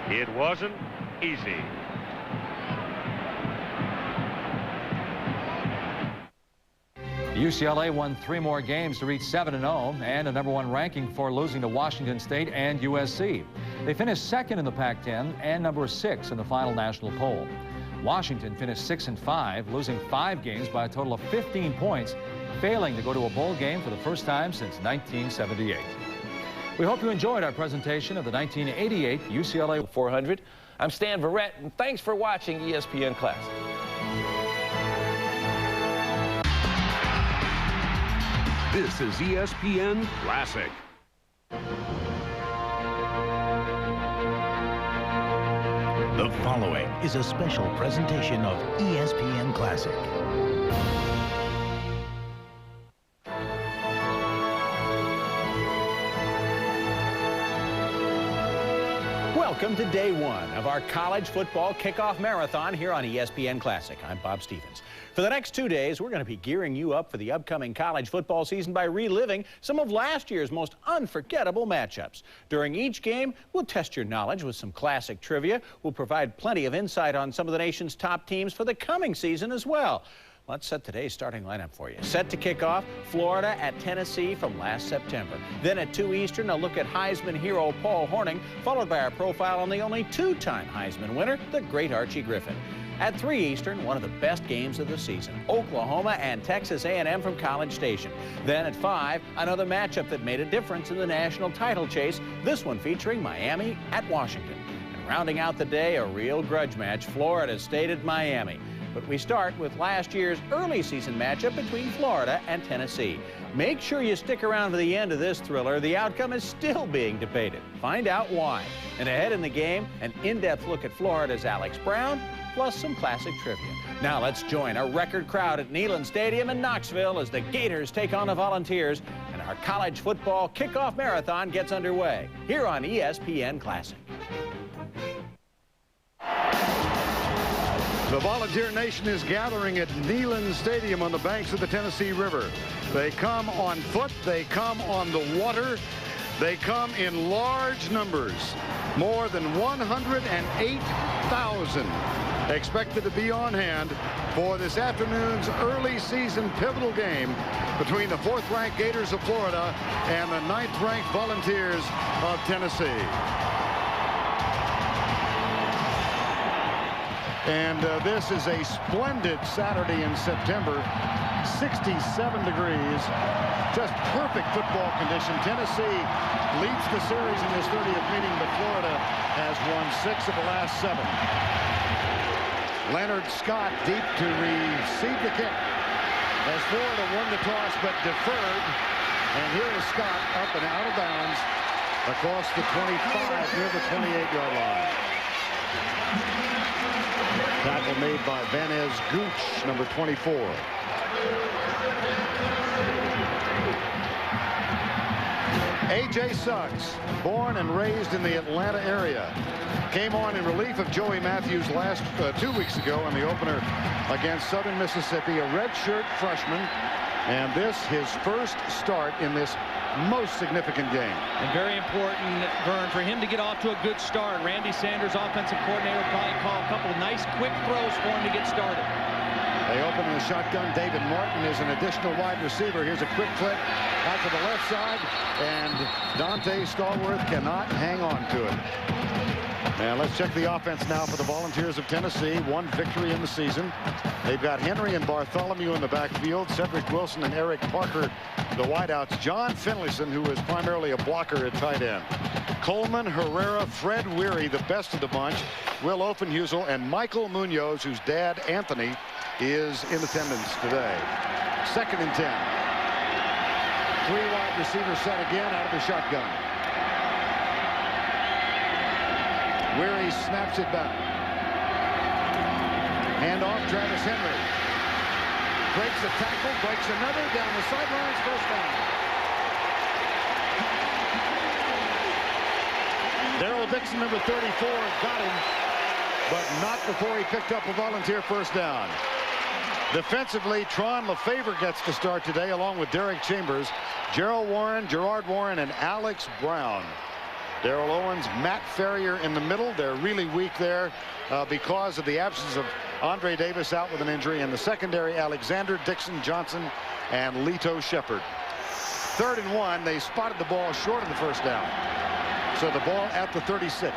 [SPEAKER 2] it wasn't easy.
[SPEAKER 1] UCLA won 3 more games to reach 7-0 and a #1 ranking before losing to Washington State and USC. They finished second in the Pac-10 and number 6 in the final national poll. Washington finished 6-5, losing 5 games by a total of 15 points, failing to go to a bowl game for the first time since 1978. We hope you enjoyed our presentation of the 1988 UCLA
[SPEAKER 5] 400. I'm Stan Verrett, and thanks for watching ESPN Classic.
[SPEAKER 29] This is ESPN Classic.
[SPEAKER 8] The following is a special presentation of ESPN Classic.
[SPEAKER 12] Welcome to day 1 of our college football kickoff marathon here on ESPN Classic. I'm Bob Stevens. For the next 2 days, we're going to be gearing you up for the upcoming college football season by reliving some of last year's most unforgettable matchups. During each game, we'll test your knowledge with some classic trivia. We'll provide plenty of insight on some of the nation's top teams for the coming season as well. Let's set today's starting lineup for you. Set to kick off, Florida at Tennessee from last September. Then at 2 Eastern, a look at Heisman hero Paul Hornung, followed by our profile on the only 2-time Heisman winner, the great Archie Griffin. At 3 Eastern, one of the best games of the season, Oklahoma and Texas A&M from College Station. Then at 5, another matchup that made a difference in the national title chase, this one featuring Miami at Washington. And rounding out the day, a real grudge match, Florida State at Miami. But we start with last year's early season matchup between Florida and Tennessee. Make sure you stick around to the end of this thriller. The outcome is still being debated. Find out why. And ahead in the game, an in-depth look at Florida's Alex Brown, plus some classic trivia. Now let's join a record crowd at Neyland Stadium in Knoxville as the Gators take on the Volunteers and our college football kickoff marathon gets underway here on ESPN Classic.
[SPEAKER 14] The Volunteer Nation is gathering at Neyland Stadium on the banks of the Tennessee River. They come on foot, they come on the water, they come in large numbers. More than 108,000 expected to be on hand for this afternoon's early season pivotal game between the 4th-ranked Gators of Florida and the 9th-ranked Volunteers of Tennessee. And this is a splendid Saturday in September. 67 degrees. Just perfect football condition. Tennessee leads the series in this 30th meeting, but Florida has won 6 of the last 7. Leonard Scott deep to receive the kick as Florida won the toss but deferred. And here is Scott up and out of bounds across the 25 near the 28-yard line. Tackle made by Vanez Gooch, number 24. A.J. Suggs, born and raised in the Atlanta area, came on in relief of Joey Matthews 2 weeks ago in the opener against Southern Mississippi, a redshirt freshman, and this his first start in this most significant game.
[SPEAKER 4] And very important, Vern, for him to get off to a good start. Randy Sanders, offensive coordinator, will probably call a couple of nice quick throws for him to get started.
[SPEAKER 14] They open in the shotgun. David Martin is an additional wide receiver. Here's a quick flip out to the left side, and Dante Stallworth cannot hang on to it. Now let's check the offense now for the Volunteers of Tennessee. 1 victory in the season. They've got Henry and Bartholomew in the backfield, Cedric Wilson and Eric Parker, the wideouts. John Finlayson, who is primarily a blocker at tight end. Coleman, Herrera, Fred Weary, the best of the bunch. Will Offenhusel and Michael Munoz, whose dad, Anthony, is in attendance today. 2nd and 10. 3 wide receivers set again out of the shotgun. Weary snaps it back. Hand off Travis Henry. Breaks a tackle, breaks another, down the sidelines, first down. Darrell Dixon, number 34, got him, but not before he picked up a Volunteer first down. Defensively, Tron Lefevre gets to start today, along with Derek Chambers, Gerald Warren, Gerard Warren, and Alex Brown. Darrell Owens, Matt Ferrier in the middle. They're really weak there because of the absence of Andre Davis out with an injury. In the secondary, Alexander, Dixon, Johnson, and Leto Shepard. 3rd and 1. They spotted the ball short of the first down. So the ball at the 36.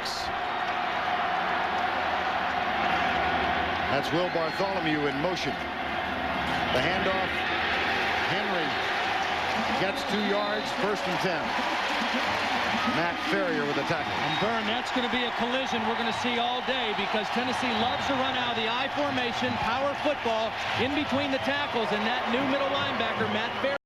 [SPEAKER 14] That's Will Bartholomew in motion. The handoff. Henry gets 2 yards. 1st and 10. Matt Ferrier with a tackle.
[SPEAKER 11] And Byrne, that's going to be a collision we're going to see all day, because Tennessee loves to run out of the I formation, power football in between the tackles, and that new middle linebacker, Matt Ferrier.